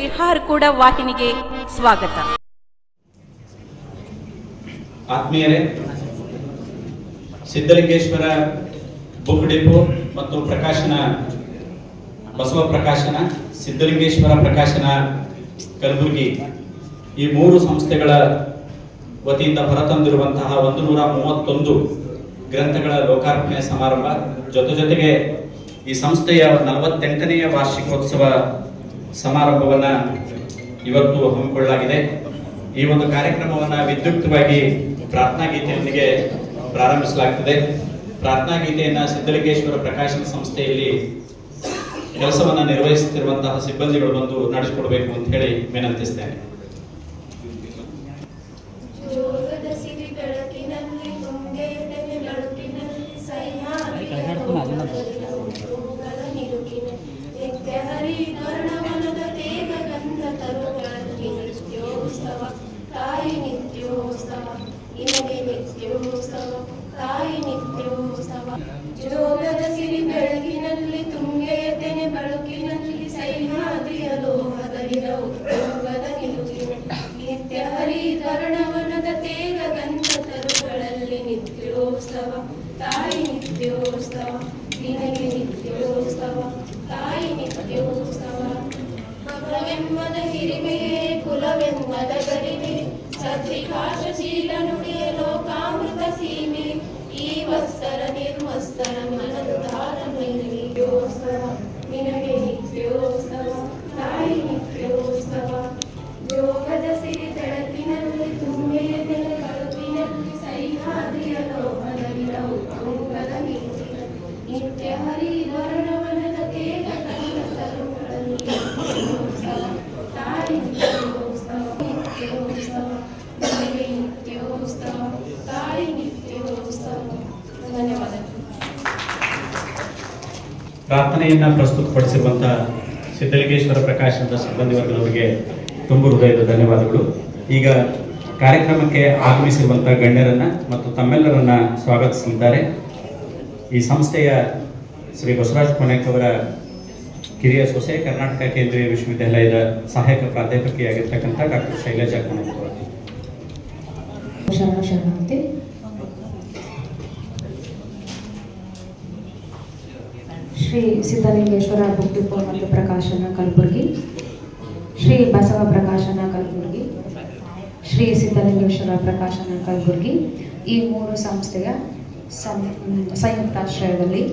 ಬಿಹಾರ್ ಕೂಡ ವಾಹಿನಿಗೆ ಸ್ವಾಗತ. ಆತ್ಮೀಯರೇ, ಸಿದ್ಧಲಿಂಗೇಶ್ವರ ಬುಕ್ ಡಿಪೋ ಮತ್ತು ಪ್ರಕಾಶನ ಬಸವ ಪ್ರಕಾಶನ, ಸಿದ್ಧಲಿಂಗೇಶ್ವರ ಪ್ರಕಾಶನ ಕಲಬುರಗಿ ಈ ಮೂರು ಸಂಸ್ಥೆಗಳ ವತಿಯಿಂದ ಹೊರತಂದಿರುವಂತಹ 131 ಗ್ರಂಥಗಳ ಲೋಕಾರ್ಪಣೆ ಸಮಾರಂಭ, ಜೊತೆಗೆ ಈ ಸಂಸ್ಥೆಯ 48ನೇ ವಾರ್ಷಿಕೋತ್ಸವ ಸಮಾರಂಭವನ್ನ ಇವತ್ತು ಹಮ್ಮಿಕೊಳ್ಳಲಾಗಿದೆ. ಈ ಒಂದು ಕಾರ್ಯಕ್ರಮವನ್ನ ವಿದ್ಯುಕ್ತವಾಗಿ ಪ್ರಾರ್ಥನಾ ಗೀತೆಯೊಂದಿಗೆ ಪ್ರಾರಂಭಿಸಲಾಗುತ್ತದೆ. ಪ್ರಾರ್ಥನಾ ಗೀತೆಯನ್ನ ಸಿದ್ಧಲಿಂಗೇಶ್ವರ ಪ್ರಕಾಶನ ಸಂಸ್ಥೆಯಲ್ಲಿ ಕೆಲಸವನ್ನ ನಿರ್ವಹಿಸುತ್ತಿರುವಂತಹ ಸಿಬ್ಬಂದಿಗಳು ಬಂದು ನಡೆಸಿಕೊಡಬೇಕು ಅಂತ ಹೇಳಿ ವಿನಂತಿಸ್ತೇನೆ. ಜೋಗದ ಸಿರಿ ಬೆಳಕಿನಲ್ಲಿ ತುಂಗೆಯತೆನೆ ಬಳುಕಿನಲ್ಲಿ ಸಹ್ಯಾದ್ರಿಯ ಲೋಹದಲ್ಲಿನ ಉತ್ತುಂಗದ ನಿಲುಕಿನ ನಿತ್ಯ ಹರಿದ್ವರ್ಣವನದ ತೇಗ ಗಂಧ ತರುಗಳಲ್ಲಿ ನಿತ್ಯೋತ್ಸವ ತಾಯಿ ನಿತ್ಯೋತ್ಸವ ನಿನಗೆ ನಿತ್ಯೋತ್ಸವ ತಾಯಿ ನಿತ್ಯೋತ್ಸವ. ಮಗವೆಂಬದ ಹಿರಿಮೆಯೇ ಕುಲವೆಂಬದ ಗರಿಮೆ ಸದ್ವಿಕಾಶಶೀಲ ನುಡಿಯ ಲೋಕಾಮೃತ ಸೀಮೆ ಈ ವತ್ಸರ ನಿರ್ವಸ್ತರ ಮನದುದಾರ ನಿತ್ಯೋತ್ಸವ ನಿನಗೆ ನಿತ್ಯೋತ್ಸವ ತಾಯಿ ನಿತ್ಯೋತ್ಸವ. ಯೋಗದ ಸಿರಿ ಬೆಳಕಿನಲ್ಲಿ ತುಂಗೆಯ ತೆರೆ ಕಳುಪಿನಲ್ಲಿ ಸಹ್ಯಾದ್ರಿಯ ಲೋಹದಲ್ಲಿನ ಉತ್ತುಂಗದ ನಿಲುಕಿನ ನಿತ್ಯ ಹರಿದ್ವರ್ಣವನದ ತೇಗ ಕಂಡ ತರುಗಳಲ್ಲಿ ನಿತ್ಯೋತ್ಸವ ತಾಯಿ ನಿತ್ಯೋತ್ಸವ ನಿತ್ಯೋತ್ಸವ ನಿನಗೆ ನಿತ್ಯೋತ್ಸವ ತಾಯಿ ನಿತ್ಯೋತ್ಸವ. ಧನ್ಯವಾದಗಳು. ಪ್ರಾರ್ಥನೆಯನ್ನ ಪ್ರಸ್ತುತಪಡಿಸಿರುವಂತಹ ಸಿದ್ಧಲಿಂಗೇಶ್ವರ ಪ್ರಕಾಶನದ ಸಿಬ್ಬಂದಿ ವರ್ಗದವರಿಗೆ ತುಂಬ ಹೃದಯದ ಧನ್ಯವಾದಗಳು. ಈಗ ಕಾರ್ಯಕ್ರಮಕ್ಕೆ ಆಗಮಿಸಿರುವಂತಹ ಗಣ್ಯರನ್ನ ಮತ್ತು ತಮ್ಮೆಲ್ಲರನ್ನ ಸ್ವಾಗತಿಸಲಿದ್ದಾರೆ. ಈ ಸಂಸ್ಥೆಯ ಶ್ರೀ ಬಸವರಾಜ್ ಕೊನೆಕ್ ಅವರ ಕಿರಿಯ ಸೊಸೆ, ಕರ್ನಾಟಕ ಕೇಂದ್ರೀಯ ವಿಶ್ವವಿದ್ಯಾಲಯದ ಸಹಾಯಕ ಪ್ರಾಧ್ಯಾಪಕಿಯಾಗಿರ್ತಕ್ಕಂಥ ಡಾಕ್ಟರ್ ಶೈಲಜಾ ಕೊನೆಕ್ ಅವರು. ಶ್ರೀ ಸಿದ್ಧಲಿಂಗೇಶ್ವರ ಬುಕ್ ಡಿಪೋ ಮತ್ತು ಪ್ರಕಾಶನ ಕಲಬುರಗಿ, ಶ್ರೀ ಬಸವ ಪ್ರಕಾಶನ ಕಲಬುರಗಿ, ಶ್ರೀ ಸಿದ್ಧಲಿಂಗೇಶ್ವರ ಪ್ರಕಾಶನ ಕಲಬುರಗಿ ಈ ಮೂರು ಸಂಸ್ಥೆಯ ಸಂಯುಕ್ತಾಶ್ರಯದಲ್ಲಿ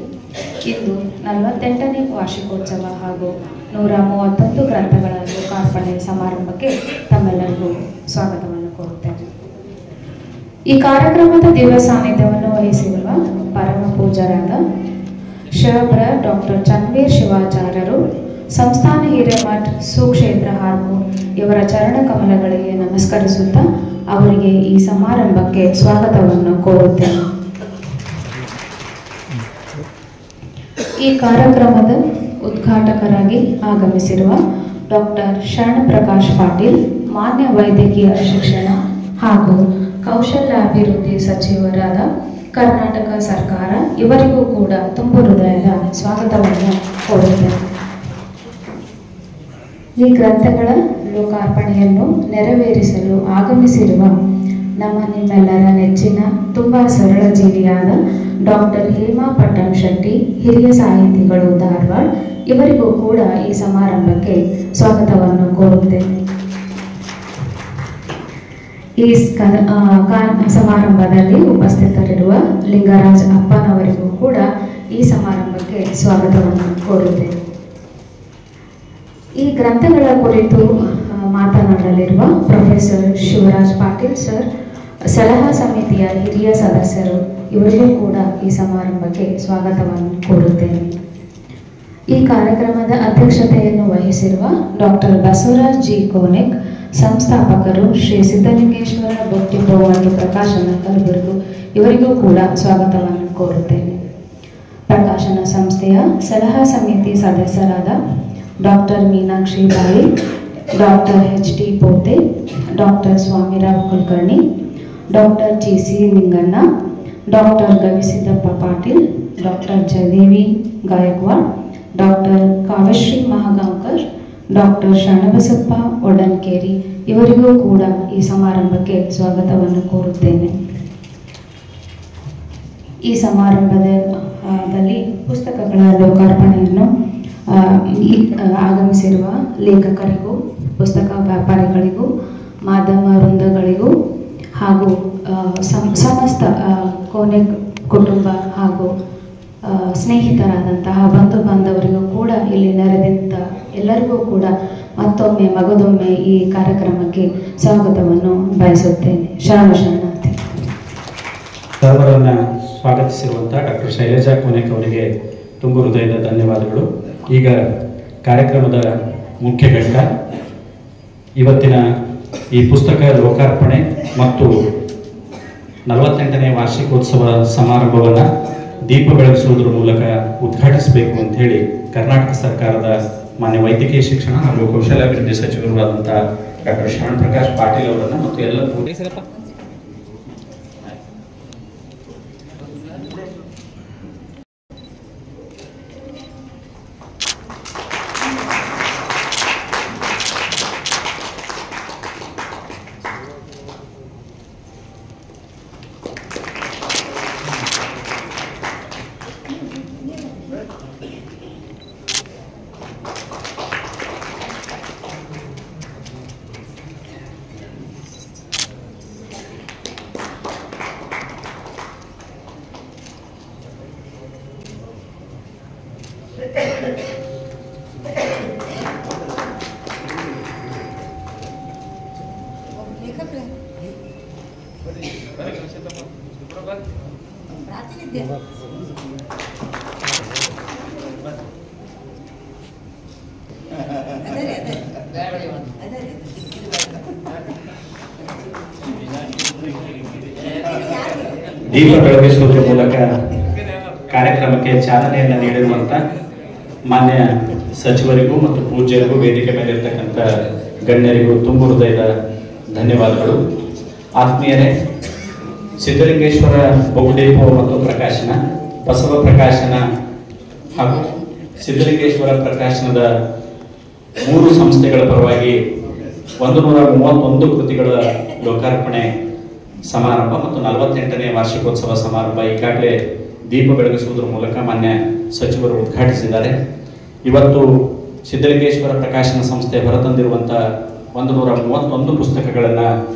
ಇಂದು 48ನೇ ವಾರ್ಷಿಕೋತ್ಸವ ಹಾಗೂ 131 ಗ್ರಂಥಗಳ ಲೋಕಾರ್ಪಣೆ ಸಮಾರಂಭಕ್ಕೆ ತಮ್ಮೆಲ್ಲರಿಗೂ ಸ್ವಾಗತವನ್ನು ಕೋರುತ್ತೇನೆ. ಈ ಕಾರ್ಯಕ್ರಮದ ದಿವ್ಯ ಸಾನ್ನಿಧ್ಯವನ್ನು ವಹಿಸಿರುವ ಪರಮ ಪೂಜ್ಯರಾದ ಶಿವಬ್ರ ಡಾಕ್ಟರ್ ಚನ್ವೀರ್ ಶಿವಾಚಾರ್ಯರು, ಸಂಸ್ಥಾನ ಹಿರೇಮಠ ಸುಕ್ಷೇತ್ರ ಹಾರ್ಮೂರ್ ಇವರ ಚರಣ ಕಮಲಗಳಿಗೆ ನಮಸ್ಕರಿಸುತ್ತಾ ಅವರಿಗೆ ಈ ಸಮಾರಂಭಕ್ಕೆ ಸ್ವಾಗತವನ್ನು ಕೋರುತ್ತೇನೆ. ಈ ಕಾರ್ಯಕ್ರಮದ ಉದ್ಘಾಟಕರಾಗಿ ಆಗಮಿಸಿರುವ ಡಾಕ್ಟರ್ ಶರಣ ಪ್ರಕಾಶ್ ಪಾಟೀಲ್, ಮಾನ್ಯ ವೈದ್ಯಕೀಯ ಶಿಕ್ಷಣ ಹಾಗೂ ಕೌಶಲ್ಯಾಭಿವೃದ್ಧಿ ಸಚಿವರಾದ ಕರ್ನಾಟಕ ಸರ್ಕಾರ, ಇವರಿಗೂ ಕೂಡ ತುಂಬ ಹೃದಯದ ಸ್ವಾಗತವನ್ನು ಕೋರುತ್ತೇನೆ. ಈ ಗ್ರಂಥಗಳ ಲೋಕಾರ್ಪಣೆಯನ್ನು ನೆರವೇರಿಸಲು ಆಗಮಿಸಿರುವ ನಮ್ಮ ನಿಮ್ಮೆಲ್ಲರ ನೆಚ್ಚಿನ ತುಂಬ ಸರಳ ಜೀವಿಯಾದ ಡಾಕ್ಟರ್ ಹೇಮಾ ಪಟ್ಟಣ್ ಶೆಟ್ಟಿ, ಹಿರಿಯ ಸಾಹಿತಿಗಳು, ಧಾರವಾಡ, ಇವರಿಗೂ ಕೂಡ ಈ ಸಮಾರಂಭಕ್ಕೆ ಸ್ವಾಗತವನ್ನು ಕೋರುತ್ತೇನೆ. ಈ ಸಮಾರಂಭದಲ್ಲಿ ಉಪಸ್ಥಿತರಿರುವ ಲಿಂಗರಾಜ್ ಅಪ್ಪನವರಿಗೂ ಕೂಡ ಈ ಸಮಾರಂಭಕ್ಕೆ ಸ್ವಾಗತವನ್ನು ಕೋರುತ್ತೇನೆ. ಈ ಗ್ರಂಥಗಳ ಕುರಿತು ಮಾತನಾಡಲಿರುವ ಪ್ರೊಫೆಸರ್ ಶಿವರಾಜ್ ಪಾಟೀಲ್ ಸರ್, ಸಲಹಾ ಸಮಿತಿಯ ಹಿರಿಯ ಸದಸ್ಯರು, ಇವರಿಗೂ ಕೂಡ ಈ ಸಮಾರಂಭಕ್ಕೆ ಸ್ವಾಗತವನ್ನು ಕೋರುತ್ತೇನೆ. ಈ ಕಾರ್ಯಕ್ರಮದ ಅಧ್ಯಕ್ಷತೆಯನ್ನು ವಹಿಸಿರುವ ಡಾಕ್ಟರ್ ಬಸವರಾಜ್ ಜಿ ಕೋನೆಕ್, ಸಂಸ್ಥಾಪಕರು, ಶ್ರೀ ಸಿದ್ಧಲಿಂಗೇಶ್ವರ ಬುಕ್ ಡಿಪೋ ಮತ್ತು ಪ್ರಕಾಶನ ಕಲಬುರಗಿ, ಇವರಿಗೂ ಕೂಡ ಸ್ವಾಗತವನ್ನು ಕೋರುತ್ತೇನೆ. ಪ್ರಕಾಶನ ಸಂಸ್ಥೆಯ ಸಲಹಾ ಸಮಿತಿ ಸದಸ್ಯರಾದ doctor Meenakshi Bai, doctor H T. Pote, doctor Swamirao Kulkarni, doctor G C. Linganna, doctor Gavisiddappa Patil, doctor Jayadevi Gaikwad, doctor Kavyashree Mahagaonkar, doctor Sharanabasappa Odankeri ಇವರಿಗೂ ಕೂಡ ಈ ಸಮಾರಂಭಕ್ಕೆ ಸ್ವಾಗತವನ್ನು ಕೋರುತ್ತೇನೆ. ಈ ಸಮಾರಂಭದಲ್ಲಿ ಪುಸ್ತಕಗಳ ಲೋಕಾರ್ಪಣೆಯನ್ನು ಆಗಮಿಸಿರುವ ಲೇಖಕರಿಗೂ, ಪುಸ್ತಕ ವ್ಯಾಪಾರಿಗಳಿಗೂ, ಮಾಧ್ಯಮ ವೃಂದಗಳಿಗೂ ಹಾಗೂ ಸಮಸ್ತ ಕೋನೆ ಕುಟುಂಬ ಹಾಗೂ ಸ್ನೇಹಿತರಾದಂತಹ ಬಂಧು ಬಾಂಧವರಿಗೂ ಕೂಡ ಇಲ್ಲಿ ನೆರೆದಂಥ ಎಲ್ಲರಿಗೂ ಕೂಡ ಮತ್ತೊಮ್ಮೆ ಮಗದೊಮ್ಮೆ ಈ ಕಾರ್ಯಕ್ರಮಕ್ಕೆ ಸ್ವಾಗತವನ್ನು ಬಯಸುತ್ತೇನೆ. ಶರಣಾರ್ಥಿ. ಸರ್ವರನ್ನ ಸ್ವಾಗತಿಸಿರುವಂಥ ಡಾಕ್ಟರ್ ಶೈಲಜಾ ಕೋನೆಕ್ ಅವರಿಗೆ ತುಂಬು ಹೃದಯದ ಧನ್ಯವಾದಗಳು. ಈಗ ಕಾರ್ಯಕ್ರಮದ ಮುಖ್ಯ ಘಟ್ಟ ಇವತ್ತಿನ ಈ ಪುಸ್ತಕ ಲೋಕಾರ್ಪಣೆ ಮತ್ತು 48ನೇ ವಾರ್ಷಿಕೋತ್ಸವ ಸಮಾರಂಭವನ್ನು ದೀಪ ಬೆಳಗಿಸುವುದರ ಮೂಲಕ ಉದ್ಘಾಟಿಸಬೇಕು ಅಂತ ಹೇಳಿ ಕರ್ನಾಟಕ ಸರ್ಕಾರದ ಮಾನ್ಯ ವೈದ್ಯಕೀಯ ಶಿಕ್ಷಣ ಹಾಗೂ ಕೌಶಲ್ಯಾಭಿವೃದ್ಧಿ ಸಚಿವರು ಆದಂಥ ಡಾಕ್ಟರ್ ಶರಣ್ ಪ್ರಕಾಶ್ ಪಾಟೀಲ್ ಅವರನ್ನು ಮತ್ತು ಎಲ್ಲ ದೀಪ ಬೆಳಗಿಸುವುದರ ಮೂಲಕ ಕಾರ್ಯಕ್ರಮಕ್ಕೆ ಚಾಲನೆಯನ್ನು ನೀಡಿರುವಂಥ ಮಾನ್ಯ ಸಚಿವರಿಗೂ ಮತ್ತು ಪೂಜ್ಯರಿಗೂ, ವೇದಿಕೆ ಮೇಲೆ ಇರ್ತಕ್ಕಂಥ ಗಣ್ಯರಿಗೂ ತುಂಬು ಹೃದಯದ ಧನ್ಯವಾದಗಳು. ಆತ್ಮೀಯರೇ, ಸಿದ್ಧಲಿಂಗೇಶ್ವರ ಬಹುದೀಪ ಮತ್ತು ಪ್ರಕಾಶನ, ಬಸವ ಪ್ರಕಾಶನ ಹಾಗೂ ಸಿದ್ಧಲಿಂಗೇಶ್ವರ ಪ್ರಕಾಶನದ 3 ಸಂಸ್ಥೆಗಳ ಪರವಾಗಿ 131 ಕೃತಿಗಳ ಲೋಕಾರ್ಪಣೆ ಸಮಾರಂಭ ಮತ್ತು 48ನೇ ವಾರ್ಷಿಕೋತ್ಸವ ಸಮಾರಂಭ ಈಗಾಗಲೇ ದೀಪ ಬೆಳಗಿಸುವುದರ ಮೂಲಕ ಮಾನ್ಯ ಸಚಿವರು ಉದ್ಘಾಟಿಸಿದ್ದಾರೆ. ಇವತ್ತು ಸಿದ್ಧಲಿಂಗೇಶ್ವರ ಪ್ರಕಾಶನ ಸಂಸ್ಥೆ ಹೊರತಂದಿರುವಂಥ 131 ಪುಸ್ತಕಗಳನ್ನು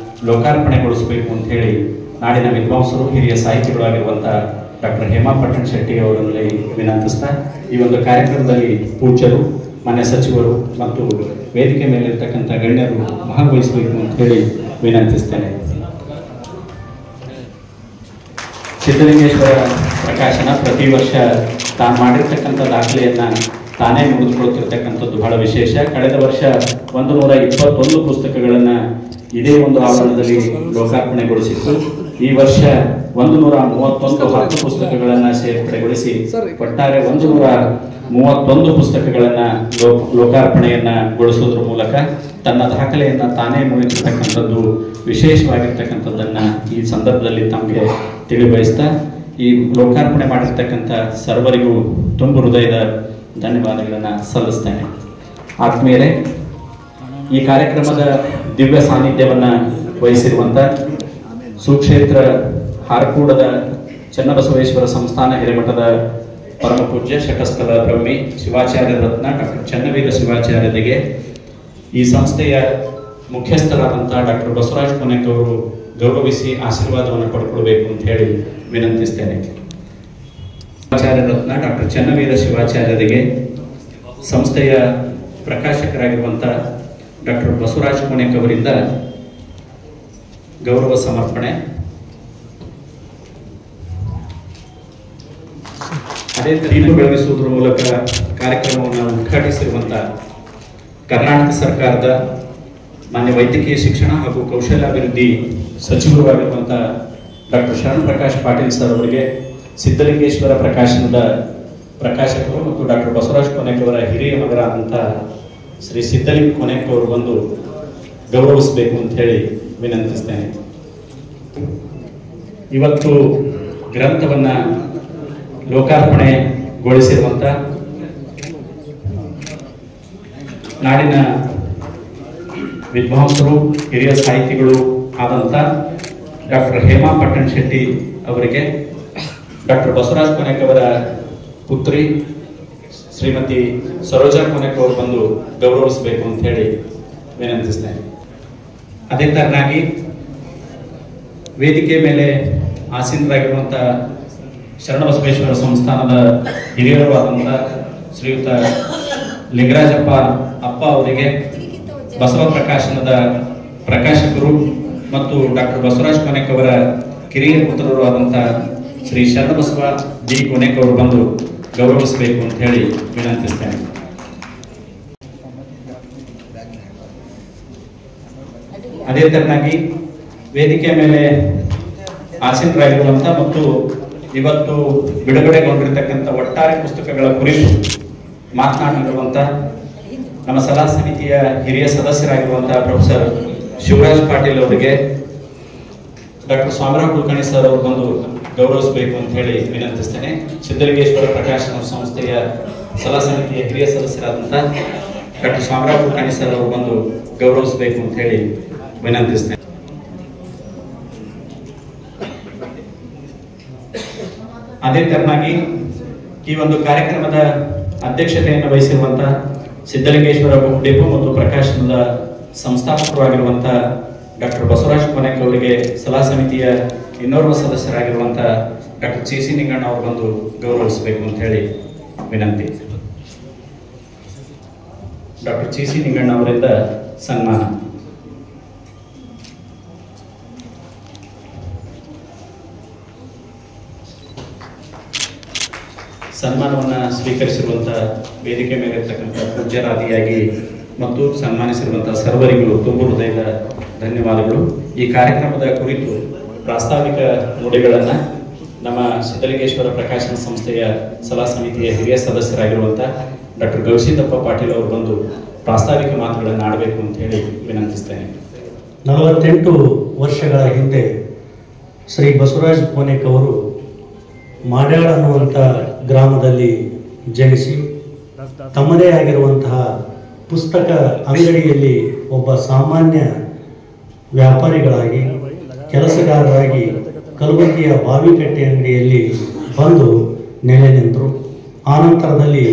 ಲೋಕಾರ್ಪಣೆಗೊಳಿಸಬೇಕು ಅಂತ ಹೇಳಿ ನಾಡಿನ ವಿದ್ವಾಂಸರು, ಹಿರಿಯ ಸಾಹಿತಿಗಳಾಗಿರುವಂಥ ಡಾಕ್ಟರ್ ಹೇಮಾ ಪಟ್ಟಣ ಶೆಟ್ಟಿ ಅವರಲ್ಲಿ ವಿನಂತಿಸ್ತಾ ಈ ಒಂದು ಕಾರ್ಯಕ್ರಮದಲ್ಲಿ ಪೂಜ್ಯರು, ಮಾನ್ಯ ಸಚಿವರು ಮತ್ತು ವೇದಿಕೆ ಮೇಲಿರ್ತಕ್ಕಂಥ ಗಣ್ಯರು ಭಾಗವಹಿಸಬೇಕು ಅಂತ ಹೇಳಿ ವಿನಂತಿಸ್ತೇನೆ. ಸಿದ್ಧಲಿಂಗೇಶ್ವರ ಪ್ರಕಾಶನ ಪ್ರತಿ ವರ್ಷ ತಾನು ಮಾಡಿರ್ತಕ್ಕಂಥ ದಾಖಲೆಯನ್ನು ತಾನೇ ಮುಗಿದುಕೊಳ್ತಿರ್ತಕ್ಕಂಥದ್ದು ಬಹಳ ವಿಶೇಷ. ಕಳೆದ ವರ್ಷ 121 ಪುಸ್ತಕಗಳನ್ನು ಇದೇ ಒಂದು ಆವರಣದಲ್ಲಿ ಲೋಕಾರ್ಪಣೆಗೊಳಿಸಿತ್ತು. ಈ ವರ್ಷ 131 ಪುಸ್ತಕಗಳನ್ನು ಸೇರ್ಪಡೆಗೊಳಿಸಿ ಒಟ್ಟಾರೆ 131 ಪುಸ್ತಕಗಳನ್ನು ಲೋಕಾರ್ಪಣೆಗೊಳಿಸುವುದರ ಮೂಲಕ ತನ್ನ ದಾಖಲೆಯನ್ನು ತಾನೇ ಮುಗಿದಿರ್ತಕ್ಕಂಥದ್ದು ವಿಶೇಷವಾಗಿರ್ತಕ್ಕಂಥದ್ದನ್ನು ಈ ಸಂದರ್ಭದಲ್ಲಿ ತಮಗೆ ತಿಳಿಬಯಸ್ತಾ ಈ ಲೋಕಾರ್ಪಣೆ ಮಾಡಿರ್ತಕ್ಕಂಥ ಸರ್ವರಿಗೂ ತುಂಬು ಹೃದಯದ ಧನ್ಯವಾದಗಳನ್ನು ಸಲ್ಲಿಸ್ತೇನೆ. ಆತ್ಮೀಯರೇ, ಈ ಕಾರ್ಯಕ್ರಮದ ದಿವ್ಯ ಸಾನ್ನಿಧ್ಯವನ್ನು ವಹಿಸಿರುವಂಥ ಸುಕ್ಷೇತ್ರ ಹಾರಕೂಡದ ಚನ್ನಬಸವೇಶ್ವರ ಸಂಸ್ಥಾನ ಹಿರೇಮಠದ ಪರಮ ಪೂಜ್ಯ ಶಟಸ್ಥಲ ಬ್ರಹ್ಮಿ ಶಿವಾಚಾರ್ಯ ರತ್ನ ಡಾಕ್ಟರ್ ಚನ್ನವೀರ ಶಿವಾಚಾರ್ಯರಿಗೆ ಈ ಸಂಸ್ಥೆಯ ಮುಖ್ಯಸ್ಥರಾದಂಥ ಡಾಕ್ಟರ್ ಬಸವರಾಜ್ ಕೋನೆಕ್ ಅವರು ಗೌರವಿಸಿ ಆಶೀರ್ವಾದವನ್ನು ಪಡ್ಕೊಳ್ಬೇಕು ಅಂತ ಹೇಳಿ ವಿನಂತಿಸ್ತೇನೆ. ಶಿವಾಚಾರ್ಯ ರತ್ನ ಡಾಕ್ಟರ್ ಚನ್ನವೀರ ಶಿವಾಚಾರ್ಯರಿಗೆ ಸಂಸ್ಥೆಯ ಪ್ರಕಾಶಕರಾಗಿರುವಂಥ ಡಾಕ್ಟರ್ ಬಸವರಾಜ್ ಕೋನೆಕ್ ಅವರಿಂದ ಗೌರವ ಸಮರ್ಪಣೆ. ಅದೇ ದೀಪ ಬೆಳಗಿಸುವುದರ ಮೂಲಕ ಕಾರ್ಯಕ್ರಮವನ್ನು ಉದ್ಘಾಟಿಸಿರುವಂಥ ಕರ್ನಾಟಕ ಸರ್ಕಾರದ ಮಾನ್ಯ ವೈದ್ಯಕೀಯ ಶಿಕ್ಷಣ ಹಾಗೂ ಕೌಶಲ್ಯಾಭಿವೃದ್ಧಿ ಸಚಿವರು ಆಗಿರುವಂಥ ಡಾಕ್ಟರ್ ಶರಣ್ ಪ್ರಕಾಶ್ ಪಾಟೀಲ್ ಸರ್ ಅವರಿಗೆ ಸಿದ್ಧಲಿಂಗೇಶ್ವರ ಪ್ರಕಾಶನದ ಪ್ರಕಾಶಕರು ಮತ್ತು ಡಾಕ್ಟರ್ ಬಸವರಾಜ್ ಕೋನೆಕ್ ಅವರ ಹಿರಿಯ ಮಗರಾದಂಥ ಶ್ರೀ ಸಿದ್ಧಲಿಂಗ ಕೋನೆಕ್ ಅವರು ಬಂದು ಗೌರವಿಸಬೇಕು ಅಂತ ಹೇಳಿ ವಿನಂತಿಸ್ತೇನೆ. ಇವತ್ತು ಗ್ರಂಥವನ್ನು ಲೋಕಾರ್ಪಣೆಗೊಳಿಸಿರುವಂಥ ನಾಡಿನ ವಿದ್ವಾಂಸರು ಹಿರಿಯ ಸಾಹಿತಿಗಳು ಆದಂಥ ಡಾಕ್ಟರ್ ಹೇಮಾ ಪಟ್ಟಣ ಶೆಟ್ಟಿ ಅವರಿಗೆ ಡಾಕ್ಟರ್ ಬಸವರಾಜ್ ಕೊನೆಕ್ ಅವರ ಪುತ್ರಿ ಶ್ರೀಮತಿ ಸರೋಜಾ ಕೊನೆಕ್ ಅವರು ಬಂದು ಗೌರವಿಸಬೇಕು ಅಂತ ಹೇಳಿ ವಿನಂತಿಸ್ತೇನೆ. ಅದೇ ತರನಾಗಿ ವೇದಿಕೆ ಮೇಲೆ ಆಸೀನರಾಗಿರುವಂಥ ಶರಣಬಸವೇಶ್ವರ ಸಂಸ್ಥಾನದ ಹಿರಿಯರು ಆದಂಥ ಶ್ರೀಯುತ ಲಿಂಗರಾಜಪ್ಪ ಅಪ್ಪ ಅವರಿಗೆ ಬಸವ ಪ್ರಕಾಶನದ ಪ್ರಕಾಶಕರು ಮತ್ತು ಡಾಕ್ಟರ್ ಬಸವರಾಜ್ ಕೊನೆಕ್ ಅವರ ಕಿರಿಯ ಪುತ್ರರು ಆದಂಥ ಶ್ರೀ ಶರಣಬಸವ ಡಿ ಕೊನೆಕ್ ಅವರು ಬಂದು ಗೌರವಿಸಬೇಕು ಅಂತ ಹೇಳಿ ವಿನಂತಿಸ್ತೇನೆ. ಅದೇ ತರನಾಗಿ ವೇದಿಕೆ ಮೇಲೆ ಆಸೀನರಾಗಿರುವಂಥ ಮತ್ತು ಇವತ್ತು ಬಿಡುಗಡೆಗೊಂಡಿರತಕ್ಕಂಥ ಒಟ್ಟಾರೆ ಪುಸ್ತಕಗಳ ಕುರಿತು ಮಾತನಾಡಲಿರುವಂಥ ನಮ್ಮ ಸಲಹಾ ಸಮಿತಿಯ ಹಿರಿಯ ಸದಸ್ಯರಾಗಿರುವಂತಹ ಪ್ರೊಫೆಸರ್ ಶಿವರಾಜ್ ಪಾಟೀಲ್ ಅವರಿಗೆ ಡಾಕ್ಟರ್ ಸ್ವಾಮಿರಾವ್ ಕುಲಕರ್ಣಿ ಸರ್ ಅವರು ಬಂದು ಗೌರವಿಸಬೇಕು ಅಂತ ಹೇಳಿ ವಿನಂತಿಸ್ತೇನೆ. ಸಿದ್ಧಲಿಂಗೇಶ್ವರ ಪ್ರಕಾಶನ ಸಂಸ್ಥೆಯ ಸಲಹಾ ಸಮಿತಿಯ ಹಿರಿಯ ಸದಸ್ಯರಾದಂಥ ಡಾಕ್ಟರ್ ಸ್ವಾಮಿರಾವ್ ಕುಲಕರ್ಣಿ ಸರ್ ಅವರು ಬಂದು ಗೌರವಿಸಬೇಕು ಅಂತ ಹೇಳಿ ವಿನಂತಿಸ್ತೇನೆ. ಅದೇ ತರನಾಗಿ ಈ ಒಂದು ಕಾರ್ಯಕ್ರಮದ ಅಧ್ಯಕ್ಷತೆಯನ್ನು ವಹಿಸಿರುವಂತಹ ಸಿದ್ಧಲಿಂಗೇಶ್ವರ ಬುಕ್ ಡಿಪೋ ಮತ್ತು ಪ್ರಕಾಶನದ ಸಂಸ್ಥಾಪಕರು ಆಗಿರುವಂಥ ಡಾಕ್ಟರ್ ಬಸವರಾಜ್ ಕೊನೆಕ್ ಅವರಿಗೆ ಸಲಹಾ ಸಮಿತಿಯ ಇನ್ನೋರ್ವ ಸದಸ್ಯರಾಗಿರುವಂಥ ಡಾಕ್ಟರ್ ಸಿ ನಿಂಗಣ್ಣ ಅವರು ಬಂದು ಗೌರವಿಸಬೇಕು ಅಂತ ಹೇಳಿ ವಿನಂತಿ. ಡಾಕ್ಟರ್ ಸಿ ನಿಂಗಣ್ಣ ಅವರಿಂದ ಸನ್ಮಾನ. ಸನ್ಮಾನವನ್ನು ಸ್ವೀಕರಿಸಿರುವಂತಹ ವೇದಿಕೆ ಮೇಲೆ ಇರ್ತಕ್ಕಂಥ ಪೂಜ್ಯರಾದಿಯಾಗಿ ಮತ್ತು ಸನ್ಮಾನಿಸಿರುವಂತಹ ಸರ್ವರಿಗೂ ತುಂಬು ಹೃದಯದ ಧನ್ಯವಾದಗಳು. ಈ ಕಾರ್ಯಕ್ರಮದ ಕುರಿತು ಪ್ರಾಸ್ತಾವಿಕ ನುಡಿಗಳನ್ನು ನಮ್ಮ ಸಿದ್ಧಲಿಂಗೇಶ್ವರ ಪ್ರಕಾಶನ ಸಂಸ್ಥೆಯ ಸಲಹಾ ಸಮಿತಿಯ ಹಿರಿಯ ಸದಸ್ಯರಾಗಿರುವಂಥ ಡಾಕ್ಟರ್ ಗವಿಸಿದ್ದಪ್ಪ ಪಾಟೀಲ್ ಅವರು ಬಂದು ಪ್ರಾಸ್ತಾವಿಕ ಮಾತುಗಳನ್ನು ಆಡಬೇಕು ಅಂತ ಹೇಳಿ ವಿನಂತಿಸ್ತೇನೆ. 48 ವರ್ಷಗಳ ಹಿಂದೆ ಶ್ರೀ ಬಸವರಾಜ್ ಕೊನೆಕ್ ಅವರು ಮಾಡ್ಯಾಳ ಅನ್ನುವಂಥ ಗ್ರಾಮದಲ್ಲಿ ಜನಿಸಿ ತಮ್ಮದೇ ಆಗಿರುವಂತಹ ಪುಸ್ತಕ ಅಂಗಡಿಯಲ್ಲಿ ಒಬ್ಬ ಸಾಮಾನ್ಯ ವ್ಯಾಪಾರಿಗಳಾಗಿ ಕೆಲಸಗಾರರಾಗಿ ಕಲಬುರಗಿಯ ಬಾವಿಕಟ್ಟೆ ಅಂಗಡಿಯಲ್ಲಿ ಬಂದು ನೆಲೆ ನಿಂತರು. ಆನಂತರದಲ್ಲಿ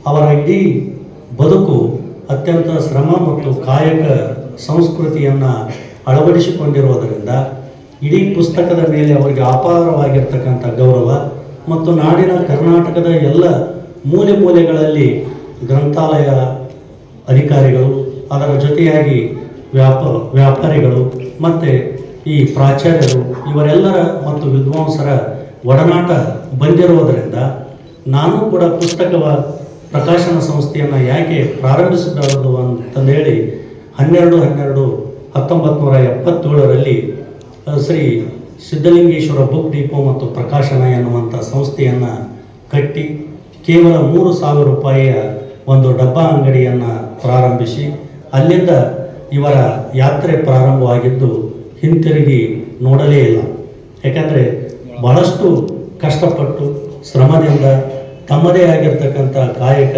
ಅವರ ಇಡೀ ಬದುಕು ಅತ್ಯಂತ ಶ್ರಮ ಮತ್ತು ಕಾಯಕ ಸಂಸ್ಕೃತಿಯನ್ನು ಅಳವಡಿಸಿಕೊಂಡಿರುವುದರಿಂದ ಇಡೀ ಪುಸ್ತಕದ ಮೇಲೆ ಅವರಿಗೆ ಅಪಾರವಾಗಿರ್ತಕ್ಕಂಥ ಗೌರವ ಮತ್ತು ನಾಡಿನ ಕರ್ನಾಟಕದ ಎಲ್ಲ ಮೂಲೆ ಮೂಲೆಗಳಲ್ಲಿ ಗ್ರಂಥಾಲಯ ಅಧಿಕಾರಿಗಳು, ಅದರ ಜೊತೆಯಾಗಿ ವ್ಯಾಪಾರಿಗಳು ಮತ್ತು ಈ ಪ್ರಾಚಾರ್ಯರು ಇವರೆಲ್ಲರ ಮತ್ತು ವಿದ್ವಾಂಸರ ಒಡನಾಟ ಬಂದಿರುವುದರಿಂದ ನಾನು ಕೂಡ ಪುಸ್ತಕ ಪ್ರಕಾಶನ ಸಂಸ್ಥೆಯನ್ನು ಯಾಕೆ ಪ್ರಾರಂಭಿಸಬಾರದು ಅಂತಂದೇಳಿ 12/12/1977ರಲ್ಲಿ ಶ್ರೀ ಸಿದ್ಧಲಿಂಗೇಶ್ವರ ಬುಕ್ ಡಿಪೋ ಮತ್ತು ಪ್ರಕಾಶನ ಎನ್ನುವಂಥ ಸಂಸ್ಥೆಯನ್ನು ಕಟ್ಟಿ ಕೇವಲ 3,000 ರೂಪಾಯಿಯ ಒಂದು ಡಬ್ಬ ಅಂಗಡಿಯನ್ನು ಪ್ರಾರಂಭಿಸಿ ಅಲ್ಲಿಂದ ಇವರ ಯಾತ್ರೆ ಪ್ರಾರಂಭವಾಗಿದ್ದು ಹಿಂತಿರುಗಿ ನೋಡಲೇ ಇಲ್ಲ. ಯಾಕಂದರೆ ಬಹಳಷ್ಟು ಕಷ್ಟಪಟ್ಟು ಶ್ರಮದಿಂದ ತಮ್ಮದೇ ಆಗಿರ್ತಕ್ಕಂಥ ಕಾಯಕ,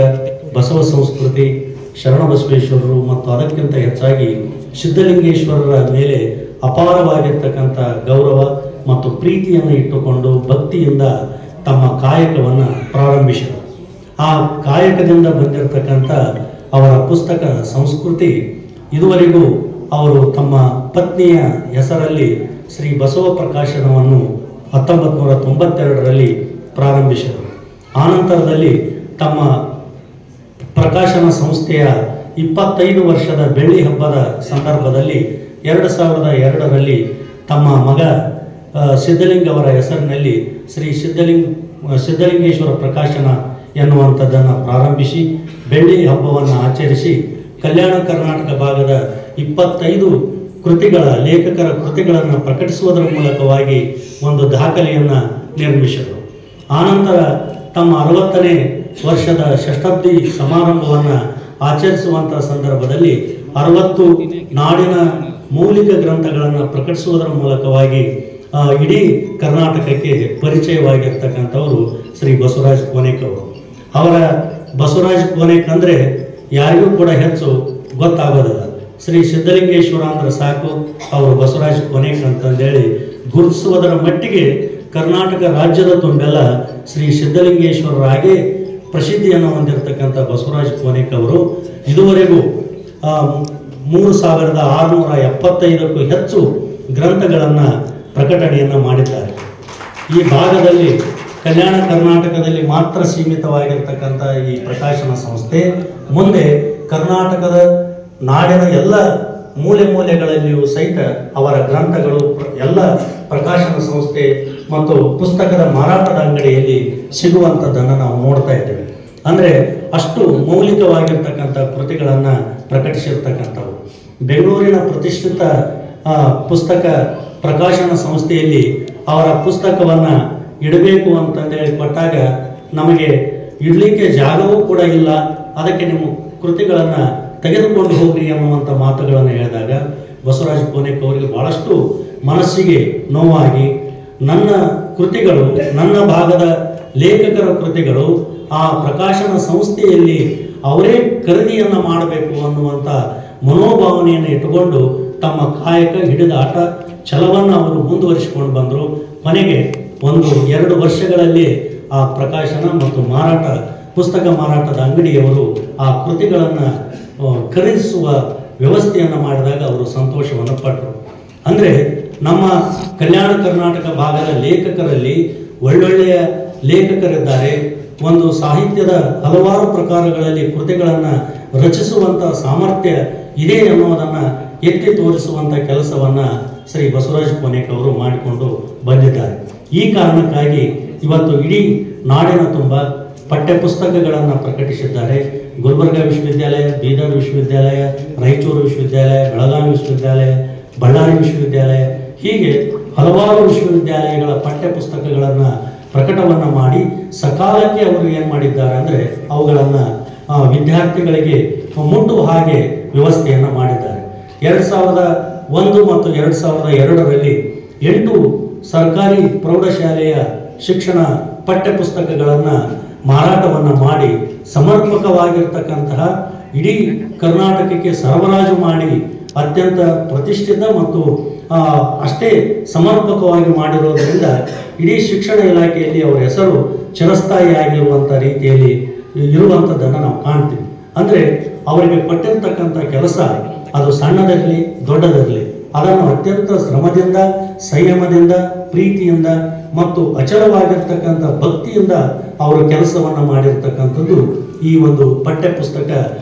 ಬಸವ ಸಂಸ್ಕೃತಿ, ಶರಣಬಸವೇಶ್ವರರು ಮತ್ತು ಅದಕ್ಕಿಂತ ಹೆಚ್ಚಾಗಿ ಸಿದ್ಧಲಿಂಗೇಶ್ವರರ ಮೇಲೆ ಅಪಾರವಾಗಿರ್ತಕ್ಕಂಥ ಗೌರವ ಮತ್ತು ಪ್ರೀತಿಯನ್ನು ಇಟ್ಟುಕೊಂಡು ಭಕ್ತಿಯಿಂದ ತಮ್ಮ ಕಾಯಕವನ್ನು ಪ್ರಾರಂಭಿಸಿದರು. ಆ ಕಾಯಕದಿಂದ ಬಂದಿರತಕ್ಕಂಥ ಅವರ ಪುಸ್ತಕ ಸಂಸ್ಕೃತಿ ಇದುವರೆಗೂ ಅವರು ತಮ್ಮ ಪತ್ನಿಯ ಹೆಸರಲ್ಲಿ ಶ್ರೀ ಬಸವ ಪ್ರಕಾಶನವನ್ನು 1992ರಲ್ಲಿ ಪ್ರಾರಂಭಿಸಿದರು. ಆನಂತರದಲ್ಲಿ ತಮ್ಮ ಪ್ರಕಾಶನ ಸಂಸ್ಥೆಯ 25 ವರ್ಷದ ಬೆಳ್ಳಿ ಹಬ್ಬದ ಸಂದರ್ಭದಲ್ಲಿ 2002ರಲ್ಲಿ ತಮ್ಮ ಮಗ ಸಿದ್ಧಲಿಂಗ ಅವರ ಹೆಸರಿನಲ್ಲಿ ಶ್ರೀ ಸಿದ್ಧಲಿಂಗೇಶ್ವರ ಪ್ರಕಾಶನ ಎನ್ನುವಂಥದ್ದನ್ನು ಪ್ರಾರಂಭಿಸಿ ಬೆಳ್ಳಿ ಹಬ್ಬವನ್ನು ಆಚರಿಸಿ ಕಲ್ಯಾಣ ಕರ್ನಾಟಕ ಭಾಗದ 25 ಕೃತಿಗಳ ಲೇಖಕರ ಕೃತಿಗಳನ್ನು ಪ್ರಕಟಿಸುವುದರ ಮೂಲಕವಾಗಿ ಒಂದು ದಾಖಲೆಯನ್ನು ನಿರ್ಮಿಸಿದರು. ಆನಂತರ ತಮ್ಮ 60ನೇ ವರ್ಷದ ಷಷ್ಠಾಬ್ದಿ ಸಮಾರಂಭವನ್ನು ಆಚರಿಸುವಂಥ ಸಂದರ್ಭದಲ್ಲಿ 60 ನಾಡಿನ ಮೌಲಿಕ ಗ್ರಂಥಗಳನ್ನು ಪ್ರಕಟಿಸುವುದರ ಮೂಲಕವಾಗಿ ಇಡೀ ಕರ್ನಾಟಕಕ್ಕೆ ಪರಿಚಯವಾಗಿರ್ತಕ್ಕಂಥವರು ಶ್ರೀ ಬಸವರಾಜ್ ಕೊನೆಕ್ ಅವರು. ಅವರ ಬಸವರಾಜ್ ಕೊನೆಕ್ ಅಂದರೆ ಯಾರಿಗೂ ಕೂಡ ಹೆಚ್ಚು ಗೊತ್ತಾಗೋದಿಲ್ಲ. ಶ್ರೀ ಸಿದ್ಧಲಿಂಗೇಶ್ವರ ಅಂದ್ರೆ ಸಾಕು ಅವರು ಬಸವರಾಜ ಕೊನೇಕ್ ಅಂತಂದೇಳಿ ಗುರುತಿಸುವುದರ ಮಟ್ಟಿಗೆ ಕರ್ನಾಟಕ ರಾಜ್ಯದ ತುಂಬೆಲ್ಲ ಶ್ರೀ ಸಿದ್ಧಲಿಂಗೇಶ್ವರರಾಗಿ ಪ್ರಸಿದ್ಧಿಯನ್ನು ಹೊಂದಿರತಕ್ಕಂಥ ಬಸವರಾಜ ಕೊನೇಕ್ ಅವರು ಇದುವರೆಗೂ 3675ಕ್ಕೂ ಹೆಚ್ಚು ಗ್ರಂಥಗಳನ್ನು ಪ್ರಕಟಣೆಯನ್ನು ಮಾಡಿದ್ದಾರೆ. ಈ ಭಾಗದಲ್ಲಿ ಕಲ್ಯಾಣ ಕರ್ನಾಟಕದಲ್ಲಿ ಮಾತ್ರ ಸೀಮಿತವಾಗಿರ್ತಕ್ಕಂಥ ಈ ಪ್ರಕಾಶನ ಸಂಸ್ಥೆ ಮುಂದೆ ಕರ್ನಾಟಕದ ನಾಡಿನ ಎಲ್ಲ ಮೂಲೆ ಮೂಲೆಗಳಲ್ಲಿಯೂ ಸಹಿತ ಅವರ ಗ್ರಂಥಗಳು ಎಲ್ಲ ಪ್ರಕಾಶನ ಸಂಸ್ಥೆ ಮತ್ತು ಪುಸ್ತಕದ ಮಾರಾಟದ ಅಂಗಡಿಯಲ್ಲಿ ಸಿಗುವಂಥದ್ದನ್ನು ನಾವು ನೋಡ್ತಾ ಇದ್ದೇವೆ. ಅಂದರೆ ಅಷ್ಟು ಮೌಲಿಕವಾಗಿರ್ತಕ್ಕಂಥ ಕೃತಿಗಳನ್ನು ಪ್ರಕಟಿಸಿರ್ತಕ್ಕಂಥವು. ಬೆಂಗಳೂರಿನ ಪ್ರತಿಷ್ಠಿತ ಪುಸ್ತಕ ಪ್ರಕಾಶನ ಸಂಸ್ಥೆಯಲ್ಲಿ ಅವರ ಪುಸ್ತಕವನ್ನು ಇಡಬೇಕು ಅಂತಂದೇಳಿ ಕೊಟ್ಟಾಗ ನಮಗೆ ಇಡಲಿಕ್ಕೆ ಜಾಗವೂ ಕೂಡ ಇಲ್ಲ, ಅದಕ್ಕೆ ನಿಮ್ಮ ಕೃತಿಗಳನ್ನು ತೆಗೆದುಕೊಂಡು ಹೋಗ್ರಿ ಅನ್ನುವಂಥ ಮಾತುಗಳನ್ನು ಹೇಳಿದಾಗ ಬಸವರಾಜ ಕೊನೇಕ್ ಅವರಿಗೆ ಬಹಳಷ್ಟು ಮನಸ್ಸಿಗೆ ನೋವಾಗಿ, ನನ್ನ ಕೃತಿಗಳು, ನನ್ನ ಭಾಗದ ಲೇಖಕರ ಕೃತಿಗಳು ಆ ಪ್ರಕಾಶನ ಸಂಸ್ಥೆಯಲ್ಲಿ ಅವರೇ ಖರೀದಿಯನ್ನು ಮಾಡಬೇಕು ಅನ್ನುವಂಥ ಮನೋಭಾವನೆಯನ್ನು ಇಟ್ಟುಕೊಂಡು ತಮ್ಮ ಕಾಯಕ ಹಿಡಿದಾಟ ಛಲವನ್ನು ಅವರು ಮುಂದುವರಿಸಿಕೊಂಡು ಬಂದರು. ಕೊನೆಗೆ 1-2 ವರ್ಷಗಳಲ್ಲಿ ಆ ಪ್ರಕಾಶನ ಮತ್ತು ಮಾರಾಟ ಪುಸ್ತಕ ಮಾರಾಟದ ಅಂಗಡಿಯವರು ಆ ಕೃತಿಗಳನ್ನು ಖರೀದಿಸುವ ವ್ಯವಸ್ಥೆಯನ್ನು ಮಾಡಿದಾಗ ಅವರು ಸಂತೋಷವನ್ನು ಪಟ್ಟರು. ಅಂದರೆ ನಮ್ಮ ಕಲ್ಯಾಣ ಕರ್ನಾಟಕ ಭಾಗದ ಲೇಖಕರಲ್ಲಿ ಒಳ್ಳೊಳ್ಳೆಯ ಲೇಖಕರಿದ್ದಾರೆ. ಒಂದು ಸಾಹಿತ್ಯದ ಹಲವಾರು ಪ್ರಕಾರಗಳಲ್ಲಿ ಕೃತಿಗಳನ್ನು ರಚಿಸುವಂಥ ಸಾಮರ್ಥ್ಯ ಇದೆ ಅನ್ನೋದನ್ನು ಎತ್ತಿ ತೋರಿಸುವಂಥ ಕೆಲಸವನ್ನು ಶ್ರೀ ಬಸವರಾಜ ಕೊನೇಕ್ ಅವರು ಮಾಡಿಕೊಂಡು ಬಂದಿದ್ದಾರೆ. ಈ ಕಾರಣಕ್ಕಾಗಿ ಇವತ್ತು ಇಡೀ ನಾಡಿನ ತುಂಬ ಪಠ್ಯಪುಸ್ತಕಗಳನ್ನು ಪ್ರಕಟಿಸಿದ್ದಾರೆ. ಗುಲ್ಬರ್ಗಾ ವಿಶ್ವವಿದ್ಯಾಲಯ, ಬೀದರ್ ವಿಶ್ವವಿದ್ಯಾಲಯ, ರಾಯಚೂರು ವಿಶ್ವವಿದ್ಯಾಲಯ, ಬೆಳಗಾವಿ ವಿಶ್ವವಿದ್ಯಾಲಯ, ಬಳ್ಳಾರಿ ವಿಶ್ವವಿದ್ಯಾಲಯ, ಹೀಗೆ ಹಲವಾರು ವಿಶ್ವವಿದ್ಯಾಲಯಗಳ ಪಠ್ಯಪುಸ್ತಕಗಳನ್ನು ಪ್ರಕಟವನ್ನು ಮಾಡಿ ಸಕಾಲಕ್ಕೆ ಅವರು ಏನು ಮಾಡಿದ್ದಾರೆ ಅಂದರೆ ಅವುಗಳನ್ನು ವಿದ್ಯಾರ್ಥಿಗಳಿಗೆ ಮುಟ್ಟುವ ಹಾಗೆ ವ್ಯವಸ್ಥೆಯನ್ನು ಮಾಡಿದ್ದಾರೆ. 2001 ಮತ್ತು 2002ರಲ್ಲಿ 8 ಸರ್ಕಾರಿ ಪ್ರೌಢಶಾಲೆಯ ಶಿಕ್ಷಣ ಪಠ್ಯಪುಸ್ತಕಗಳನ್ನು ಮಾರಾಟವನ್ನು ಮಾಡಿ ಸಮರ್ಪಕವಾಗಿರ್ತಕ್ಕಂತಹ ಇಡೀ ಕರ್ನಾಟಕಕ್ಕೆ ಸರಬರಾಜು ಮಾಡಿ ಅತ್ಯಂತ ಪ್ರತಿಷ್ಠಿತ ಮತ್ತು ಅಷ್ಟೇ ಸಮರ್ಪಕವಾಗಿ ಮಾಡಿರೋದರಿಂದ ಇಡೀ ಶಿಕ್ಷಣ ಇಲಾಖೆಯಲ್ಲಿ ಅವರ ಹೆಸರು ಚಿರಸ್ಥಾಯಿಯಾಗಿರುವಂಥ ರೀತಿಯಲ್ಲಿ ಇರುವಂಥದ್ದನ್ನು ನಾವು ಕಾಣ್ತೀವಿ. ಅಂದರೆ ಅವರಿಗೆ ಕೊಟ್ಟಿರ್ತಕ್ಕಂಥ ಕೆಲಸ ಅದು ಸಣ್ಣದಿರಲಿ ದೊಡ್ಡದಿರಲಿ ಅದನ್ನು ಅತ್ಯಂತ ಶ್ರಮದಿಂದ, ಸಂಯಮದಿಂದ, ಪ್ರೀತಿಯಿಂದ ಮತ್ತು ಅಚಲವಾಗಿರ್ತಕ್ಕಂಥ ಭಕ್ತಿಯಿಂದ ಅವರು ಕೆಲಸವನ್ನು ಮಾಡಿರ್ತಕ್ಕಂಥದ್ದು ಈ ಒಂದು ಪಠ್ಯಪುಸ್ತಕ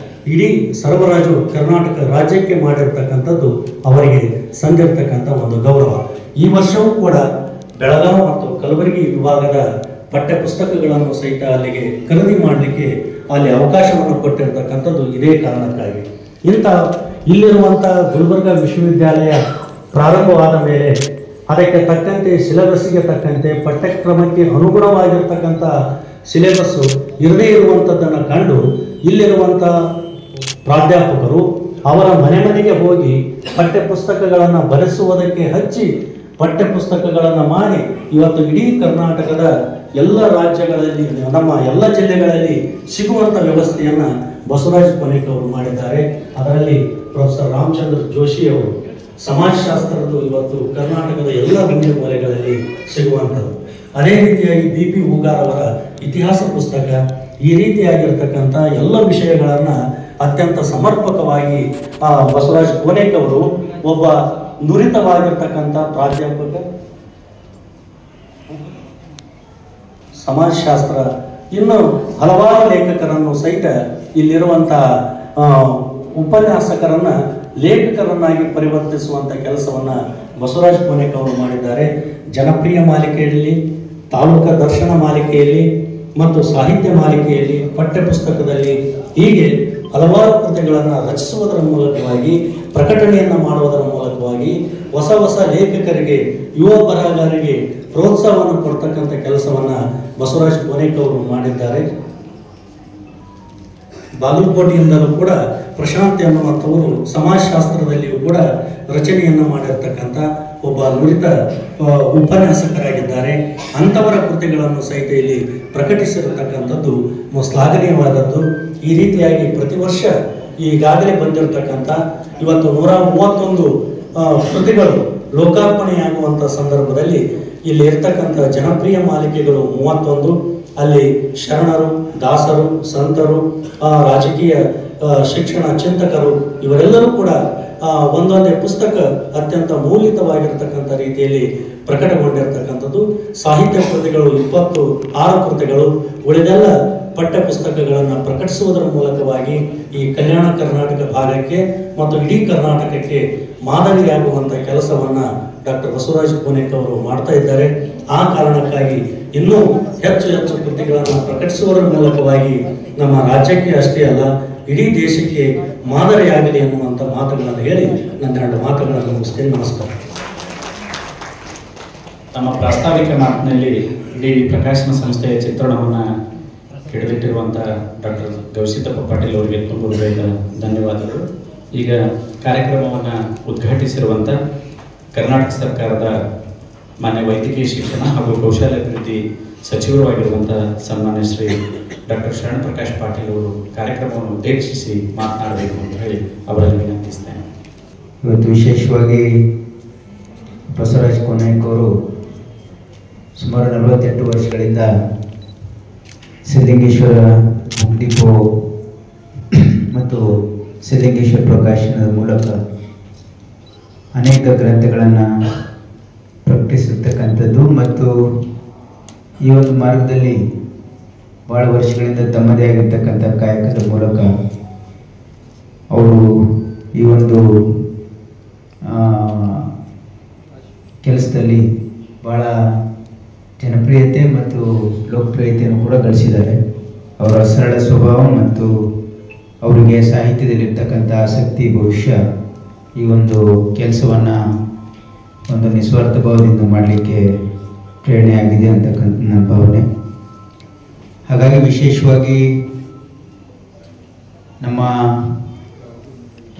ಇಡೀ ಸರಬರಾಜು ಕರ್ನಾಟಕ ರಾಜ್ಯಕ್ಕೆ ಮಾಡಿರ್ತಕ್ಕಂಥದ್ದು ಅವರಿಗೆ ಸಂದಿರ್ತಕ್ಕಂಥ ಒಂದು ಗೌರವ. ಈ ವರ್ಷವೂ ಕೂಡ ಬೆಳಗಾವಿ ಮತ್ತು ಕಲಬುರಗಿ ವಿಭಾಗದ ಪಠ್ಯಪುಸ್ತಕಗಳನ್ನು ಸಹಿತ ಅಲ್ಲಿಗೆ ಖರೀದಿ ಮಾಡಲಿಕ್ಕೆ ಅಲ್ಲಿ ಅವಕಾಶವನ್ನು ಕೊಟ್ಟಿರ್ತಕ್ಕಂಥದ್ದು ಇದೇ ಕಾರಣಕ್ಕಾಗಿ. ಇಂಥ ಇಲ್ಲಿರುವಂಥ ಗುಲ್ಬರ್ಗಾ ವಿಶ್ವವಿದ್ಯಾಲಯ ಪ್ರಾರಂಭವಾದ ಮೇಲೆ ಅದಕ್ಕೆ ತಕ್ಕಂತೆ ಸಿಲೆಬಸ್ಸಿಗೆ ತಕ್ಕಂತೆ ಪಠ್ಯಕ್ರಮಕ್ಕೆ ಅನುಗುಣವಾಗಿರ್ತಕ್ಕಂಥ ಸಿಲೆಬಸ್ಸು ಇರದೇ ಇರುವಂಥದ್ದನ್ನು ಕಂಡು ಇಲ್ಲಿರುವಂಥ ಪ್ರಾಧ್ಯಾಪಕರು ಅವರ ಮನೆಗೆ ಹೋಗಿ ಪಠ್ಯಪುಸ್ತಕಗಳನ್ನು ಬರೆಸುವುದಕ್ಕೆ ಹಚ್ಚಿ ಪಠ್ಯಪುಸ್ತಕಗಳನ್ನು ಮಾಡಿ ಇವತ್ತು ಇಡೀ ಕರ್ನಾಟಕದ ಎಲ್ಲ ರಾಜ್ಯಗಳಲ್ಲಿ, ನಮ್ಮ ಎಲ್ಲ ಜಿಲ್ಲೆಗಳಲ್ಲಿ ಸಿಗುವಂಥ ವ್ಯವಸ್ಥೆಯನ್ನು ಬಸವರಾಜ ಕೊನೇಕ್ ಅವರು ಮಾಡಿದ್ದಾರೆ. ಅದರಲ್ಲಿ ಪ್ರೊಫೆಸರ್ ರಾಮಚಂದ್ರ ಜೋಶಿ ಅವರು ಸಮಾಜಶಾಸ್ತ್ರದ್ದು ಇವತ್ತು ಕರ್ನಾಟಕದ ಎಲ್ಲ ಮೂಲೆ ಮೂಲೆಗಳಲ್ಲಿ ಸಿಗುವಂಥದ್ದು. ಅದೇ ರೀತಿಯಾಗಿ BP ಹೂಗಾರ್ ಅವರ ಇತಿಹಾಸ ಪುಸ್ತಕ, ಈ ರೀತಿಯಾಗಿರ್ತಕ್ಕಂಥ ಎಲ್ಲ ವಿಷಯಗಳನ್ನು ಅತ್ಯಂತ ಸಮರ್ಪಕವಾಗಿ ಬಸವರಾಜ ಕೊನೇಕ್ ಅವರು ಒಬ್ಬ ನುರಿತವಾಗಿರ್ತಕ್ಕಂಥ ಪ್ರಾಧ್ಯಾಪಕ, ಸಮಾಜಶಾಸ್ತ್ರ, ಇನ್ನು ಹಲವಾರು ಲೇಖಕರನ್ನು ಸಹಿತ ಇಲ್ಲಿರುವಂಥ ಉಪನ್ಯಾಸಕರನ್ನು ಲೇಖಕರನ್ನಾಗಿ ಪರಿವರ್ತಿಸುವಂಥ ಕೆಲಸವನ್ನು ಬಸವರಾಜ ಕೊನೇಕ್ ಅವರು ಮಾಡಿದ್ದಾರೆ. ಜನಪ್ರಿಯ ಮಾಲಿಕೆಯಲ್ಲಿ, ತಾಲೂಕಾ ದರ್ಶನ ಮಾಲಿಕೆಯಲ್ಲಿ ಮತ್ತು ಸಾಹಿತ್ಯ ಮಾಲಿಕೆಯಲ್ಲಿ, ಪಠ್ಯಪುಸ್ತಕದಲ್ಲಿ ಹೀಗೆ ಹಲವಾರು ಕೃತಿಗಳನ್ನು ರಚಿಸುವುದರ ಮೂಲಕವಾಗಿ, ಪ್ರಕಟಣೆಯನ್ನು ಮಾಡುವುದರ ಮೂಲಕವಾಗಿ ಹೊಸ ಹೊಸ ಲೇಖಕರಿಗೆ, ಯುವ ಬರಹಗಾರರಿಗೆ ಪ್ರೋತ್ಸಾಹವನ್ನು ಕೊಡ್ತಕ್ಕಂಥ ಕೆಲಸವನ್ನು ಬಸವರಾಜ ಕೊನೇಕ್ ಅವರು ಮಾಡಿದ್ದಾರೆ. ಬಾಗಲಕೋಟೆಯಿಂದಲೂ ಕೂಡ ಪ್ರಶಾಂತ್ ಎನ್ನುವಂಥವರು ಸಮಾಜಶಾಸ್ತ್ರದಲ್ಲಿಯೂ ಕೂಡ ರಚನೆಯನ್ನು ಮಾಡಿರ್ತಕ್ಕಂಥ ಒಬ್ಬ ನುರಿತ ಉಪನ್ಯಾಸಕರಾಗಿದ್ದಾರೆ. ಅಂಥವರ ಕೃತಿಗಳನ್ನು ಸಹಿತ ಇಲ್ಲಿ ಪ್ರಕಟಿಸಿರತಕ್ಕಂಥದ್ದು ಶ್ಲಾಘನೀಯವಾದದ್ದು. ಈ ರೀತಿಯಾಗಿ ಪ್ರತಿ ವರ್ಷ ಈಗಾಗಲೇ ಬಂದಿರತಕ್ಕಂಥ ಇವತ್ತು 131 ಕೃತಿಗಳು ಲೋಕಾರ್ಪಣೆಯಾಗುವಂಥ ಸಂದರ್ಭದಲ್ಲಿ ಇಲ್ಲಿ ಇರ್ತಕ್ಕಂಥ ಜನಪ್ರಿಯ ಮಾಲಿಕೆಗಳು 31. ಅಲ್ಲಿ ಶರಣರು, ದಾಸರು, ಸಂತರು, ರಾಜಕೀಯ ಶಿಕ್ಷಣ ಚಿಂತಕರು ಇವರೆಲ್ಲರೂ ಕೂಡ ಒಂದೊಂದೇ ಪುಸ್ತಕ ಅತ್ಯಂತ ಮೌಲ್ಯವಾಗಿರ್ತಕ್ಕಂಥ ರೀತಿಯಲ್ಲಿ ಪ್ರಕಟಗೊಂಡಿರ್ತಕ್ಕಂಥದ್ದು. ಸಾಹಿತ್ಯ ಕೃತಿಗಳು 26 ಕೃತಿಗಳು. ಉಳಿದೆಲ್ಲ ಪಠ್ಯ ಪುಸ್ತಕಗಳನ್ನು ಪ್ರಕಟಿಸುವುದರ ಮೂಲಕವಾಗಿ ಈ ಕಲ್ಯಾಣ ಕರ್ನಾಟಕ ಭಾಗಕ್ಕೆ ಮತ್ತು ಇಡೀ ಕರ್ನಾಟಕಕ್ಕೆ ಮಾದರಿಯಾಗುವಂಥ ಕೆಲಸವನ್ನು ಡಾಕ್ಟರ್ ಬಸವರಾಜ ಕೋನೇಕ್ ಅವರು ಮಾಡ್ತಾ ಇದ್ದಾರೆ. ಆ ಕಾರಣಕ್ಕಾಗಿ ಇನ್ನೂ ಹೆಚ್ಚು ಹೆಚ್ಚು ಕೃತಿಗಳನ್ನು ಪ್ರಕಟಿಸುವುದರ ಮೂಲಕವಾಗಿ ನಮ್ಮ ರಾಜ್ಯಕ್ಕೆ ಅಷ್ಟೇ ಅಲ್ಲ ಇಡೀ ದೇಶಕ್ಕೆ ಮಾದರಿಯಾಗಲಿ ಎನ್ನುವಂಥ ಮಾತುಗಳನ್ನು ಹೇಳಿ ನನ್ನ 2 ಮಾತುಗಳನ್ನು ಮುಗಿಸ್ತೇನೆ. ನಮಸ್ಕಾರ. ತಮ್ಮ ಪ್ರಾಸ್ತಾವಿಕ ಮಾತಿನಲ್ಲಿ ಇಡೀ ಪ್ರಕಾಶನ ಸಂಸ್ಥೆಯ ಚಿತ್ರಣವನ್ನು ಹಿಡಿದಿಟ್ಟಿರುವಂಥ ಡಾಕ್ಟರ್ ಗವಿಸಿದ್ದಪ್ಪ ಪಾಟೀಲ್ ಅವರಿಗೆ ತುಂಬ ಹೃದಯದ ಧನ್ಯವಾದಗಳು. ಈಗ ಕಾರ್ಯಕ್ರಮವನ್ನು ಉದ್ಘಾಟಿಸಿರುವಂಥ ಕರ್ನಾಟಕ ಸರ್ಕಾರದ ಮಾನ್ಯ ವೈದ್ಯಕೀಯ ಶಿಕ್ಷಣ ಹಾಗೂ ಕೌಶಲ್ಯಾಭಿವೃದ್ಧಿ ಸಚಿವರು ಆಗಿರುವಂಥ ಸನ್ಮಾನ್ಯ ಶ್ರೀ ಡಾಕ್ಟರ್ ಶರಣ ಪ್ರಕಾಶ್ ಪಾಟೀಲ್ ಅವರು ಕಾರ್ಯಕ್ರಮವನ್ನು ಉದ್ದೇಶಿಸಿ ಮಾತನಾಡಬೇಕು ಅಂತ ಹೇಳಿ ಅವರಲ್ಲಿ ವಿನಂತಿಸ್ತೇನೆ. ಇವತ್ತು ವಿಶೇಷವಾಗಿ ಬಸವರಾಜ ಕೋನೇಕ್ ಅವರು ಸುಮಾರು 48 ವರ್ಷಗಳಿಂದ ಸಿದ್ಧಲಿಂಗೇಶ್ವರ ಬುಕ್ ಡಿಪೋ ಮತ್ತು ಸಿದ್ಧಲಿಂಗೇಶ್ವರ ಪ್ರಕಾಶನದ ಮೂಲಕ ಅನೇಕ ಗ್ರಂಥಗಳನ್ನು ಪ್ರಕಟಿಸಿರ್ತಕ್ಕಂಥದ್ದು ಮತ್ತು ಈ ಒಂದು ಮಾರ್ಗದಲ್ಲಿ ಭಾಳ ವರ್ಷಗಳಿಂದ ತಮ್ಮದೇ ಆಗಿರ್ತಕ್ಕಂಥ ಕಾಯಕದ ಮೂಲಕ ಅವರು ಈ ಒಂದು ಕೆಲಸದಲ್ಲಿ ಭಾಳ ಜನಪ್ರಿಯತೆ ಮತ್ತು ಲೋಕಪ್ರಿಯತೆಯನ್ನು ಕೂಡ ಗಳಿಸಿದ್ದಾರೆ. ಅವರ ಸರಳ ಸ್ವಭಾವ ಮತ್ತು ಅವರಿಗೆ ಸಾಹಿತ್ಯದಲ್ಲಿರ್ತಕ್ಕಂಥ ಆಸಕ್ತಿ ಬಹುಶಃ ಈ ಒಂದು ಕೆಲಸವನ್ನು ಒಂದು ನಿಸ್ವಾರ್ಥ ಭಾವದಿಂದ ಮಾಡಲಿಕ್ಕೆ ಪ್ರೇರಣೆ ಆಗಿದೆ ಅಂತಕ್ಕಂಥ ನನ್ನ ಭಾವನೆ. ಹಾಗಾಗಿ ವಿಶೇಷವಾಗಿ ನಮ್ಮ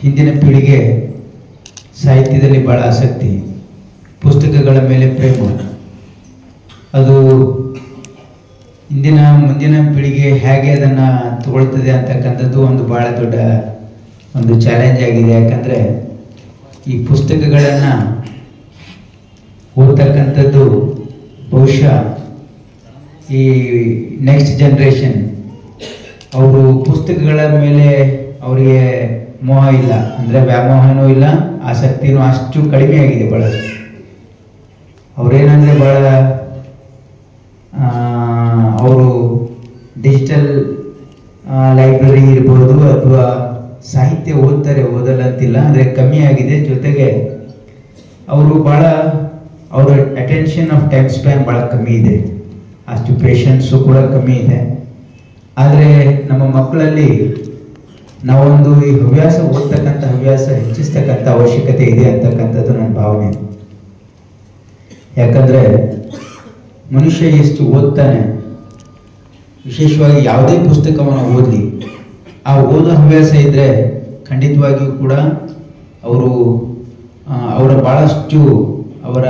ಹಿಂದಿನ ಪೀಳಿಗೆ ಸಾಹಿತ್ಯದಲ್ಲಿ ಭಾಳ ಆಸಕ್ತಿ, ಪುಸ್ತಕಗಳ ಮೇಲೆ ಪ್ರೇಮ, ಅದು ಮುಂದಿನ ಪೀಳಿಗೆ ಹೇಗೆ ಅದನ್ನು ತಗೊಳ್ತದೆ ಅಂತಕ್ಕಂಥದ್ದು ಒಂದು ಭಾಳ ದೊಡ್ಡ ಒಂದು ಚಾಲೆಂಜ್ ಆಗಿದೆ. ಯಾಕಂದರೆ ಈ ಪುಸ್ತಕಗಳನ್ನು ಓದ್ತಕ್ಕಂಥದ್ದು ಬಹುಶಃ ಈ ನೆಕ್ಸ್ಟ್ ಜನ್ರೇಷನ್ ಅವರು ಪುಸ್ತಕಗಳ ಮೇಲೆ ಅವರಿಗೆ ಮೋಹ ಇಲ್ಲ, ಅಂದರೆ ವ್ಯಾಮೋಹನೂ ಇಲ್ಲ, ಆಸಕ್ತಿನೂ ಅಷ್ಟು ಕಡಿಮೆ ಆಗಿದೆ ಭಾಳಷ್ಟು. ಅವರೇನಂದರೆ ಭಾಳ ಅವರು ಡಿಜಿಟಲ್ ಲೈಬ್ರರಿ ಇರ್ಬೋದು ಅಥವಾ ಸಾಹಿತ್ಯ ಓದ್ತಾರೆ, ಓದಲ್ಲ ಅಂತಿಲ್ಲ, ಅಂದರೆ ಕಮ್ಮಿ ಆಗಿದೆ. ಜೊತೆಗೆ ಅವರು ಭಾಳ ಅವರ ಅಟೆನ್ಷನ್ ಆಫ್ ಟೈಮ್ ಸ್ಪ್ಯಾನ್ ಭಾಳ ಕಮ್ಮಿ ಇದೆ, ಅಷ್ಟು ಪೇಷನ್ಸು ಕೂಡ ಕಮ್ಮಿ ಇದೆ. ಆದರೆ ನಮ್ಮ ಮಕ್ಕಳಲ್ಲಿ ನಾವೊಂದು ಈ ಹವ್ಯಾಸ ಓದ್ತಕ್ಕಂಥ ಹವ್ಯಾಸ ಹೆಚ್ಚಿಸ್ತಕ್ಕಂಥ ಅವಶ್ಯಕತೆ ಇದೆ ಅಂತಕ್ಕಂಥದ್ದು ನನ್ನ ಭಾವನೆ. ಯಾಕಂದರೆ ಮನುಷ್ಯ ಎಷ್ಟು ಓದ್ತಾನೆ, ವಿಶೇಷವಾಗಿ ಯಾವುದೇ ಪುಸ್ತಕವನ್ನು ಓದಲಿ, ಆ ಓದೋ ಹವ್ಯಾಸ ಇದ್ದರೆ ಖಂಡಿತವಾಗಿಯೂ ಕೂಡ ಅವರ ಭಾಳಷ್ಟು ಅವರ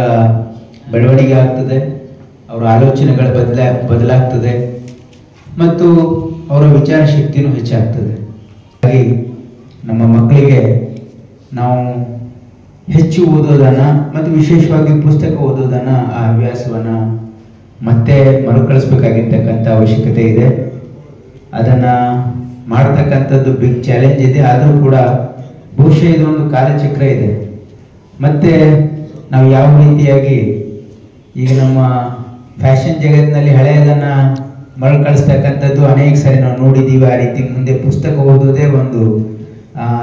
ಬೆಳವಣಿಗೆ ಆಗ್ತದೆ, ಅವರ ಆಲೋಚನೆಗಳು ಬದಲಾಗ್ತದೆ ಮತ್ತು ಅವರ ವಿಚಾರ ಶಕ್ತಿನೂ ಹೆಚ್ಚಾಗ್ತದೆ. ಹಾಗಾಗಿ ನಮ್ಮ ಮಕ್ಕಳಿಗೆ ನಾವು ಹೆಚ್ಚು ಓದೋದನ್ನು ಮತ್ತು ವಿಶೇಷವಾಗಿ ಪುಸ್ತಕ ಓದೋದನ್ನು, ಆ ಹವ್ಯಾಸವನ್ನು ಮತ್ತೆ ಮರುಕಳಿಸ್ಬೇಕಾಗಿರ್ತಕ್ಕಂಥ ಅವಶ್ಯಕತೆ ಇದೆ. ಅದನ್ನು ಮಾಡ್ತಕ್ಕಂಥದ್ದು ಬಿಗ್ ಚಾಲೆಂಜ್ ಇದೆ. ಆದರೂ ಕೂಡ ಬಹುಶಃ ಇದೊಂದು ಕಾಲಚಕ್ರ ಇದೆ. ಮತ್ತು ನಾವು ಯಾವ ರೀತಿಯಾಗಿ ಈಗ ನಮ್ಮ ಫ್ಯಾಷನ್ ಜಗತ್ತಿನಲ್ಲಿ ಹಳೆಯದನ್ನು ಮರುಕಳಿಸ್ತಕ್ಕಂಥದ್ದು ಅನೇಕ ಸಾರಿ ನಾವು ನೋಡಿದ್ದೀವಿ. ಆ ರೀತಿ ಮುಂದೆ ಪುಸ್ತಕ ಓದೋದೇ ಒಂದು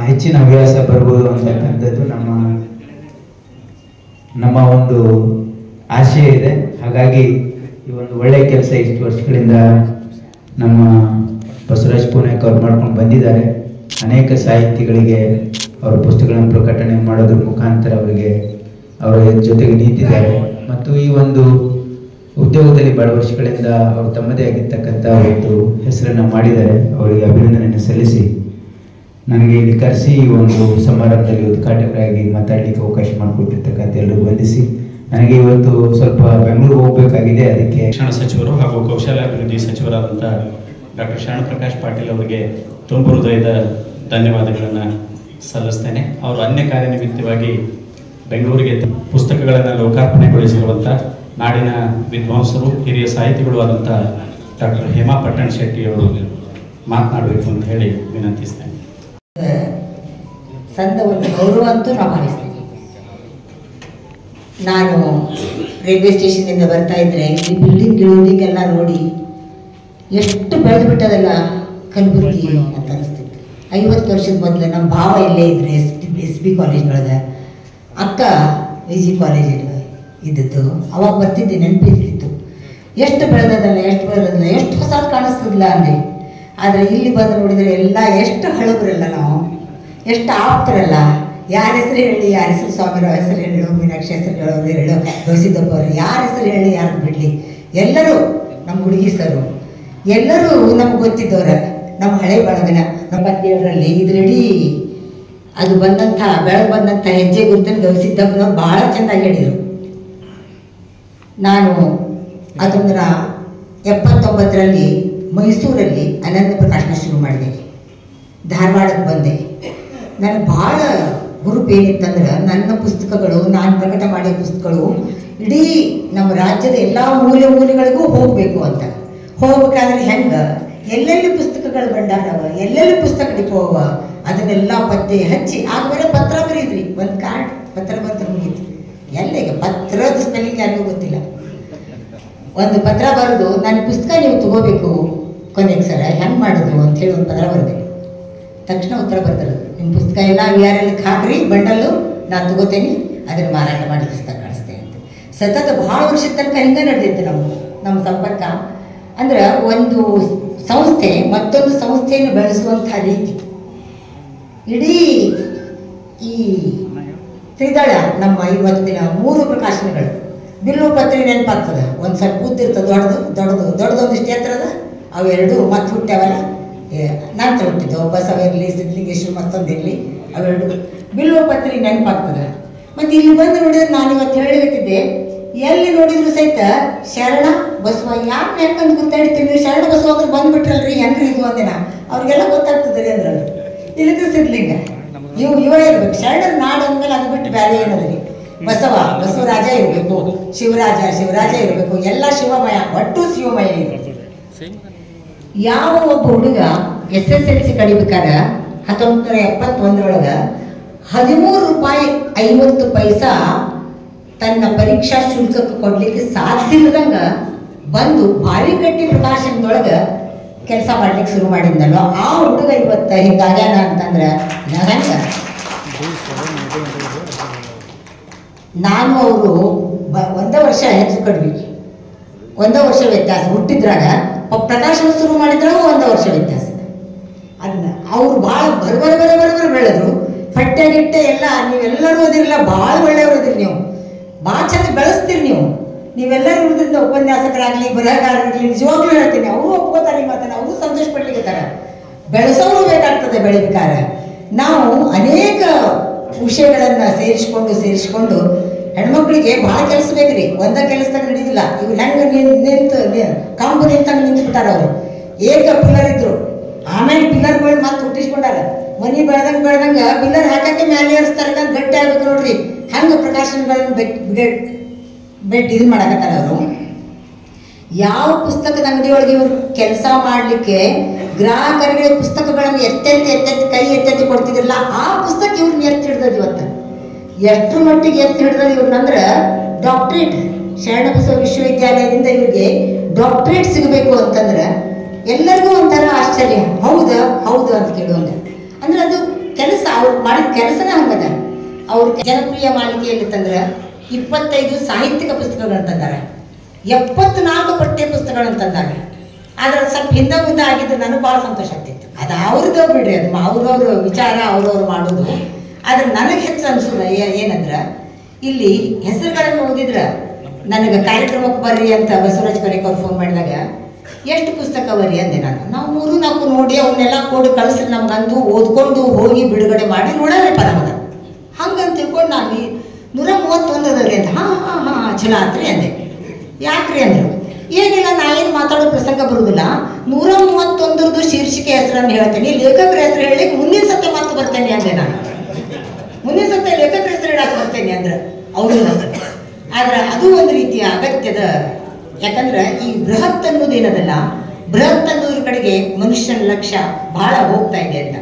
ಹೆಚ್ಚಿನ ಹವ್ಯಾಸ ಬರ್ಬೋದು ಅಂತಕ್ಕಂಥದ್ದು ನಮ್ಮ ಒಂದು ಆಶಯ ಇದೆ. ಹಾಗಾಗಿ ಈ ಒಂದು ಒಳ್ಳೆಯ ಕೆಲಸ ಇಷ್ಟು ವರ್ಷಗಳಿಂದ ನಮ್ಮ ಬಸವರಾಜ ಕೋನೇಕ್ ಅವ್ರು ಮಾಡ್ಕೊಂಡು ಬಂದಿದ್ದಾರೆ. ಅನೇಕ ಸಾಹಿತಿಗಳಿಗೆ ಅವರ ಪುಸ್ತಕಗಳನ್ನು ಪ್ರಕಟಣೆ ಮಾಡೋದ್ರ ಮುಖಾಂತರ ಅವರ ಜೊತೆಗೆ ನಿಂತಿದ್ದಾರೆ. ಮತ್ತು ಈ ಒಂದು ಉದ್ಯೋಗದಲ್ಲಿ ಬಹಳ ವರ್ಷಗಳಿಂದ ಅವರು ತಮ್ಮದೇ ಆಗಿರ್ತಕ್ಕಂಥ ಒಂದು ಹೆಸರನ್ನು ಮಾಡಿದ್ದಾರೆ. ಅವರಿಗೆ ಅಭಿನಂದನೆಯನ್ನು ಸಲ್ಲಿಸಿ ನನಗೆ ಇಲ್ಲಿ ಕರೆಸಿ ಒಂದು ಸಮಾರಂಭದಲ್ಲಿ ಉದ್ಘಾಟಕರಾಗಿ ಮಾತಾಡಲಿಕ್ಕೆ ಅವಕಾಶ ಮಾಡಿಕೊಟ್ಟಿರ್ತಕ್ಕಂಥ ಎಲ್ಲರಿಗೂ ವಂದಿಸಿ, ನನಗೆ ಇವತ್ತು ಸ್ವಲ್ಪ ಬೆಂಗಳೂರು ಹೋಗಬೇಕಾಗಿದೆ. ಅದಕ್ಕೆ ಶಿಕ್ಷಣ ಸಚಿವರು ಹಾಗೂ ಕೌಶಲ್ಯಾಭಿವೃದ್ಧಿ ಸಚಿವರಾದಂಥ ಡಾಕ್ಟರ್ ಶರಣಪ್ರಕಾಶ್ ಪಾಟೀಲ್ ಅವರಿಗೆ ತುಂಬ ಹೃದಯದ ಧನ್ಯವಾದಗಳನ್ನು ಸಲ್ಲಿಸ್ತೇನೆ. ಅವರು ಅನ್ಯ ಕಾರ್ಯನಿಮಿತ್ತವಾಗಿ ಬೆಂಗಳೂರಿಗೆ ಪುಸ್ತಕಗಳನ್ನು ಲೋಕಾರ್ಪಣೆಗೊಳಿಸಿರುವಂಥ ನಾಡಿನ ವಿದ್ವಾಂಸರು ಹಿರಿಯ ಸಾಹಿತಿಗಳು ಆದಂಥ ಡಾಕ್ಟರ್ ಹೇಮಾ ಪಟ್ಟಣ ಶೆಟ್ಟಿ ಅವರು ಮಾತನಾಡಬೇಕು ಅಂತ ಹೇಳಿ ವಿನಂತಿಸ್ತೇನೆ. ಸಂದ ಒಂದು ಗೌರವ ಅಂತೂ ನಾವು ಭಾವಿಸ್ತೀವಿ. ನಾನು ರೈಲ್ವೆ ಸ್ಟೇಷನಿಂದ ಬರ್ತಾ ಇದ್ರೆ ಈ ಬಿಲ್ಡಿಂಗ್ ಎಲ್ಲ ನೋಡಿ ಎಷ್ಟು ಬೆಳೆದು ಬಿಟ್ಟದಲ್ಲ ಕಲಬುರಗಿ ಅಂತ ಅನಿಸ್ತಿತ್ತು. 50 ವರ್ಷದ ಮೊದಲು ನಮ್ಮ ಭಾವ ಇಲ್ಲೇ ಇದ್ರೆ ಎಸ್ ಬಿ ಕಾಲೇಜ್ನೊಳಗೆ, ಅಕ್ಕ ವಿ ಜಿ ಕಾಲೇಜ್ ಇದ್ದದ್ದು, ಅವಾಗ ಬರ್ತಿದ್ದೆ, ನೆನಪಿರ್ತಿತ್ತು. ಎಷ್ಟು ಬೆಳೆದದಲ್ಲ ಎಷ್ಟು ಹೊಸದು ಕಾಣಿಸ್ತದಿಲ್ಲ ಅಂದರೆ. ಆದರೆ ಇಲ್ಲಿ ಬಂದು ನೋಡಿದರೆ ಎಲ್ಲ ಎಷ್ಟು ಹಳಬರಲ್ಲ, ನಾವು ಎಷ್ಟು ಆಪ್ತರಲ್ಲ. ಯಾರ ಹೆಸರು ಹೇಳಿ, ಯಾರ ಹೆಸರು ಸ್ವಾಮಿರಾವ್ ಹೆಸರು ಹೇಳು, ಮೀನಾಕ್ಷಿ ಹೆಸರು ಹೇಳೋರು ಹೇಳು, ಗೌಸಿದ್ದಪ್ಪ ಅವರು ಯಾರ ಹೆಸರು ಹೇಳಿ ಯಾರು ಬಿಡಲಿ, ಎಲ್ಲರೂ ನಮ್ಮ ಹುಡುಗಿ ಸರು ಎಲ್ಲರೂ ನಮ್ಗೆ ಗೊತ್ತಿದ್ದವ್ರ. ನಮ್ಮ ಹಳೆ ಬಳಗನ 47ರಲ್ಲಿ ಇದ್ರಡಿ ಅದು ಬಂದಂಥ ಬೆಳಗ್ಗೆ ಬಂದಂಥ ಹೆಜ್ಜೆ ಗುರುತನ್ನು ಗೌಸಿದ್ದಪ್ಪನವ್ರು ಭಾಳ ಚೆಂದಾಗಿ ಹೇಳಿದರು. ನಾನು 1979ರಲ್ಲಿ ಮೈಸೂರಲ್ಲಿ ಅನಂತ ಪ್ರಕಾಶನ ಶುರು ಮಾಡಿದೆ. ಧಾರವಾಡಕ್ಕೆ ಬಂದೆ. ನನಗೆ ಭಾಳ ಹುರುಪು ಏನಿತ್ತಂದ್ರೆ ನನ್ನ ಪುಸ್ತಕಗಳು, ನಾನು ಪ್ರಕಟ ಮಾಡಿದ ಪುಸ್ತಕಗಳು ಇಡೀ ನಮ್ಮ ರಾಜ್ಯದ ಎಲ್ಲ ಮೂಲೆಗಳಿಗೂ ಹೋಗಬೇಕು ಅಂತ. ಹೋಗ್ಬೇಕಾದ್ರೆ ಹೆಂಗೆ, ಎಲ್ಲೆಲ್ಲಿ ಪುಸ್ತಕಗಳು ಬಂಡಾರವ, ಎಲ್ಲೆಲ್ಲಿ ಪುಸ್ತಕ ಡಿಪೋವ, ಅದನ್ನೆಲ್ಲ ಪತ್ತೆ ಹಚ್ಚಿ ಆಮೇಲೆ ಪತ್ರ ಬರೀದ್ರಿ. ಒಂದು ಕಾರ್ಡ್ ಪತ್ರ ಬರ್ತಾರೆ ಮುಗೀತು. ಎಲ್ಲಿಗೆ ಪತ್ರದ ಸ್ಪೆಲ್ಲಿಂಗ್ ಯಾರಿಗೂ ಗೊತ್ತಿಲ್ಲ. ಒಂದು ಪತ್ರ ಬರೆದು ನನ್ನ ಪುಸ್ತಕ ನೀವು ತಗೋಬೇಕು ಕೊನೆಗೆ ಸರ ಹೆಂಗೆ ಮಾಡೋದು ಅಂಥೇಳಿ ಒಂದು ಪತ್ರ ಬರೆದೆ. ತಕ್ಷಣ ಉತ್ತರ ಬರ್ತಾರೆ, ನಿಮ್ಮ ಪುಸ್ತಕ ಎಲ್ಲ URL ಹಾಕ್ರಿ, ಬಂಡಲ್ಲು ನಾನು ತಗೋತೇನೆ, ಅದನ್ನು ಮಾರಾಟ ಮಾಡಿ ಪುಸ್ತಕ ಕಳಿಸ್ತೇನೆ ಅಂತ. ಸತತ ಭಾಳ ವರ್ಷದ ತನಕ ಹಿಂಗೆ ನಡೆದಿತ್ತು ನಮ್ಮ ಸಂಪರ್ಕ. ಅಂದ್ರೆ ಒಂದು ಸಂಸ್ಥೆ ಮತ್ತೊಂದು ಸಂಸ್ಥೆಯನ್ನು ಬೆಳೆಸುವಂಥ ರೀತಿ. ಇಡೀ ಈ ತ್ರಿದಳ ನಮ್ಮ ಇವತ್ತಿನ 3 ಪ್ರಕಾಶನಗಳು, ಬಿಲ್ಲು ಪತ್ರಿ ನೆನಪಾಗ್ತದೆ. ಒಂದು ಸ್ವಲ್ಪ ಕೂತಿರ್ತದೆ, ದೊಡ್ಡದೊಂದಿಷ್ಟು ಎತ್ತರದ, ಅವೆರಡು ಮತ್ತೆ ಹುಟ್ಟ್ಯಾವಲ್ಲ, ನಂತರ ಹುಟ್ಟಿದ್ದವು, ಬಸವ ಇರಲಿ, ಸಿದ್ಧಲಿಂಗೇಶ್ವರ ಮತ್ತೊಂದಿರಲಿ, ಅವೆರಡು ಬಿಲ್ಲು ಪತ್ರಿ ನೆನಪಾಗ್ತದೆ. ಮತ್ತು ಇಲ್ಲಿ ಬಂದು ನೋಡಿದ್ರೆ ನಾನು ಇವತ್ತು ಹೇಳಬೇಕಿದ್ದೆ, ಎಲ್ಲಿ ನೋಡಿದ್ರು ಸಹಿತ ಶರಣ ಬಸವ ಯಾರು ನೆನ್ಕೊಂಡು ಗೊತ್ತಾಡ್ತೀವಿ, ಶರಣ ಬಸವ ಅಂದ್ರೆ ಬಂದ್ಬಿಟ್ರಲ್ರಿ ಹೆಂಗ್ರಿ ಇದು ಅಂದಿನ ಅವ್ರಿಗೆಲ್ಲ ಗೊತ್ತಾಗ್ತದೆ ಅಂದ್ರೆ ಇಲ್ಲಿದ್ರೆ ಸಿದ್ಧಲಿಂಗ ಇವ ಇರ್ಬೇಕು. ಶರಣರ ನಾಡು ಅಂದ್ಮೇಲೆ ಅದು ಬಿಟ್ಟು ಬೇರೆ ಏನದ್ರಿ, ಬಸವರಾಜ ಇರಬೇಕು, ಶಿವರಾಜ ಇರಬೇಕು, ಎಲ್ಲ ಶಿವಮಯ, ಒಟ್ಟು ಶಿವಮಯ ಇದೆ. ಯಾವ ಒಬ್ಬ ಹುಡುಗ SSLC ಕಡಿಬೇಕಾದ್ರೆ 1971 13.50 ತನ್ನ ಪರೀಕ್ಷಾ ಶುಲ್ಕಕ್ಕೆ ಕೊಡ್ಲಿಕ್ಕೆ ಸಾಧ್ಯ ಇಲ್ಲದಂಗ ಬಂದು ಬಾವಿಕಟ್ಟಿ ಪ್ರಕಾಶನದೊಳಗೆ ಕೆಲಸ ಮಾಡ್ಲಿಕ್ಕೆ ಶುರು ಮಾಡಿದ್ನಲ್ಲ ಆ ಹುಡುಗ ಇವತ್ತು ಹಿಂಗಾಗ್ಯಾನ ಅಂತಂದ್ರೆ ಹೆಂಗ. ನಾನು ಅವರು 1 ವರ್ಷ ಹೆಚ್ಚು ಕಡಿಮೆ, 1 ವರ್ಷ ವ್ಯತ್ಯಾಸ. ಹುಟ್ಟಿದ್ರಾಗ ಪ್ರಕಾಶನ ಶುರು ಮಾಡಿದ್ರಾಗ 1 ವರ್ಷ ವ್ಯತ್ಯಾಸ. ಅದನ್ನ ಅವರು ಭಾಳ ಬರಬರ ಬೆಳೆದ್ರು. ಪಠ್ಯ ಗಿಟ್ಟೆ ಎಲ್ಲ ನೀವೆಲ್ಲರೂ ಓದಿರಲ್ಲ, ಭಾಳ ಒಳ್ಳೆಯವರು ಓದಿರಿ, ನೀವು ಭಾಳ ಚಂದ ಬೆಳೆಸ್ತೀರಿ. ನೀವೆಲ್ಲರೂ ಉಳಿದ್ರಿಂದ ಉಪನ್ಯಾಸಕರಾಗಲಿ, ಬರಹಗಾರರಾಗಲಿ, ನಿಜವಾಗ್ಲೂ ಹೇಳ್ತೀನಿ, ಅವರು ಒಪ್ಕೋತಾರೆ ಈ ಮಾತನ್ನ, ಅವರು ಸಂತೋಷ ಪಡ್ಲಿಕ್ಕಿರ್ತಾರೆ. ಬೆಳೆಸೋರು ಬೇಕಾಗ್ತದೆ. ಬೆಳಿಬೇಕಾದ್ರೆ ನಾವು ಅನೇಕ ವಿಷಯಗಳನ್ನು ಸೇರಿಸ್ಕೊಂಡು ಹೆಣ್ಮಕ್ಳಿಗೆ ಭಾಳ ಕೆಲಸ ಬೇಕ್ರಿ. ಒಂದ ಕೆಲಸದಾಗ ನಡೆದಿಲ್ಲ. ಇವ್ರು ಹೆಂಗೆ ನಿಂತು ಕಾಂಬು ನಿಂತಂಗೆ ನಿಂತು ಬಿಟ್ಟಾರ. ಅವರು ಏಕ ಪಿಲ್ಲರ್ ಇದ್ರು, ಆಮೇಲೆ ಪಿಲ್ಲರ್ಗಳು ಮತ್ತೆ ಹುಟ್ಟಿಸ್ಕೊಂಡಾರ. ಮನಿ ಬೆಳೆದಂಗೆ ಪಿಲ್ಲರ್ ಹಾಕಕ್ಕೆ ಮೇಲೆ ಏರಿಸ್ತಾರ, ಗಟ್ಟಿ ಆಗ್ಬೇಕು ನೋಡ್ರಿ. ಹಂಗೆ ಪ್ರಕಾಶನಗಳನ್ನು ಬೆಟ್ ಇದು ಮಾಡಕತ್ತಾರ ಅವರು. ಯಾವ ಪುಸ್ತಕದ ಅಂಗಡಿಯೊಳಗೆ ಇವ್ರು ಕೆಲಸ ಮಾಡಲಿಕ್ಕೆ ಗ್ರಾಹಕರಿಗೆ ಪುಸ್ತಕಗಳನ್ನು ಎತ್ತೆತ್ತಿ ಕೈ ಎತ್ತೆತ್ತಿ ಕೊಡ್ತಿದ್ರಲ್ಲ, ಆ ಪುಸ್ತಕ ಇವ್ರನ್ನ ಎತ್ತಿ ಹಿಡ್ದದ. ಇವತ್ತು ಎಷ್ಟರ ಮಟ್ಟಿಗೆ ಎತ್ತಿ ಹಿಡ್ದದ ಇವ್ರನ್ನಂದ್ರೆ ಡಾಕ್ಟ್ರೇಟ್, ಶರಣಬಸವ ವಿಶ್ವವಿದ್ಯಾಲಯದಿಂದ ಇವ್ರಿಗೆ ಡಾಕ್ಟ್ರೇಟ್ ಸಿಗಬೇಕು ಅಂತಂದ್ರೆ ಎಲ್ಲರಿಗೂ ಒಂಥರ ಆಶ್ಚರ್ಯ. ಹೌದು ಅಂತ ಕೇಳುವಂಗ. ಅಂದ್ರೆ ಅದು ಕೆಲಸ, ಅವ್ರು ಮಾಡಿದ ಕೆಲಸನ ಹಂಗದ. ಅವ್ರ ಜನಪ್ರಿಯ ಮಾಲಿಕೆಯಲ್ಲಿ ತಂದ್ರೆ 25 ಸಾಹಿತ್ಯಿಕ ಪುಸ್ತಕಗಳನ್ನು ತಂದಾರೆ, 74 ಪಠ್ಯ ಪುಸ್ತಕಗಳನ್ನು ತಂದಾರೆ. ಆದ್ರೆ ಸ್ವಲ್ಪ ಹಿಂದೆ ಮುಂದೆ ಆಗಿದ್ದು ನನಗೆ ಭಾಳ ಸಂತೋಷ ಆಗ್ತಿತ್ತು. ಅದು ಅವ್ರದ್ದು ಬಿಡ್ರಿ, ಅದು ಅವ್ರವ್ರ ವಿಚಾರ, ಅವ್ರವ್ರು ಮಾಡೋದು. ಆದ್ರೆ ನನಗೆ ಹೆಚ್ಚು ಅನಿಸೋದು ಏನಂದ್ರೆ, ಇಲ್ಲಿ ಹೆಸರುಗಳನ್ನು ಓದಿದ್ರೆ ನನಗೆ ಕಾರ್ಯಕ್ರಮಕ್ಕೆ ಬರ್ರಿ ಅಂತ ಬಸವರಾಜ್ ಕೊನೆಕ್ ಅವ್ರು ಫೋನ್ ಮಾಡಿದಾಗ ಎಷ್ಟು ಪುಸ್ತಕ ಬರ್ರಿ ಅಂದೆ ನಾನು. ನಾವು 3-4 ನೋಡಿ ಅವನ್ನೆಲ್ಲ ಕೊಡು ಕಳಿಸ್ರಿ ನಮ್ಗಂದು ಓದ್ಕೊಂಡು ಹೋಗಿ ಬಿಡುಗಡೆ ಮಾಡಿ ನೋಡಲ್ರಿಪ್ಪ ನಮಗೆ. ಹಂಗಂತ ತಿಳ್ಕೊಂಡು ನಾನು 131 ಅದಾವ್ರಿ ಅಂತ. ಹಾಂ ಚಲೋ ಆತ್ರಿ ಅಂದೆ. ಯಾಕ್ರಿ ಅಂದರು. ಏನಿಲ್ಲ, ನಾ ಏನು ಮಾತಾಡೋ ಪ್ರಸಂಗ ಬರುವುದಿಲ್ಲ, 131 ಶೀರ್ಷಿಕೆ ಹೆಸರನ್ನು ಹೇಳ್ತೇನೆ, ಲೇಖಕರ ಹೆಸರು ಹೇಳಲಿಕ್ಕೆ ಮುಂದಿನ ಸತ್ಯ ಮಾತು ಬರ್ತೇನೆ ಅಂದೆ ನಾನು. ಮುಂದಿನ ಸತ್ಯ ಲೇಖಕರ ಹೆಸರು ಹೇಳಕ್ಕೆ ಬರ್ತೇನೆ ಅಂದ್ರೆ ಅವರು. ಆದ್ರೆ ಅದು ಒಂದು ರೀತಿಯ ಅಗತ್ಯದ, ಯಾಕಂದ್ರೆ ಈ ಬೃಹತ್ ಅನ್ನೋದೇನದಲ್ಲ, ಬೃಹತ್ ಅನ್ನೋದ್ರ ಕಡೆಗೆ ಮನುಷ್ಯನ ಲಕ್ಷ್ಯ ಬಹಳ ಹೋಗ್ತಾ ಇದೆ ಅಂತ.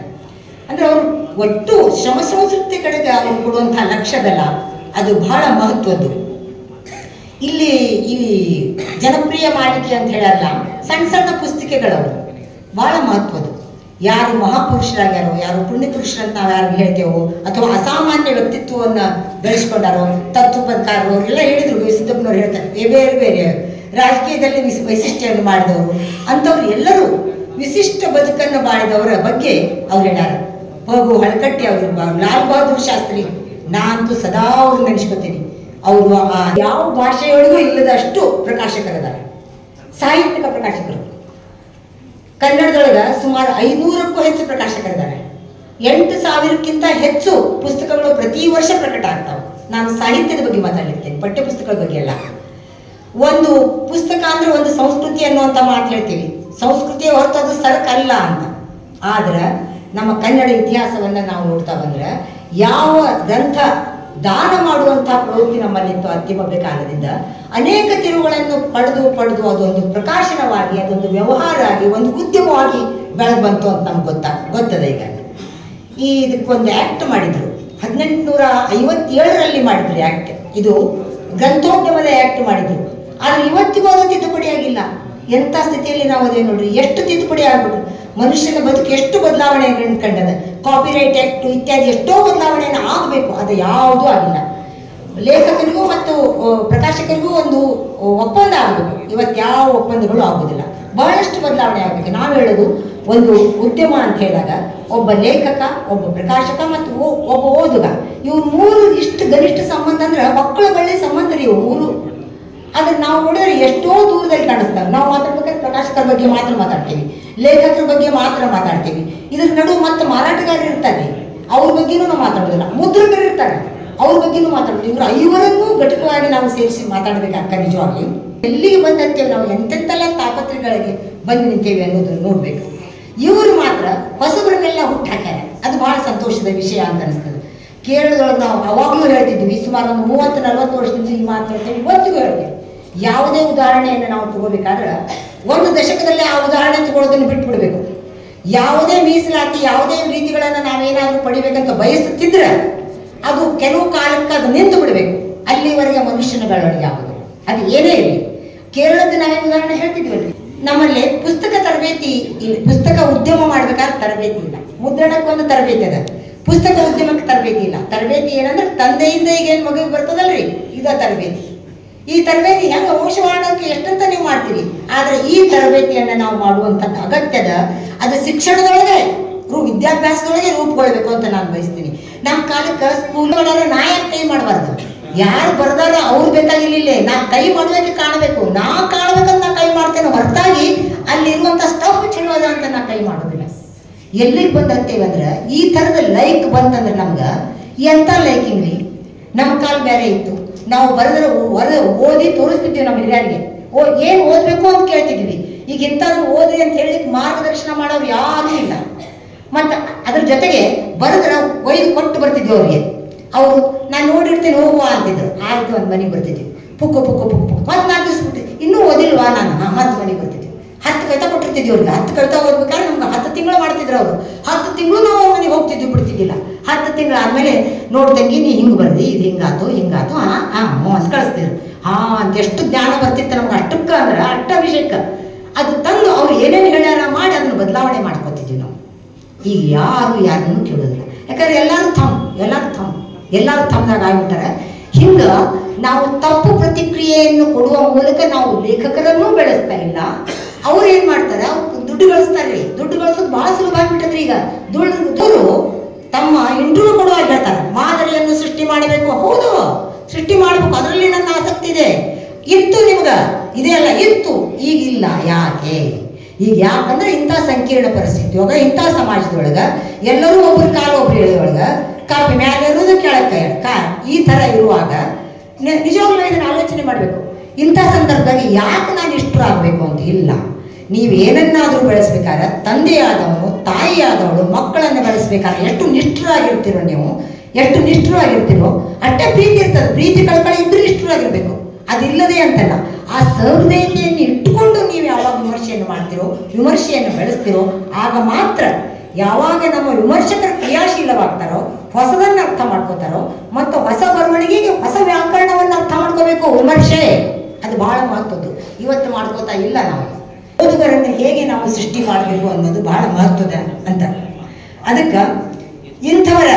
ಅಂದ್ರೆ ಅವರು ಒಟ್ಟು ಶ್ರಮ ಸಂಸ್ಕೃತಿ ಕಡೆಗೆ ಅವರು ಕೊಡುವಂತಹ ಲಕ್ಷ್ಯದಲ್ಲ, ಅದು ಬಹಳ ಮಹತ್ವದ್ದು. ಇಲ್ಲಿ ಈ ಜನಪ್ರಿಯ ಮಾಲಿಕೆ ಅಂತ ಹೇಳಲ್ಲ, ಸಣ್ಣ ಸಣ್ಣ ಪುಸ್ತಿಕೆಗಳವರು ಬಹಳ ಮಹತ್ವದ್ದು. ಯಾರು ಮಹಾಪುರುಷರಾಗ್ಯಾರೋ, ಯಾರು ಪುಣ್ಯ ಪುರುಷರಂತ ನಾವು ಯಾರು ಹೇಳ್ತೇವೋ, ಅಥವಾ ಅಸಾಮಾನ್ಯ ವ್ಯಕ್ತಿತ್ವವನ್ನು ಬೆಳೆಸ್ಕೊಂಡಾರೋ, ತತ್ವಪದಕಾರರು ಅವರೆಲ್ಲ ಹೇಳಿದ್ರು. ಸಿದ್ದಪ್ಪನವ್ರು ಹೇಳ್ತಾರೆ, ಬೇರೆ ಬೇರೆ ರಾಜಕೀಯದಲ್ಲಿ ವೈಶಿಷ್ಟ್ಯವನ್ನು ಮಾಡಿದವರು ಅಂಥವ್ರು ಎಲ್ಲರೂ ವಿಶಿಷ್ಟ ಬದುಕನ್ನು ಬಾಳಿದವರ ಬಗ್ಗೆ ಅವ್ರು ಹೇಳ್ಯಾರ. ಹೋಗು ಹಳಕಟ್ಟಿ ಅವರು, ಲಾಲ್ ಬಹದ್ದೂರ್ ಶಾಸ್ತ್ರಿ, ನಾನಂತೂ ಸದಾ ಅವ್ರು ನೆನೆಸ್ಕೊತೀನಿ. ಅವರು ಯಾವ ಭಾಷೆಯೊಳಗೂ ಇಲ್ಲದಷ್ಟು ಪ್ರಕಾಶಕರಿದ್ದಾರೆ, ಸಾಹಿತ್ಯಿಕ ಪ್ರಕಾಶಕರು. ಕನ್ನಡದೊಳಗೆ ಸುಮಾರು 500ಕ್ಕೂ ಹೆಚ್ಚು ಪ್ರಕಾಶಕರಿದ್ದಾರೆ. 8,000ಕ್ಕಿಂತ ಹೆಚ್ಚು ಪುಸ್ತಕಗಳು ಪ್ರತಿ ವರ್ಷ ಪ್ರಕಟ ಆಗ್ತಾವೆ. ನಾನು ಸಾಹಿತ್ಯದ ಬಗ್ಗೆ ಮಾತಾಡ್ಲಿರ್ತೇನೆ, ಪಠ್ಯ ಪುಸ್ತಕಗಳ ಬಗ್ಗೆ ಅಲ್ಲ. ಒಂದು ಪುಸ್ತಕ ಅಂದ್ರೆ ಒಂದು ಸಂಸ್ಕೃತಿ ಅನ್ನುವಂಥ ಮಾತು ಹೇಳ್ತೀವಿ. ಸಂಸ್ಕೃತಿಯ ಹೊರತು ಅದು ಸರಕಲ್ಲ ಅಂತ. ಆದ್ರೆ ನಮ್ಮ ಕನ್ನಡ ಇತಿಹಾಸವನ್ನ ನಾವು ನೋಡ್ತಾ ಬಂದ್ರೆ, ಯಾವ ಗ್ರಂಥ ದಾನ ಮಾಡುವಂತಹ ಪ್ರವೃತ್ತಿ ನಮ್ಮಲ್ಲಿತ್ತು ಅತ್ಯಮಭ್ಯ ಕಾಲದಿಂದ, ಅನೇಕ ತಿರುವುಗಳನ್ನು ಪಡೆದು ಅದೊಂದು ಪ್ರಕಾಶನವಾಗಿ, ಅದೊಂದು ವ್ಯವಹಾರ ಆಗಿ, ಒಂದು ಉದ್ಯಮವಾಗಿ ಬೆಳೆದು ಬಂತು ಅಂತ ನಮ್ಗೆ ಗೊತ್ತದ. ಈಗ ಇದಕ್ಕೊಂದು ಆಕ್ಟ್ ಮಾಡಿದ್ರು, 1857ರಲ್ಲಿ ಮಾಡಿದ್ರು ಆಕ್ಟ್. ಇದು ಗ್ರಂಥೋದ್ಯಮದ ಆಕ್ಟ್ ಮಾಡಿದ್ರು. ಆದ್ರೆ ಇವತ್ತಿಗೂ ಅದು ತಿದ್ದುಪಡಿ ಆಗಿಲ್ಲ. ಎಂಥ ಸ್ಥಿತಿಯಲ್ಲಿ ನಾವು ಅದೇ ನೋಡ್ರಿ, ಎಷ್ಟು ತಿದ್ದುಪಡಿ ಆಗ್ಬಿಟ್ಟು ಮನುಷ್ಯನ ಬದುಕು ಎಷ್ಟು ಬದಲಾವಣೆ ಕಂಡದ. ಕಾಪಿರೈಟ್ ಆಕ್ಟ್ ಇತ್ಯಾದಿ ಎಷ್ಟೋ ಬದಲಾವಣೆಯನ್ನು ಆಗಬೇಕು, ಅದು ಯಾವುದೂ ಆಗಿಲ್ಲ. ಲೇಖಕರಿಗೂ ಮತ್ತು ಪ್ರಕಾಶಕರಿಗೂ ಒಂದು ಒಪ್ಪಂದ ಆಗಬೇಕು. ಇವತ್ತು ಯಾವ ಒಪ್ಪಂದಗಳು ಆಗುವುದಿಲ್ಲ, ಬಹಳಷ್ಟು ಬದಲಾವಣೆ ಆಗಬೇಕು. ನಾವು ಹೇಳೋದು ಒಂದು ಉದ್ಯಮ ಅಂತ ಹೇಳಿದಾಗ ಒಬ್ಬ ಲೇಖಕ, ಒಬ್ಬ ಪ್ರಕಾಶಕ ಮತ್ತು ಒಬ್ಬ ಓದುಗ, ಇವ್ರು 3 ಇಷ್ಟು ಗರಿಷ್ಠ ಸಂಬಂಧ ಅಂದ್ರೆ ಮಕ್ಕಳ ಬಳ್ಳಿ ಸಂಬಂಧ ರೀ ಇವು 3. ಆದ್ರೆ ನಾವು ನೋಡಿದ್ರೆ ಎಷ್ಟೋ ದೂರದಲ್ಲಿ ಕಾಣಿಸ್ತಾರೆ. ನಾವು ಮಾತಾಡ್ಬೇಕಾದ್ರೆ ಪ್ರಕಾಶಕರ ಬಗ್ಗೆ ಮಾತ್ರ ಮಾತಾಡ್ತೀವಿ, ಲೇಖಕರ ಬಗ್ಗೆ ಮಾತ್ರ ಮಾತಾಡ್ತೀವಿ. ಇದ್ರ ನಡುವೆ ಮತ್ತೆ ಮಾರಾಟಗಾರರು ಇರ್ತಾರೆ, ಅವ್ರ ಬಗ್ಗೆನೂ ನಾವು ಮಾತಾಡೋದಿಲ್ಲ. ಮುದ್ರಕರು ಇರ್ತಾರೆ, ಅವ್ರ ಬಗ್ಗೆನೂ ಮಾತಾಡೋದು. ಇವ್ರು 5ರನ್ನೂ ಘಟಕವಾಗಿ ನಾವು ಸೇರಿಸಿ ಮಾತಾಡ್ಬೇಕಾಗ್ತ. ನಿಜವಾಗ್ಲಿ ಎಲ್ಲಿಗೆ ಬಂದಂತೇವೆ, ನಾವು ಎಂತೆಂತೆಲ್ಲ ತಾಪತ್ರೆಗಳಿಗೆ ಬಂದು ನಿಂತೇವೆ ಅನ್ನೋದನ್ನು ನೋಡ್ಬೇಕು. ಇವರು ಮಾತ್ರ ಹೊಸಬರನ್ನೆಲ್ಲ ಹುಟ್ಟಾಕ್ಯಾರ. ಅದು ಬಹಳ ಸಂತೋಷದ ವಿಷಯ ಅಂತ ಅನಿಸ್ತದೆ. ಕೇರಳದೊಳಗೆ ನಾವು ಅವಾಗಲೂ ಹೇಳ್ತಿದ್ವಿ, ಸುಮಾರು ಒಂದು 30-40 ವರ್ಷದಿಂದ ಈ ಮಾತು ಹೇಳ್ತೇವೆ, ಇವತ್ತಿಗೂ ಹೇಳ್ತೇವೆ. ಯಾವುದೇ ಉದಾಹರಣೆಯನ್ನು ನಾವು ತಗೋಬೇಕಾದ್ರೆ 1 ದಶಕದಲ್ಲೇ ಆ ಉದಾಹರಣೆ ತಗೊಳ್ಳೋದನ್ನು ಬಿಟ್ಬಿಡ್ಬೇಕು. ಯಾವುದೇ ಮೀಸಲಾತಿ, ಯಾವುದೇ ರೀತಿಗಳನ್ನು ನಾವೇನಾದ್ರೂ ಪಡಿಬೇಕಂತ ಬಯಸುತ್ತಿದ್ರೆ ಅದು ಕೆಲವು ಕಾಲಕ್ಕೆ ಅದು ನಿಂತು ಬಿಡಬೇಕು. ಅಲ್ಲಿವರೆಗೆ ಮನುಷ್ಯನ ಬೆಳವಣಿಗೆ ಆಗೋದು. ಅದು ಏನೇ ಇರಲಿ. ಕೇರಳದ ನಾವೇ ಉದಾಹರಣೆ ಹೇಳ್ತಿದ್ವಲ್ರಿ, ನಮ್ಮಲ್ಲಿ ಪುಸ್ತಕ ತರಬೇತಿ ಇಲ್ಲ, ಪುಸ್ತಕ ಉದ್ಯಮ ಮಾಡ್ಬೇಕಾದ್ರೆ ತರಬೇತಿ ಇಲ್ಲ. ಮುದ್ರಣಕ್ಕೊಂದು ತರಬೇತಿ ಅದ, ಪುಸ್ತಕ ಉದ್ಯಮಕ್ಕೆ ತರಬೇತಿ ಇಲ್ಲ. ತರಬೇತಿ ಏನಂದ್ರೆ ತಂದೆಯಿಂದ ಈಗ ಏನು ಮಗುಗೆ ಬರ್ತದಲ್ರಿ, ಇದ ತರಬೇತಿ. ಈ ತರಬೇತಿ ಹೆಂಗೆ ವಂಶವಾಹನಕ್ಕೆ ಎಷ್ಟಂತ ನೀವು ಮಾಡ್ತೀರಿ, ಆದ್ರೆ ಈ ತರಬೇತಿಯನ್ನ ನಾವು ಮಾಡುವಂಥದ್ದು ಅಗತ್ಯದ. ಅದು ಶಿಕ್ಷಣದೊಳಗೆ ವಿದ್ಯಾಭ್ಯಾಸದೊಳಗೆ ರೂಪುಗೊಳ್ಬೇಕು ಅಂತ ನಾನು ಬಯಸ್ತೀನಿ. ನಮ್ಮ ಕಾಲಕ್ಕೆ ಸ್ಕೂಲ್ಗಳನ್ನ ನಾ ಯಾಕೆ ಕೈ ಮಾಡಬಾರ್ದು, ಯಾರು ಬರ್ದಾರ ಅವ್ರು ಬೇಕಾಗಿಲ್ಲ, ನಾ ಕೈ ಮಾಡೋದಕ್ಕೆ ಕಾಣಬೇಕು. ನಾ ಕಾಣ್ಬೇಕಂತ ನಾ ಕೈ ಮಾಡ್ತೇನೆ, ಹೊರತಾಗಿ ಅಲ್ಲಿರುವಂಥ ಸ್ಟಫ್ ಚಲೋ ಅದ ಅಂತ ನಾ ಕೈ ಮಾಡೋದಿಲ್ಲ. ಎಲ್ಲಿಗೆ ಬಂದಂತೇವೆ ಅಂದ್ರೆ ಈ ಥರದ ಲೈಕ್ ಬಂತಂದ್ರೆ ನಮ್ಗೆ ಎಂಥ ಲೈಕಿಂಗ್ ರೀ. ನಮ್ಮ ಕಾಲ ಬೇರೆ ಇತ್ತು. ನಾವು ಬರೆದ್ರೆ ಓದಿ ತೋರಿಸ್ತಿದ್ವಿ ನಮ್ಮ ಹಿರಿಯರಿಗೆ. ಏನು ಓದಬೇಕು ಅಂತ ಕೇಳ್ತಿದ್ವಿ. ಈಗ ಇಂಥದ್ದು ಓದಿ ಅಂತ ಹೇಳಿಕ್ ಮಾರ್ಗದರ್ಶನ ಮಾಡೋರು ಯಾರೂ ಇಲ್ಲ. ಮತ್ತು ಅದ್ರ ಜೊತೆಗೆ ಬರೆದ್ರೆ ಒಯ್ದು ಕೊಟ್ಟು ಬರ್ತಿದ್ವಿ ಅವ್ರಿಗೆ. ಅವರು ನಾನು ನೋಡಿರ್ತೀನಿ ಹೋಗುವ ಅಂತಿದ್ರು. ಆಯ್ತು ಒಂದು ಮನೆಗೆ ಬರ್ತಿದ್ವಿ, ಪುಕ್ಕು ಪುಕ್ಕು ಪುಕ್ಕು ಪುಕ್ಕು ಮತ್ತೆ 4 ದಿವಸ ಬಿಟ್ಟಿದ್ವಿ, ಇನ್ನೂ ಓದಿಲ್ವಾ ನಾನು, ಮತ್ತೆ ಮನೆಗೆ ಬರ್ತಿದ್ವಿ. 10 ಕವಿತಾ ಕೊಟ್ಟಿರ್ತಿದ್ವಿ ಅವ್ರಿಗೆ. 10 ಕವಿತಾ ಓದ್ಬೇಕಾದ್ರೆ ನಮ್ಗೆ 10 ತಿಂಗಳು ಮಾಡ್ತಿದ್ರು ಅವರು. 10 ತಿಂಗಳು ನಾವು ಮನೆಗೆ ಹೋಗ್ತಿದ್ವಿ, ಬಿಡ್ತಿದ್ದಿಲ್ಲ. 10 ತಿಂಗಳಾದ್ಮೇಲೆ ನೋಡ್ದಂಗೆ ನೀ ಹಿಂಗೆ ಬರ್ದಿ, ಇದು ಹಿಂಗಾತು ಅಂತ ಕಳಿಸ್ತಿದ್ರು. ಅಂತ ಎಷ್ಟು ಜ್ಞಾನ ಬರ್ತಿತ್ತು ನಮ್ಗೆ. ಅಷ್ಟಕ್ಕ ಅಂದ್ರೆ ಅಷ್ಟಾಭಿಷೇಕ ಅದು ತಂದು ಅವ್ರು ಏನೇನು ಹೇಳ್ಯಾರ ಮಾಡಿ ಅದನ್ನು ಬದಲಾವಣೆ ಮಾಡ್ಕೊತಿದ್ವಿ ನಾವು. ಈಗ ಯಾರನ್ನು ಕೇಳೋದಿಲ್ಲ. ಯಾಕಂದ್ರೆ ಎಲ್ಲರೂ ತಮ್ಮದಾಗ ಆಗ್ಬಿಟ್ಟಾರೆ. ಹಿಂಗ ನಾವು ತಪ್ಪು ಪ್ರತಿಕ್ರಿಯೆಯನ್ನು ಕೊಡುವ ಮೂಲಕ ನಾವು ಲೇಖಕರನ್ನೂ ಬೆಳೆಸ್ತಾ ಇಲ್ಲ. ಅವ್ರು ಏನ್ ಮಾಡ್ತಾರೆ, ದುಡ್ಡು ಗಳಿಸ್ತಾರೆ. ದುಡ್ಡು ಗಳಿಸೋದು ಬಹಳ ಸುಲಭ ಆಗ್ಬಿಟ್ಟದ್ರಿ. ಈಗ ದುಡ್ಡು ತಮ್ಮ ಇಂಟರ್ವ್ಯೂ ಕೊಡುವಾಗ ಹೇಳ್ತಾರೆ, ಮಾದರಿಯನ್ನು ಸೃಷ್ಟಿ ಮಾಡಬೇಕು. ಹೌದು, ಸೃಷ್ಟಿ ಮಾಡಬೇಕು, ಅದರಲ್ಲಿ ನನ್ನ ಆಸಕ್ತಿ ಇದೆ. ಇತ್ತು ನಿಮ್ಗೆ, ಇದೆಲ್ಲ ಇತ್ತು, ಈಗಿಲ್ಲ. ಯಾಕೆ? ಈಗ ಯಾಕಂದ್ರೆ ಇಂಥ ಸಂಕೀರ್ಣ ಪರಿಸ್ಥಿತಿ ಒಳಗ, ಇಂಥ ಸಮಾಜದೊಳಗ ಎಲ್ಲರೂ ಒಬ್ರು ಕಾಲು ಒಬ್ರು ಎಳೆಯೊಳಗ ಕಾಪಿ ಮ್ಯಾಲೆ ಇರೋದು ಕೆಳಕ್ಕೆ ಈ ಥರ ಇರುವಾಗ ನಿಜವಾಗ್ಲೂ ಇದನ್ನು ಆಲೋಚನೆ ಮಾಡಬೇಕು. ಇಂಥ ಸಂದರ್ಭದಾಗ ಯಾಕೆ ನಾನು ಇಷ್ಟರು ಆಗಬೇಕು ಅಂತ ಇಲ್ಲ. ನೀವೇನನ್ನಾದರೂ ಬೆಳೆಸ್ಬೇಕಾದ್ರೆ ತಂದೆಯಾದವನು ತಾಯಿಯಾದವಳು ಮಕ್ಕಳನ್ನು ಬೆಳೆಸ್ಬೇಕಾದ್ರೆ ಎಷ್ಟು ನಿಷ್ಠರಾಗಿರ್ತೀರೋ ನೀವು, ಎಷ್ಟು ನಿಷ್ಠರಾಗಿರ್ತೀರೋ ಅಷ್ಟೇ ಪ್ರೀತಿ ಇರ್ತದೆ. ಪ್ರೀತಿ ಕಳ್ಕಳಿ ಇದ್ರೂ ನಿಷ್ಠರಾಗಿರ್ಬೇಕು, ಅದಿಲ್ಲದೆ ಅಂತಲ್ಲ. ಆ ಸಹೃದಯತೆಯನ್ನು ಇಟ್ಟುಕೊಂಡು ನೀವು ಯಾವಾಗ ವಿಮರ್ಶೆಯನ್ನು ಮಾಡ್ತಿರೋ, ವಿಮರ್ಶೆಯನ್ನು ಬೆಳೆಸ್ತಿರೋ, ಆಗ ಮಾತ್ರ ಯಾವಾಗ ನಮ್ಮ ವಿಮರ್ಶಕರು ಕ್ರಿಯಾಶೀಲವಾಗ್ತಾರೋ, ಹೊಸದನ್ನು ಅರ್ಥ ಮಾಡ್ಕೋತಾರೋ, ಮತ್ತು ಹೊಸ ಬರವಣಿಗೆಗೆ ಹೊಸ ವ್ಯಾಕರಣವನ್ನು ಅರ್ಥ ಮಾಡ್ಕೋಬೇಕು. ವಿಮರ್ಶೆ ಅದು ಬಹಳ ಮಹತ್ವದ್ದು. ಇವತ್ತು ಮಾಡ್ಕೋತಾ ಇಲ್ಲ. ನಾವು ಓದುಗರನ್ನು ಹೇಗೆ ನಾವು ಸೃಷ್ಟಿ ಮಾಡಬೇಕು ಅನ್ನೋದು ಬಹಳ ಮಹತ್ವದ ಅಂತ. ಅದಕ್ಕೆ ಇಂಥವರ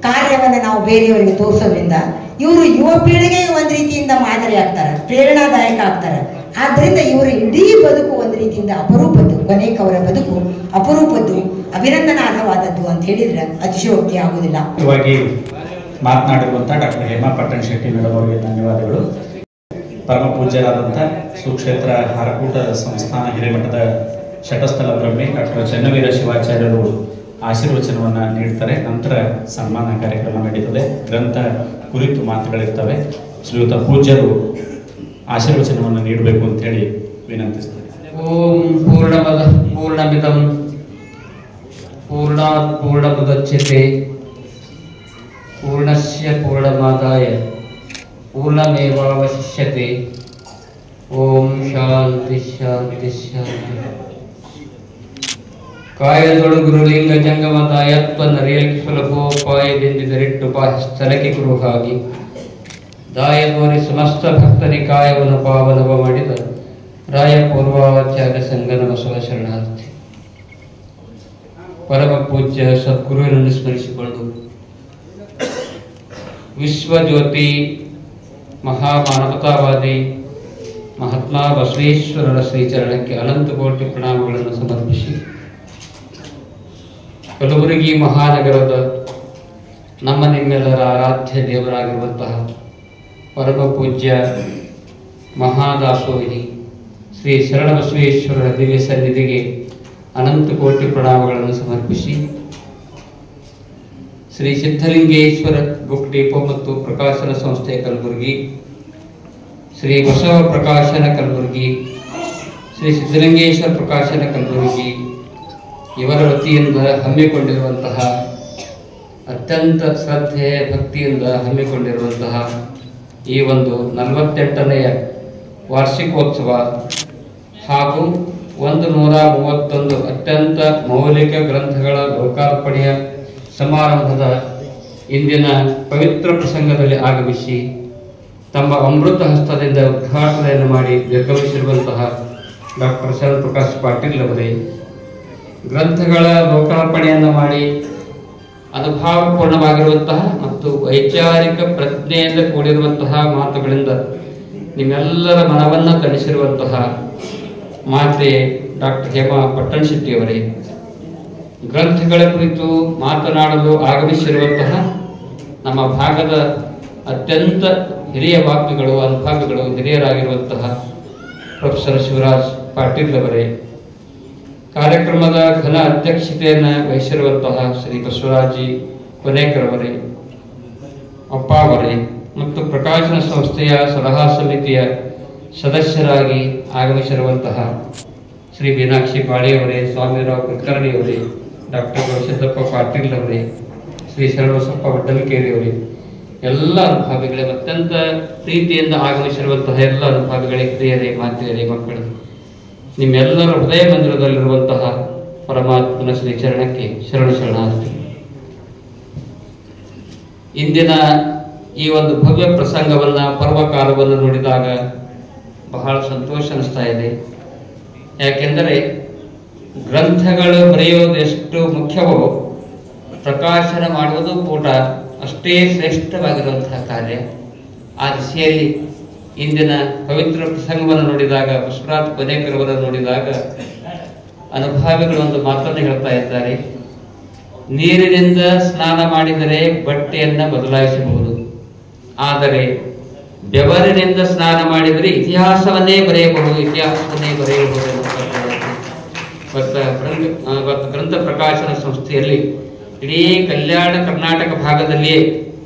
ಕಾರ್ಯವನ್ನು ನಾವು ಬೇರೆಯವರಿಗೆ ತೋರಿಸೋದ್ರಿಂದ ಇವರು ಯುವ ಪೀಳಿಗೆಗೆ ಒಂದು ರೀತಿಯಿಂದ ಮಾದರಿ ಆಗ್ತಾರೆ, ಪ್ರೇರಣಾದಾಯಕ ಆಗ್ತಾರೆ. ಆದ್ದರಿಂದ ಇವರ ಇಡೀ ಬದುಕು ಒಂದು ರೀತಿಯಿಂದ ಅಪರೂಪದ್ದು. ಕೊನೆಯವರ ಬದುಕು ಅಪರೂಪದ್ದು, ಅಭಿನಂದನಾರ್ಹವಾದದ್ದು ಅಂತ ಹೇಳಿದ್ರೆ ಅತಿಶಯೋಕ್ತಿ ಆಗುವುದಿಲ್ಲ. ಮಾತನಾಡಿರುವಂಥ ಡಾಕ್ಟರ್ ಹೇಮಾ ಪಟ್ಟಣ ಶೆಟ್ಟಿ ಮೇಡಮ್ ಅವರಿಗೆ ಧನ್ಯವಾದಗಳು. ಪರಮ ಪೂಜ್ಯರಾದಂಥ ಸುಕ್ಷೇತ್ರ ಹಾರಕೂಟ ಸಂಸ್ಥಾನ ಹಿರೇಮಠದ ಶಟಸ್ಥಲ ಬ್ರಹ್ಮಿ ಡಾಕ್ಟರ್ ಚನ್ನವೀರ ಶಿವಾಚಾರ್ಯರು ಆಶೀರ್ವಚನವನ್ನು ನೀಡ್ತಾರೆ. ನಂತರ ಸನ್ಮಾನ ಕಾರ್ಯಕ್ರಮ ನಡೀತದೆ. ಗ್ರಂಥ ಕುರಿತು ಮಾತುಗಳಿರ್ತವೆ. ಶ್ರೀಯುತ ಪೂಜ್ಯರು ಆಶೀರ್ವಚನವನ್ನು ನೀಡಬೇಕು ಅಂತೇಳಿ ವಿನಂತಿಸ್ತಾರೆ. ಓಂ ಪೂರ್ಣಮದ ಪೂರ್ಣಮಿದಂ ಪೂರ್ಣಾತ್ ಪೂರ್ಣಮುದಚ್ಯತೆ ಪೂರ್ಣಸ್ಯ ಪೂರ್ಣಮಾದಾಯ ಪೂರ್ಣಮೇವಾವಶಿಷ್ಯತೆ. ಓಂ ಶಾಂತಿ ಶಾಂತಿ ಶಾಂತಿ. ಕಾಯದೊಳಗುರುಲಿಂಗ ಜಂಗಮ ತಾಯತ್ವ ನರಿಯಲ್ ಸುಲಭೋಪಾಯದಿಂದಿದರಿಟ್ಟು ಸ್ಥಳಕ್ಕೆ ಗೃಹಾಗಿ ದಾಯದೋರಿ ಸಮಸ್ತ ಭಕ್ತರಿ ಕಾಯವನ್ನು ಪಾವನವ ಮಾಡಿದ ರಾಯ ಪೂರ್ವಾಚಾರ್ಯ ಸಂಗನ ಬಸವ ಶರಣಾರ್ಥಿ. ಪರಮ ಪೂಜ್ಯ ಸದ್ಗುರುವಿನನ್ನು ಸ್ಮರಿಸಿಕೊಂಡು ವಿಶ್ವಜ್ಯೋತಿ ಮಹಾಮಾನವತಾವಾದಿ ಮಹಾತ್ಮ ಬಸವೇಶ್ವರರ ಶ್ರೀಚರಣಕ್ಕೆ ಅನಂತ ಕೋಟಿ ಪ್ರಣಾಮಗಳನ್ನು ಸಮರ್ಪಿಸಿ, ಕಲಬುರಗಿ ಮಹಾನಗರದ ನಮ್ಮ ನಿಮ್ಮೆಲ್ಲರ ಆರಾಧ್ಯ ದೇವರಾಗಿರುವಂತಹ ಪರಮ ಪೂಜ್ಯ ಮಹಾದಾಸೋಹಿ ಶ್ರೀ ಶರಣಬಸವೇಶ್ವರರ ದಿವ್ಯ ಸನ್ನಿಧಿಗೆ ಅನಂತ ಕೋಟಿ ಪ್ರಣಾಮಗಳನ್ನು ಸಮರ್ಪಿಸಿ, ಶ್ರೀ ಸಿದ್ಧಲಿಂಗೇಶ್ವರ ಬುಕ್ ಡಿಪೋ ಮತ್ತು ಪ್ರಕಾಶನ ಸಂಸ್ಥೆ ಕಲಬುರಗಿ, ಶ್ರೀ ಬಸವ ಪ್ರಕಾಶನ ಕಲಬುರಗಿ, ಶ್ರೀ ಸಿದ್ಧಲಿಂಗೇಶ್ವರ ಪ್ರಕಾಶನ ಕಲಬುರಗಿ ಇವರ ವತಿಯಿಂದ ಹಮ್ಮಿಕೊಂಡಿರುವಂತಹ ಅತ್ಯಂತ ಶ್ರದ್ಧೆ ಭಕ್ತಿಯಿಂದ ಹಮ್ಮಿಕೊಂಡಿರುವಂತಹ ಈ ಒಂದು 48ನೆಯ ವಾರ್ಷಿಕೋತ್ಸವ ಹಾಗೂ 131 ಅತ್ಯಂತ ಮೌಲಿಕ ಗ್ರಂಥಗಳ ಲೋಕಾರ್ಪಣೆಯ ಸಮಾರಂಭದ ಇಂದಿನ ಪವಿತ್ರ ಪ್ರಸಂಗದಲ್ಲಿ ಆಗಮಿಸಿ ತಮ್ಮ ಅಮೃತ ಹಸ್ತದಿಂದ ಉದ್ಘಾಟನೆಯನ್ನು ಮಾಡಿ ನಿರ್ಗಮಿಸಿರುವಂತಹ ಡಾಕ್ಟರ್ ಶರಣಪ್ರಕಾಶ್ ಪಾಟೀಲ್ ಅವರೇ, ಗ್ರಂಥಗಳ ಲೋಕಾರ್ಪಣೆಯನ್ನು ಮಾಡಿ ಅನುಭವಪೂರ್ಣವಾಗಿರುವಂತಹ ಮತ್ತು ವೈಚಾರಿಕ ಪ್ರಜ್ಞೆಯಿಂದ ಕೂಡಿರುವಂತಹ ಮಾತುಗಳಿಂದ ನಿಮ್ಮೆಲ್ಲರ ಮನವನ್ನು ತಣಿಸಿರುವಂತಹ ಮಾತೆ ಡಾಕ್ಟರ್ ಹೇಮಾ ಪಟ್ಟಣ ಶೆಟ್ಟಿಯವರೇ, ಗ್ರಂಥಗಳ ಕುರಿತು ಮಾತನಾಡಲು ಆಗಮಿಸಿರುವಂತಹ ನಮ್ಮ ಭಾಗದ ಅತ್ಯಂತ ಹಿರಿಯ ವಾಗ್ಮಿಗಳು, ಅನುಭಾವಿಗಳು, ಹಿರಿಯರಾಗಿರುವಂತಹ ಪ್ರೊಫೆಸರ್ ಶಿವರಾಜ್ ಪಾಟೀಲ್ ಅವರೇ, ಕಾರ್ಯಕ್ರಮದ ಘನ ಅಧ್ಯಕ್ಷತೆಯನ್ನು ವಹಿಸಿರುವಂತಹ ಶ್ರೀ ಬಸವರಾಜಿ ಕೊನೇಕರ್ ಅವರೇ, ಅಪ್ಪ ಅವರೇ ಮತ್ತು ಪ್ರಕಾಶನ ಸಂಸ್ಥೆಯ ಸಲಹಾ ಸಮಿತಿಯ ಸದಸ್ಯರಾಗಿ ಆಗಮಿಸಿರುವಂತಹ ಶ್ರೀ ಮೀನಾಕ್ಷಿ ಬಾಳಿಯವರೇ, ಸ್ವಾಮಿರಾವ್ ಕುಲಕರ್ಣಿಯವರೇ, ಡಾಕ್ಟರ್ ಗೌಸಿದ್ದಪ್ಪ ಪಾಟೀಲ್ ಅವರೇ, ಶ್ರೀ ಶರಣಬಸಪ್ಪ ವಡ್ಡಲಕೇರಿಯವರೇ, ಎಲ್ಲ ಅನುಭಾವಿಗಳೇ, ಅತ್ಯಂತ ಪ್ರೀತಿಯಿಂದ ಆಗಮಿಸಿರುವಂತಹ ಎಲ್ಲ ಅನುಭಾವಿಗಳೇ, ಹಿರಿಯರೇ, ಮಾತೆಯರೇ, ಮಕ್ಕಳು, ನಿಮ್ಮೆಲ್ಲರ ಹೃದಯ ಮಂದಿರದಲ್ಲಿರುವಂತಹ ಪರಮಾತ್ಮನ ಶ್ರೀ ಚರಣಕ್ಕೆ ಶರಣಾರ್ಥಿ. ಇಂದಿನ ಈ ಒಂದು ಭವ್ಯ ಪ್ರಸಂಗವನ್ನು, ಪರ್ವಕಾಲವನ್ನು ನೋಡಿದಾಗ ಬಹಳ ಸಂತೋಷ ಅನಿಸ್ತಾ ಇದೆ. ಯಾಕೆಂದರೆ ಗ್ರಂಥಗಳು ಬರೆಯುವುದು ಎಷ್ಟು ಮುಖ್ಯವೋ ಪ್ರಕಾಶನ ಮಾಡುವುದು ಕೂಡ ಅಷ್ಟೇ ಶ್ರೇಷ್ಠವಾಗಿರುವಂತಹ ಕಾರ್ಯ. ಆ ದಿಶೆಯಲ್ಲಿ ಇಂದಿನ ಪವಿತ್ರ ಪ್ರಸಂಗವನ್ನು ನೋಡಿದಾಗ, ಬಸವರಾಜ್ ಕೊನೇಕರ್ ಅವರನ್ನು ನೋಡಿದಾಗ ಅನುಭಾವಿಗಳು ಒಂದು ಮಾತನ್ನು ಹೇಳ್ತಾ ಇದ್ದಾರೆ. ನೀರಿನಿಂದ ಸ್ನಾನ ಮಾಡಿದರೆ ಬಟ್ಟೆಯನ್ನು ಬದಲಾಯಿಸಬಹುದು, ಆದರೆ ಬೆವರಿನಿಂದ ಸ್ನಾನ ಮಾಡಿದರೆ ಇತಿಹಾಸವನ್ನೇ ಬರೆಯಬಹುದು ಇವತ್ತು ಗ್ರಂಥ ಪ್ರಕಾಶನ ಸಂಸ್ಥೆಯಲ್ಲಿ ಇಡೀ ಕಲ್ಯಾಣ ಕರ್ನಾಟಕ ಭಾಗದಲ್ಲಿಯೇ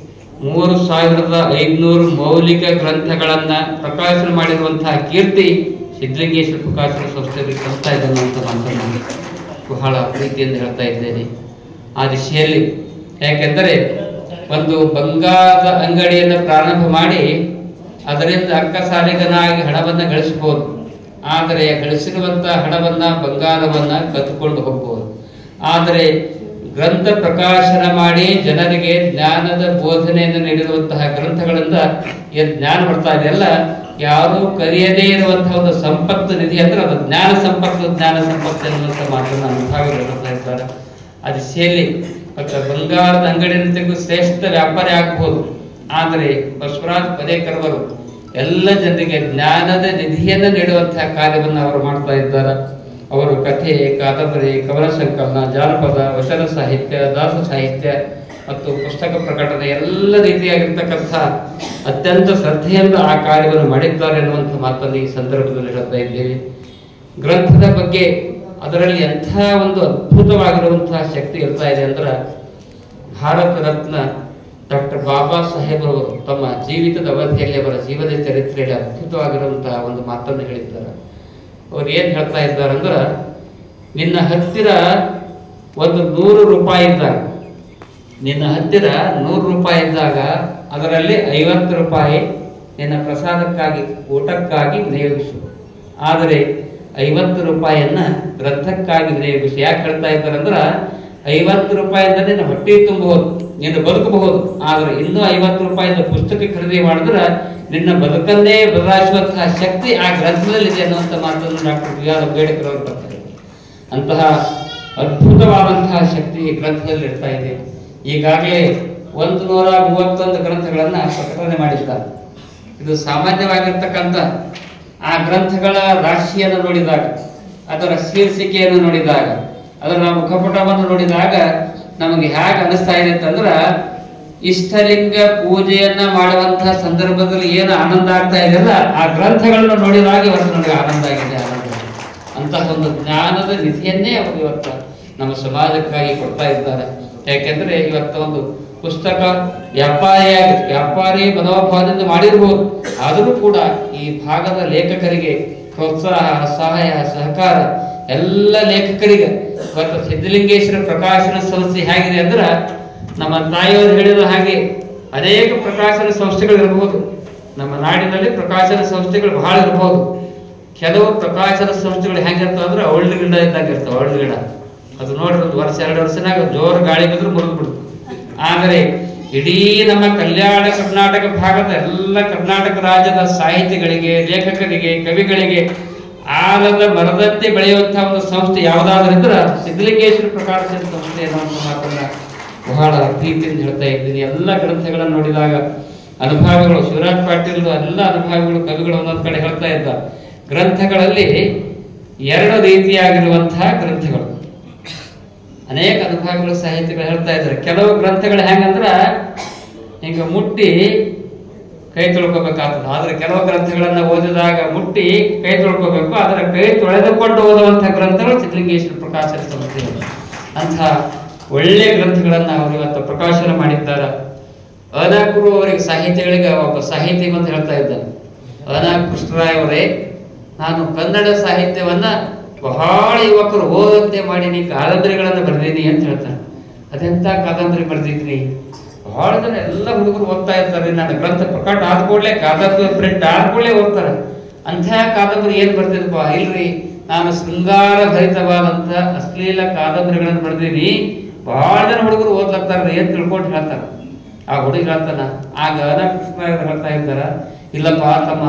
3500 ಮೌಲಿಕ ಗ್ರಂಥಗಳನ್ನ ಪ್ರಕಾಶನ ಮಾಡಿರುವಂತಹ ಕೀರ್ತಿ ಸಿದ್ಧಲಿಂಗೇಶ್ವರ ಪ್ರಕಾಶನ ಸಂಸ್ಥೆಯಲ್ಲಿ ತರ್ತಾ ಇದ್ದಾನೆ ಅಂತ ಮಾತನ್ನು ಬಹಳ ಪ್ರೀತಿಯಿಂದ ಹೇಳ್ತಾ ಇದ್ದೇನೆ. ಆ ದಿಶೆಯಲ್ಲಿ ಯಾಕೆಂದರೆ ಒಂದು ಬಂಗಾರದ ಅಂಗಡಿಯನ್ನು ಪ್ರಾರಂಭ ಮಾಡಿ ಅದರಿಂದ ಅಕ್ಕಸಾಲಿಗನಾಗಿ ಹಣವನ್ನು ಗಳಿಸಬಹುದು. ಆದರೆ ಗಳಿಸಿರುವಂತಹ ಹಣವನ್ನ ಬಂಗಾರವನ್ನ ಕದ್ದುಕೊಂಡು ಹೋಗಬಹುದು. ಆದರೆ ಗ್ರಂಥ ಪ್ರಕಾಶನ ಮಾಡಿ ಜನರಿಗೆ ಜ್ಞಾನದ ಬೋಧನೆಯನ್ನು ನೀಡಿರುವಂತಹ ಗ್ರಂಥಗಳಿಂದ ಏನು ಜ್ಞಾನ ಬರ್ತಾ ಇದೆಯಲ್ಲ, ಯಾರು ಕರೆಯದೇ ಇರುವಂತಹ ಒಂದು ಸಂಪತ್ತು ನಿಧಿ ಅಂದ್ರೆ ಅದು ಜ್ಞಾನ ಸಂಪತ್ತು ಎನ್ನುವಂಥ ಮಾತನ್ನು ಅನುಭವಿಗಳು ಹೇಳ್ತಾ ಇದ್ದಾರೆ. ಆ ದಿಶೆಯಲ್ಲಿ ಬಂಗಾರದ ಅಂಗಡಿಯನ್ನು ತೆಗೆದು ಶ್ರೇಷ್ಠ ವ್ಯಾಪಾರಿ ಆಗಬಹುದು. ಆದರೆ ಬಸವರಾಜ ಪದೇಕರ್ ಅವರು ಎಲ್ಲ ಜನರಿಗೆ ಜ್ಞಾನದ ನಿಧಿಯನ್ನು ನೀಡುವಂತಹ ಕಾರ್ಯವನ್ನು ಅವರು ಮಾಡ್ತಾ ಇದ್ದಾರೆ. ಅವರು ಕಥೆ, ಕಾದಂಬರಿ, ಕವನ ಸಂಕಲನ, ಜಾನಪದ, ವಚನ ಸಾಹಿತ್ಯ, ದಾಸ ಸಾಹಿತ್ಯ ಮತ್ತು ಪುಸ್ತಕ ಪ್ರಕಟಣೆ ಎಲ್ಲ ರೀತಿಯಾಗಿರ್ತಕ್ಕಂಥ ಅತ್ಯಂತ ಶ್ರದ್ಧೆಯಿಂದ ಆ ಕಾರ್ಯವನ್ನು ಮಾಡಿದ್ದಾರೆ ಎನ್ನುವಂಥ ಮಾತನ್ನು ಈ ಸಂದರ್ಭದಲ್ಲಿ ಹೇಳ್ತಾ ಇದ್ದೇವೆ. ಗ್ರಂಥದ ಬಗ್ಗೆ ಅದರಲ್ಲಿ ಎಂಥ ಒಂದು ಅದ್ಭುತವಾಗಿರುವಂತಹ ಶಕ್ತಿ ಇರ್ತಾ ಇದೆ ಅಂದ್ರೆ, ಭಾರತ ರತ್ನ ಡಾಕ್ಟರ್ ಬಾಬಾ ಸಾಹೇಬ್ ಅವರು ತಮ್ಮ ಜೀವಿತದ ಅವಧಿಯಲ್ಲಿ ಅವರ ಜೀವನ ಚರಿತ್ರೆಯಲ್ಲಿ ಅದ್ಭುತವಾಗಿರುವಂತಹ ಒಂದು ಮಾತನ್ನು ಹೇಳಿದ್ದಾರೆ. ಅವ್ರು ಏನ್ ಹೇಳ್ತಾ ಇದ್ದಾರೆ ಅಂದ್ರೆ, ನಿನ್ನ ಹತ್ತಿರ ಒಂದು 100 ರೂಪಾಯಿ ಇದ್ದಾಗ, ನಿನ್ನ ಹತ್ತಿರ 100 ರೂಪಾಯಿ ಇದ್ದಾಗ ಅದರಲ್ಲಿ 50 ರೂಪಾಯಿ ನಿನ್ನ ಪ್ರಸಾದಕ್ಕಾಗಿ, ಊಟಕ್ಕಾಗಿ ವಿನಿಯೋಗಿಸು. ಆದರೆ 50 ರೂಪಾಯಿಯನ್ನ ಗ್ರಂಥಕ್ಕಾಗಿ ವಿನಿಯೋಗಿಸು. ಯಾಕೆ ಹೇಳ್ತಾ ಇದ್ದಾರೆ ಅಂದ್ರೆ, 50 ರೂಪಾಯಿಂದ ನಿನ್ನ ಹೊಟ್ಟೆ ತುಂಬಬಹುದು, ನೀನು ಬದುಕಬಹುದು. ಆದ್ರೆ ಇನ್ನೂ 50 ರೂಪಾಯಿಂದ ಪುಸ್ತಕ ಖರೀದಿ ಮಾಡಿದ್ರೆ ನಿನ್ನ ಬದುಕನ್ನೇ ಬದಲಾಯಿಸುವಂತಹ ಶಕ್ತಿ ಆ ಗ್ರಂಥದಲ್ಲಿ ಇದೆ ಅನ್ನುವಂಥ ಮಾತನ್ನು ಡಾಕ್ಟರ್ ಬಿ ಆರ್ ಅಂಬೇಡ್ಕರ್ ಅವರು ಬರ್ತಾರೆ. ಅಂತಹ ಅದ್ಭುತವಾದಂತಹ ಶಕ್ತಿ ಈ ಗ್ರಂಥದಲ್ಲಿ ಇರ್ತಾ ಇದೆ. ಈಗಾಗಲೇ 131 ಗ್ರಂಥಗಳನ್ನ ಪ್ರಕಟಣೆ ಮಾಡಿದ್ದಾರೆ. ಇದು ಸಾಮಾನ್ಯವಾಗಿರ್ತಕ್ಕಂಥ ಆ ಗ್ರಂಥಗಳ ರಾಶಿಯನ್ನು ನೋಡಿದಾಗ, ಅದರ ಶೀರ್ಷಿಕೆಯನ್ನು ನೋಡಿದಾಗ, ಅದರ ಮುಖಪುಟವನ್ನು ನೋಡಿದಾಗ ನಮಗೆ ಹೇಗೆ ಅನಿಸ್ತಾ ಇದೆ ಅಂತಂದ್ರ, ಇಷ್ಟಲಿಂಗ ಪೂಜೆಯನ್ನ ಮಾಡುವಂತಹ ಸಂದರ್ಭದಲ್ಲಿ ಏನು ಆನಂದ ಆಗ್ತಾ ಇದೆಯಲ್ಲ, ಆ ಗ್ರಂಥಗಳನ್ನು ನೋಡಿದಾಗ ಇವತ್ತು ನನಗೆ ಆನಂದ ಆಗಿದೆ. ಅಂತಹ ಒಂದು ಜ್ಞಾನದ ನಿಧಿಯನ್ನೇ ಅವರು ಇವತ್ತು ನಮ್ಮ ಸಮಾಜಕ್ಕಾಗಿ ಕೊಡ್ತಾ ಇದ್ದಾರೆ. ಯಾಕೆಂದ್ರೆ ಇವತ್ತು ಒಂದು ಪುಸ್ತಕ ವ್ಯಾಪಾರಿ ಮನೋಭಾವದಿಂದ ಮಾಡಿರ್ಬೋದು, ಆದರೂ ಕೂಡ ಈ ಭಾಗದ ಲೇಖಕರಿಗೆ ಪ್ರೋತ್ಸಾಹ, ಸಹಾಯ, ಸಹಕಾರ ಎಲ್ಲ ಲೇಖಕರಿಗೆ ಇವತ್ತು ಸಿದ್ಧಲಿಂಗೇಶ್ವರ ಪ್ರಕಾಶನ ಸಂಸ್ಥೆ ಹೇಗಿದೆ ಅಂದ್ರೆ, ನಮ್ಮ ತಾಯಿಯವರು ಹೇಳಿದ ಹಾಗೆ ಅನೇಕ ಪ್ರಕಾಶನ ಸಂಸ್ಥೆಗಳು ಇರಬಹುದು. ನಮ್ಮ ನಾಡಿನಲ್ಲಿ ಪ್ರಕಾಶನ ಸಂಸ್ಥೆಗಳು ಬಹಳ ಇರಬಹುದು. ಕೆಲವು ಪ್ರಕಾಶನ ಸಂಸ್ಥೆಗಳು ಹೆಂಗಿರ್ತವೆ ಅಂದ್ರೆ ಒಳ್ಳೆ ಗಿಡ ಇದ್ದಾಗ ಇರ್ತವೆ. ಒಳ್ಳೆ ಗಿಡ ಅದು ನೋಡ್ರಿ 1 ವರ್ಷ 2 ವರ್ಷನಾಗ ಜೋರು ಗಾಳಿ ಬಿದ್ರು ಮುರಿದು ಬಿಡುತ್ತೆ. ಆದರೆ ಇಡೀ ನಮ್ಮ ಕಲ್ಯಾಣ ಕರ್ನಾಟಕ ಭಾಗದ ಎಲ್ಲ ಕರ್ನಾಟಕ ರಾಜ್ಯದ ಸಾಹಿತಿಗಳಿಗೆ, ಲೇಖಕರಿಗೆ, ಕವಿಗಳಿಗೆ ಆಲದ ಮರದಂತೆ ಬೆಳೆಯುವಂತಹ ಒಂದು ಸಂಸ್ಥೆ ಯಾವುದಾದ್ರೂ ಇದ್ರೆ ಸಿದ್ಧಲಿಂಗೇಶ್ವರ ಪ್ರಕಾಶನ ಸಂಸ್ಥೆ ಅನ್ನುವಂಥ ಮಾತನ್ನ ಬಹಳ ಪ್ರೀತಿಯಿಂದ ಹೇಳ್ತಾ ಇದ್ದೀನಿ. ಎಲ್ಲ ಗ್ರಂಥಗಳನ್ನು ನೋಡಿದಾಗ ಅನುಭವಿಗಳು, ಶಿವರಾಜ್ ಪಾಟೀಲ್ ಎಲ್ಲ ಅನುಭವಿಗಳು, ಕವಿಗಳು ಒಂದೊಂದು ಕಡೆ ಹೇಳ್ತಾ ಇದ್ದ, ಗ್ರಂಥಗಳಲ್ಲಿ 2 ರೀತಿಯಾಗಿರುವಂತಹ ಗ್ರಂಥಗಳು. ಅನೇಕ ಅನುಭವಿಗಳು, ಸಾಹಿತ್ಯಗಳು ಹೇಳ್ತಾ ಇದ್ದಾರೆ. ಕೆಲವು ಗ್ರಂಥಗಳು ಹೆಂಗಂದ್ರ ಹಿಂಗ ಮುಟ್ಟಿ ಕೈ ತೊಳ್ಕೋಬೇಕಾಗ್ತದೆ. ಆದ್ರೆ ಕೆಲವು ಗ್ರಂಥಗಳನ್ನ ಓದಿದಾಗ ಮುಟ್ಟಿ ಕೈ ತೊಳ್ಕೋಬೇಕು, ಆದ್ರೆ ಕೈ ತೊಳೆದುಕೊಂಡು ಓದುವಂತಹ ಗ್ರಂಥಗಳು ಸಿದ್ಧಲಿಂಗೇಶ್ವರ ಪ್ರಕಾಶನ ಸಂಸ್ಥೆ. ಅಂತಹ ಒಳ್ಳೆಯ ಗ್ರಂಥಗಳನ್ನ ಅವರು ಇವತ್ತು ಪ್ರಕಾಶನ ಮಾಡಿದ್ದಾರೆ. ಅನಾಕುರು ಅವರಿಗೆ ಸಾಹಿತಿಗಳಿಗೆ ಒಬ್ಬ ಸಾಹಿತಿ ಅಂತ ಹೇಳ್ತಾ ಇದ್ದಾನೆ, ಅನಾ ಕೃಷ್ಣರಾಯ್ ಅವರೇ, ನಾನು ಕನ್ನಡ ಸಾಹಿತ್ಯವನ್ನ ಬಹಳ ಯುವಕರು ಓದಂತೆ ಮಾಡೀನಿ, ಕಾದಂಬರಿಗಳನ್ನು ಬರೆದೀನಿ ಅಂತ ಹೇಳ್ತಾನೆ. ಅದೆಂತ ಕಾದಂಬರಿ ಬರೆದಿದ್ರಿ? ಬಹಳ ಜನ ಎಲ್ಲ ಹುಡುಗರು ಓದ್ತಾ ಇರ್ತಾರೆ. ನಾನು ಗ್ರಂಥ ಪ್ರಕಟ ಆದ ಕೂಡಲೇ, ಕಾದಂಬರಿ ಪ್ರಿಂಟ್ ಆದ ಕೂಡಲೇ ಓದ್ತಾರೆ. ಅಂಥ ಕಾದಂಬರಿ ಏನ್ ಬರ್ತಿದ್ಪಾ? ಇಲ್ರಿ, ನಾನು ಶೃಂಗಾರ ಭರಿತವಾದಂತ ಅಶ್ಲೀಲ ಕಾದಂಬರಿಗಳನ್ನು ಬರೆದೀನಿ, ಬಹಳ ಜನ ಹುಡುಗರು ಓದ್ಲಾಗ್ತಾರೆ ಏನ್ ತಿಳ್ಕೊಂಡು ಹೇಳ್ತಾರ. ಆ ಹುಡುಗ ಹೇಳ್ತಾನ, ಆಗ ಕೃಷ್ಣ ಹೇಳ್ತಾ ಇದ್ದಾರ, ಇಲ್ಲಪ್ಪ ತಮ್ಮ,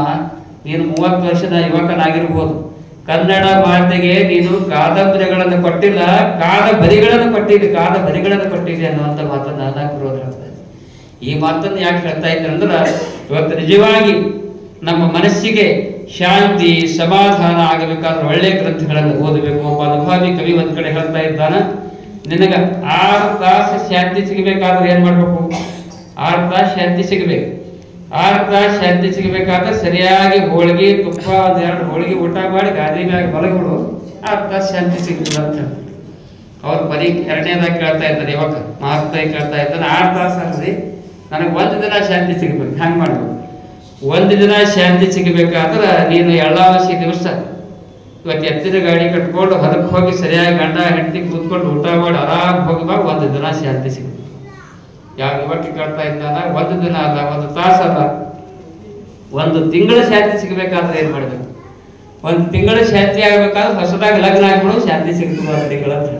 ನೀನು 30 ವರ್ಷದ ಯುವಕನಾಗಿರ್ಬೋದು, ಕನ್ನಡ ಮಾತೆಗೆ ನೀನು ಕಾದಂಬರಿಗಳನ್ನು ಕೊಟ್ಟಿಲ್ಲ, ಕಾದಂಬರಿಗಳನ್ನು ಕೊಟ್ಟಿದೆ ಅನ್ನುವಂಥ ಮಾತನ್ನ ಅನಾಕರು ಹೇಳ್ತಾ ಇದ್ದಾರೆ. ಈ ಮಾತನ್ನು ಯಾಕೆ ಹೇಳ್ತಾ ಇದ್ದಾರೆ ಅಂದ್ರೆ, ಇವತ್ತು ನಿಜವಾಗಿ ನಮ್ಮ ಮನಸ್ಸಿಗೆ ಶಾಂತಿ, ಸಮಾಧಾನ ಆಗಬೇಕಾದ್ರೆ ಒಳ್ಳೆಯ ಗ್ರಂಥಗಳನ್ನು ಓದಬೇಕು. ಒಬ್ಬ ಅನುಭವಿ ಕವಿ ಒಂದ್ ಕಡೆ ಹೇಳ್ತಾ ಇದ್ದಾನ, ನಿನಗ 6 ತಾಸು ಶಾಂತಿ ಸಿಗಬೇಕಾದ್ರೆ ಏನ್ ಮಾಡ್ಬೇಕು? 6 ತಾಸು ಶಾಂತಿ ಸಿಗಬೇಕು. 6 ತಾಸು ಶಾಂತಿ ಸಿಗಬೇಕಾದ್ರೆ ಸರಿಯಾಗಿ ಹೋಳಿಗೆ ತುಪ್ಪ 1-2 ಹೋಳಿಗೆ ಊಟ ಮಾಡಿ ಗಾದಿ ಮ್ಯಾಗ ಮಲಗಿಬಿಡು, 6 ತಾಸು ಶಾಂತಿ ಸಿಗ್ತದೆ ಅಂತ ಅವ್ರು ಬರೀ 2ನೇದಾಗ ಕೇಳ್ತಾ ಇದ್ದಾರೆ. ಇವಾಗ ಮಹಾತ್ಮ ಕೇಳ್ತಾ ಇದ್ದಾನೆ, 6 ತಾಸು ಅಲ್ರಿ, ನನಗೆ 1 ದಿನ ಶಾಂತಿ ಸಿಗ್ಬೇಕು, ಹ್ಯಾಂಗೆ ಮಾಡ್ಬೇಕು? 1 ದಿನ ಶಾಂತಿ ಸಿಗಬೇಕಾದ್ರೆ ನೀನು ಎಳ್ಳಾಮಸಿ ದಿವಸ ಇವತ್ತು ಎತ್ತಿನ ಗಾಡಿ ಕಟ್ಕೊಂಡು ಹೊರಗೆ ಹೋಗಿ ಸರಿಯಾಗಿ ಗಂಡ ಹೆಂಡತಿ ಕೂತ್ಕೊಂಡು ಊಟ ಮಾಡಿ ಆರಾಮ್ ಹೋಗಿವಾಗ 1 ದಿನ ಶಾಂತಿ ಸಿಗುತ್ತೆ. ಯಾವ ಯುವಕಿ ಕೇಳ್ತಾ ಇದ್ದಾನ, 1 ದಿನ ಅಲ್ಲ, 1 ತಾಸು ಅಲ್ಲ, 1 ತಿಂಗಳ ಶಾಂತಿ ಸಿಗಬೇಕಾದ್ರೆ ಏನ್ ಮಾಡ್ಬೇಕು? 1 ತಿಂಗಳ ಶಾಂತಿ ಆಗ್ಬೇಕಾದ್ರೆ ಹೊಸದಾಗಿ ಲಗ್ನ ಆಗ್ಬಿಡು, ಶಾಂತಿ ಸಿಗ್ತದೆ 1 ತಿಂಗಳ ಅಂತ.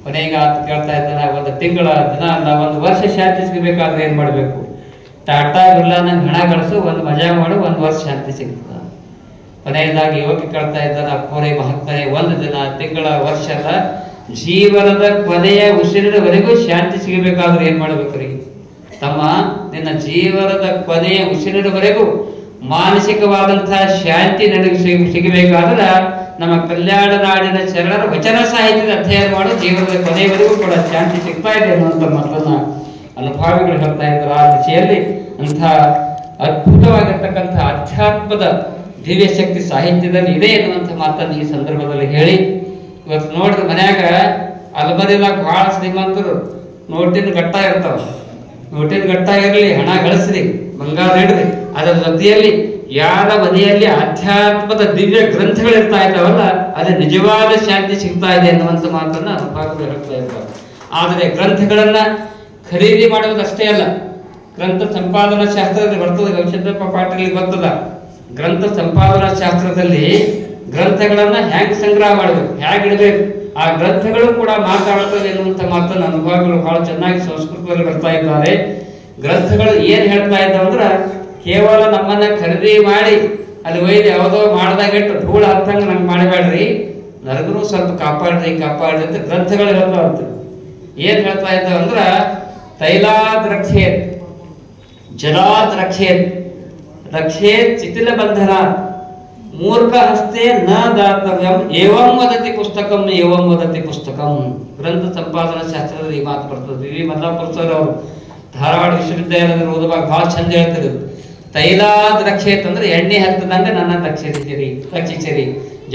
ಕೊನೆಗೆ ಆತ ಕೇಳ್ತಾ ಇದ್ದಾನ, 1 ತಿಂಗಳ ದಿನ ಅಲ್ಲ, 1 ವರ್ಷ ಶಾಂತಿ ಸಿಗಬೇಕಾದ್ರೆ ಏನ್ ಮಾಡ್ಬೇಕು? ಟಾಟಾ ಬಿರ್ಲಾ ನಂಗೆ ಹಣ ಗಳಿಸು, 1 ಮಜಾ ಮಾಡು, 1 ವರ್ಷ ಶಾಂತಿ ಸಿಗ್ತದ. ಕೊನೆಯದಾಗಿ ಯುವಕಿ ಕೇಳ್ತಾ ಇದ್ದಾನ, ಪೂರೈ ಮಹಾತ್ಮನೆ, 1 ದಿನ, ತಿಂಗಳ, ವರ್ಷ ಅಲ್ಲ, ಜೀವನದ ಕೊನೆಯ ಉಸಿರಿನವರೆಗೂ ಶಾಂತಿ ಸಿಗಬೇಕಾದ್ರೆ ಏನ್ ಮಾಡ್ಬೇಕ್ರಿ ತಮ್ಮ? ನಿನ್ನ ಜೀವನದ ಕೊನೆಯ ಉಸಿರಿನವರೆಗೂ ಮಾನಸಿಕವಾದಂತಹ ಶಾಂತಿ ನನಗೆ ಸಿಗಬೇಕಾದ್ರೆ ನಮ್ಮ ಕಲ್ಯಾಣ ನಾಡಿನ ಶರಣರ ವಚನ ಸಾಹಿತ್ಯದ ಅಧ್ಯಯನ ಮಾಡು, ಜೀವನದ ಕೊನೆಯವರೆಗೂ ಕೂಡ ಶಾಂತಿ ಸಿಗ್ತಾ ಇದೆ ಅನ್ನುವಂಥ ಮಾತನ್ನ ಅನುಭಾವಿಗಳು ಹೇಳ್ತಾ ಇದ್ದಾರೆ. ಆ ದಿಶೆಯಲ್ಲಿ ಅಂಥ ಅದ್ಭುತವಾಗಿರ್ತಕ್ಕಂಥ ಅಧ್ಯಾತ್ಮದ ದಿವ್ಯ ಶಕ್ತಿ ಸಾಹಿತ್ಯದಲ್ಲಿ ಇದೆ ಎನ್ನುವಂಥ ಮಾತನ್ನು ಈ ಸಂದರ್ಭದಲ್ಲಿ ಹೇಳಿ, ಇವತ್ತು ನೋಡ್ರಿ ಮನ್ಯಾಗ ಅಲ್ಮರಿದಾಗ ಬಹಳ ಶ್ರೀಮಂತರು ನೋಟಿನ ಗಟ್ಟ ಇರ್ತಾವ. ನೋಟಿನ ಗಟ್ಟ ಇರಲಿ, ಹಣ ಗಳಿಸ್ರಿ, ಬಂಗಾರ ಇಡ್ರಿ, ಅದರ ಜೊತೆಯಲ್ಲಿ ಯಾರ ಮನೆಯಲ್ಲಿ ಆಧ್ಯಾತ್ಮದ ದಿವ್ಯ ಗ್ರಂಥಗಳು ಇರ್ತಾ ಇದ್ದಾವಲ್ಲ, ಅಲ್ಲಿ ನಿಜವಾದ ಶಾಂತಿ ಸಿಗ್ತಾ ಇದೆ ಎನ್ನುವಂಥ ಮಾತನ್ನ ಅನುಭಾವಿಗಳು ಹೇಳ್ತಾ ಇರ್ತಾರೆ. ಆದರೆ ಗ್ರಂಥಗಳನ್ನ ಖರೀದಿ ಮಾಡುವುದಷ್ಟೇ ಅಲ್ಲ, ಗ್ರಂಥ ಸಂಪಾದನಾ ಶಾಸ್ತ್ರದಲ್ಲಿ ಬರ್ತದೆ, ಗವಿಸಿದ್ದಪ್ಪ ಪಾಟೀಲ್ ಗೊತ್ತದ. ಗ್ರಂಥ ಸಂಪಾದನಾ ಶಾಸ್ತ್ರದಲ್ಲಿ ಗ್ರಂಥಗಳನ್ನ ಹ್ಯಾಂಗ್ ಸಂಗ್ರಹ ಮಾಡಬೇಕು, ಹೇಗೆ ಇಡಬೇಕು, ಆ ಗ್ರಂಥಗಳು ಕೂಡ ಮಾತಾಡ್ತವೆ ಎನ್ನುವಂಥ ಮಾತನ್ನು ಅನುಭವಗಳು ಬಹಳ ಚೆನ್ನಾಗಿ ಸಂಸ್ಕೃತದಲ್ಲಿ ಬರ್ತಾ ಇದ್ದಾರೆ. ಗ್ರಂಥಗಳು ಏನ್ ಹೇಳ್ತಾ ಇದ್ದಾವಂದ್ರ, ಕೇವಲ ನಮ್ಮನ್ನ ಖರೀದಿ ಮಾಡಿ ಅಲ್ಲಿ ಒಯ್ದು ಯಾವುದೋ ಮಾಡ್ದಾಗಿಟ್ಟು ಧೂಳ ಹತ್ತಂಗ ನಂಗೆ ಮಾಡಬೇಡ್ರಿ, ನನಗೂ ಸ್ವಲ್ಪ ಕಾಪಾಡ್ರಿ ಅಂತ ಗ್ರಂಥಗಳು ಹೇಳ್ತಾ ಇರ್ತವೆ. ಏನ್ ಹೇಳ್ತಾ ಇದ್ದಾವಂದ್ರ, ತೈಲಾದ್ ರಕ್ಷೇತ್, ಜಲಾದ್ ರಕ್ಷೇತ್, ರಕ್ಷೇತ್ ಚಿತಿಲ ಬಂಧನ, ಮೂರ್ಖ ಹಸ್ತೆ ನ ದಾತವ್ಯಂ, ಏವಂ ವದತಿ ಪುಸ್ತಕಂ ಏವಂ ವದತಿ ಪುಸ್ತಕಂ. ಗ್ರಂಥ ಸಂಪಾದನಾ ಶಾಸ್ತ್ರದಲ್ಲಿ ಈ ಮಾತು ಬರ್ತದೆ. ವಿ ಮಲ್ಲಾಪುರ ಸರ್ ಅವರು ಧಾರವಾಡ ವಿಶ್ವವಿದ್ಯಾಲಯದಲ್ಲಿ ಓದುವಾಗ ಬಹಳ ಚಂದ ಹೇಳ್ತಿದ್ರು. ತೈಲಾದ್ ರಕ್ಷೇತ್ ಅಂದ್ರೆ ಎಣ್ಣೆ ಹತ್ತದಂಗ ನನ್ನ ರಕ್ಷಿಸಿರಿ.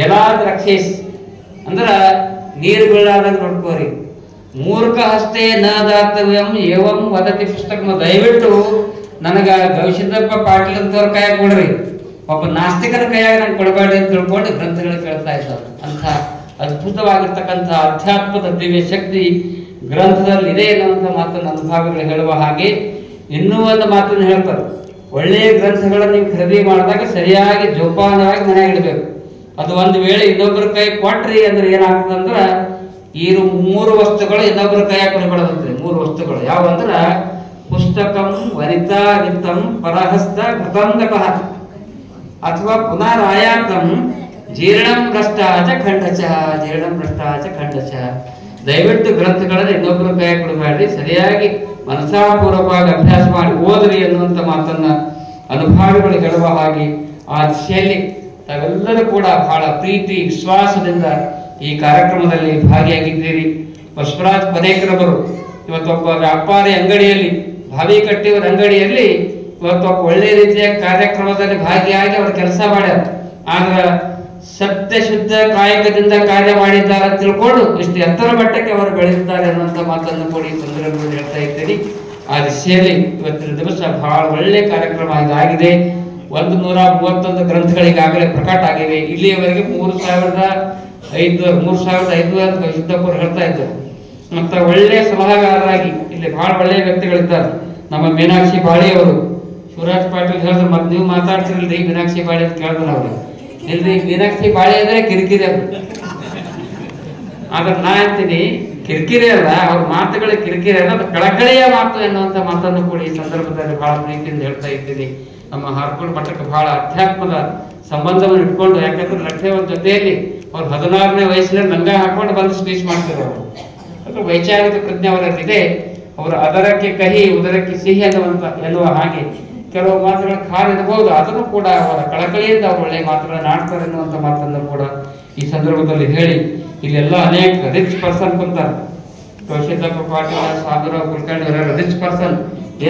ಜಲಾದ್ ರಕ್ಷೇಸ್ ಅಂದ್ರ ನೀರು ಬೀಳಾದಂಗ ನೋಡ್ಕೋರಿ. ಮೂರ್ಖ ಹಸ್ತೆ ನ ದಾತವ್ಯಂ ಏವಂ ವದತಿ ಪುಸ್ತಕಂ. ದಯವಿಟ್ಟು ನನಗ ಗವಿಸಿದ್ದಪ್ಪ ಪಾಟೀಲ್ ಅಂತವ್ರ ಕೈಯಾಗ ಕೊಡ್ರಿ, ಒಬ್ಬ ನಾಸ್ತಿಕರ ಕೈಯಾಗ ನಂಗೆ ಕೊಡಬೇಡಿ ಅಂತ ತಿಳ್ಕೊಂಡು ಗ್ರಂಥಗಳು ಕೇಳ್ತಾ ಇದ್ದಾರೆ. ಅಂತ ಅದ್ಭುತವಾಗಿರ್ತಕ್ಕಂಥ ಅಧ್ಯಾತ್ಮದ ದಿವ್ಯ ಶಕ್ತಿ ಗ್ರಂಥದಲ್ಲಿ ಇದೆ ಎನ್ನುವಂಥ ಮಾತನ್ನು ಅನುಭಾವಿಗಳು ಹೇಳುವ ಹಾಗೆ ಇನ್ನೂ ಒಂದು ಮಾತನ್ನು ಹೇಳ್ತಾರೆ. ಒಳ್ಳೆಯ ಗ್ರಂಥಗಳನ್ನು ನೀವು ಖರೀದಿ ಮಾಡಿದಾಗ ಸರಿಯಾಗಿ ಜೋಪಾನವಾಗಿ ಮನೆಯಾಗ ಇಡಬೇಕು. ಅದು ಒಂದು ವೇಳೆ ಇನ್ನೊಬ್ಬರ ಕೈ ಕೊಟ್ರಿ ಅಂದ್ರೆ ಏನಾಗ್ತದಂದ್ರ, ಈ 3 ವಸ್ತುಗಳು ಇನ್ನೊಬ್ಬರ ಕೈಯಾಗ ಕೊಡಬಾರ್ದಂತ್ರಿ. 3 ವಸ್ತುಗಳು ಯಾವಂದ್ರ, ಪುಸ್ತಕಂ ವನಿತಾ ವಿತ್ತಂ ಪರಹಸ್ತ ಕೃತಂಗತಃ ಅಥವಾ ಪುನರಾಯಾತಂ ಜೀರ್ಣಂ ಭ್ರಷ್ಟಾಚ ಖಂಡಚ. ದಯವಿಟ್ಟು ಗ್ರಂಥಗಳನ್ನು ಇನ್ನೊಬ್ಬರ ಕೈಯಾಗ ಕೊಡಬೇಡ್ರಿ, ಸರಿಯಾಗಿ ಮನಸಾಪೂರ್ವಕವಾಗಿ ಅಭ್ಯಾಸ ಮಾಡಿ ಓದ್ರಿ ಎನ್ನುವಂಥ ಮಾತನ್ನ ಅನುಭಾವಿಗಳು ಹೇಳುವ ಹಾಗೆ ಆ ದಿಶೆಯಲ್ಲಿ ತಾವೆಲ್ಲರೂ ಕೂಡ ಬಹಳ ಪ್ರೀತಿ ವಿಶ್ವಾಸದಿಂದ ಈ ಕಾರ್ಯಕ್ರಮದಲ್ಲಿ ಭಾಗಿಯಾಗಿದ್ದೀರಿ. ಬಸವರಾಜ್ ಕೊನೇಕರವರು ಇವತ್ತೊಬ್ಬ ವ್ಯಾಪಾರಿ ಅಂಗಡಿಯಲ್ಲಿ, ಭಾವಿ ಕಟ್ಟಿಯವರ ಅಂಗಡಿಯಲ್ಲಿ ಇವತ್ತೊಬ್ಬ ಒಳ್ಳೆ ರೀತಿಯ ಕಾರ್ಯಕ್ರಮದಲ್ಲಿ ಭಾಗಿಯಾಗಿ ಅವರು ಕೆಲಸ ಮಾಡ್ಯಾರ. ಆದ್ರ ಸತ್ಯ ಶುದ್ಧ ಕಾಯಕದಿಂದ ಕಾರ್ಯ ಮಾಡಿದ್ದಾರೆ ಅಂತ ತಿಳ್ಕೊಂಡು ಇಷ್ಟು ಎತ್ತರ ಮಟ್ಟಕ್ಕೆ ಅವರು ಬೆಳೆದಿದ್ದಾರೆ ಅನ್ನುವಂಥ ಮಾತನ್ನು ಕೂಡ ಈ ಸಂದರ್ಭದಲ್ಲಿ ಹೇಳ್ತಾ ಇದ್ದೀನಿ. ಆ ದಿಶೆಯಲ್ಲಿ ಇವತ್ತಿನ ದಿವಸ ಬಹಳ ಒಳ್ಳೆ ಕಾರ್ಯಕ್ರಮ ಇದಾಗಿದೆ. 131 ಗ್ರಂಥಗಳು ಈಗಾಗಲೇ ಪ್ರಕಟ ಆಗಿವೆ. ಇಲ್ಲಿಯವರೆಗೆ 3,500 ಸಿದ್ದಪ್ಪರು ಹೇಳ್ತಾ ಇದ್ದಾರೆ. ಮತ್ತೆ ಒಳ್ಳೆಯ ಸಲಹಾಗಾರರಾಗಿ ಇಲ್ಲಿ ಬಹಳ ಒಳ್ಳೆಯ ವ್ಯಕ್ತಿಗಳಿದ್ದಾರೆ. ನಮ್ಮ ಮೀನಾಕ್ಷಿ ಬಾಳಿಯವರು, ಶಿವರಾಜ್ ಪಾಟೀಲ್ ಹೇಳಿದ್ರು, ಮತ್ತೆ ನೀವು ಮಾತಾಡ್ತಿರಲ್ರಿ ಮೀನಾಕ್ಷಿ ಬಾಳಿ ಅಂತ ಕೇಳಿದ್ರು ಅವರು. ಇಲ್ರಿ, ಮೀನಾಕ್ಷಿ ಬಾಳಿ ಅಂದ್ರೆ ಕಿರಿಕಿರಿ ಅದು. ಆದ್ರೆ ನಾ ಅಂತೀನಿ ಕಿರಿಕಿರಿ ಅಲ್ಲ, ಅವ್ರ ಮಾತುಗಳ ಕಿರಿಕಿರಿ ಅಲ್ಲ, ಅದು ಕಳಕಳಿಯ ಮಾತು ಎನ್ನುವಂಥ ಮಾತನ್ನು ಕೂಡ ಈ ಸಂದರ್ಭದಲ್ಲಿ ಬಹಳ ಪ್ರೀತಿಯಿಂದ ಹೇಳ್ತಾ ಇದ್ದೀನಿ. ನಮ್ಮ ಹಾರ್ಕೋಡ್ ಮಠಕ್ಕೆ ಬಹಳ ಅಧ್ಯಾತ್ಮದ ಸಂಬಂಧವನ್ನು ಇಟ್ಕೊಂಡು, ಯಾಕಂದ್ರೆ ಲಕ್ಷ್ಮೀ ಜೊತೆಯಲ್ಲಿ ಅವ್ರು 16ನೇ ವಯಸ್ಸಿನಲ್ಲಿ ಲಂಗ ಹಾಕೊಂಡು ಬಂದು ಸ್ಪೀಚ್ ಮಾಡ್ತಿರೋರು. ಅದು ವೈಚಾರಿಕ ಪ್ರಜ್ಞೆ ಅವರಲ್ಲಿದೆ. ಅವರು ಅದರಕ್ಕೆ ಕಹಿ ಉದರಕ್ಕೆ ಸಿಹಿ ಎನ್ನುವ ಹಾಗೆ ಕೆಲವು ಮಾತುಗಳ ಖಾರ ಇರಬಹುದು, ಅದನ್ನು ಕೂಡ ಅವರ ಕಳಕಳಿಯಿಂದ ಅವರು ಒಳ್ಳೆಯ ಮಾತುಗಳನ್ನು ಆಡ್ತಾರೆ ಎನ್ನುವಂಥ ಮಾತನ್ನು ಕೂಡ ಈ ಸಂದರ್ಭದಲ್ಲಿ ಹೇಳಿ, ಇಲ್ಲೆಲ್ಲ ಅನೇಕ ರಿಚ್ ಪರ್ಸನ್ ಕುಂತಾರೆ. ಕೌಶಿಕಪ್ಪ ಪಾಟೀಲ, ಸಾಧುರಾವ್ ಕುಲಕರ್ಣಿ ಅವರೆಲ್ಲ ರಿಚ್ ಪರ್ಸನ್.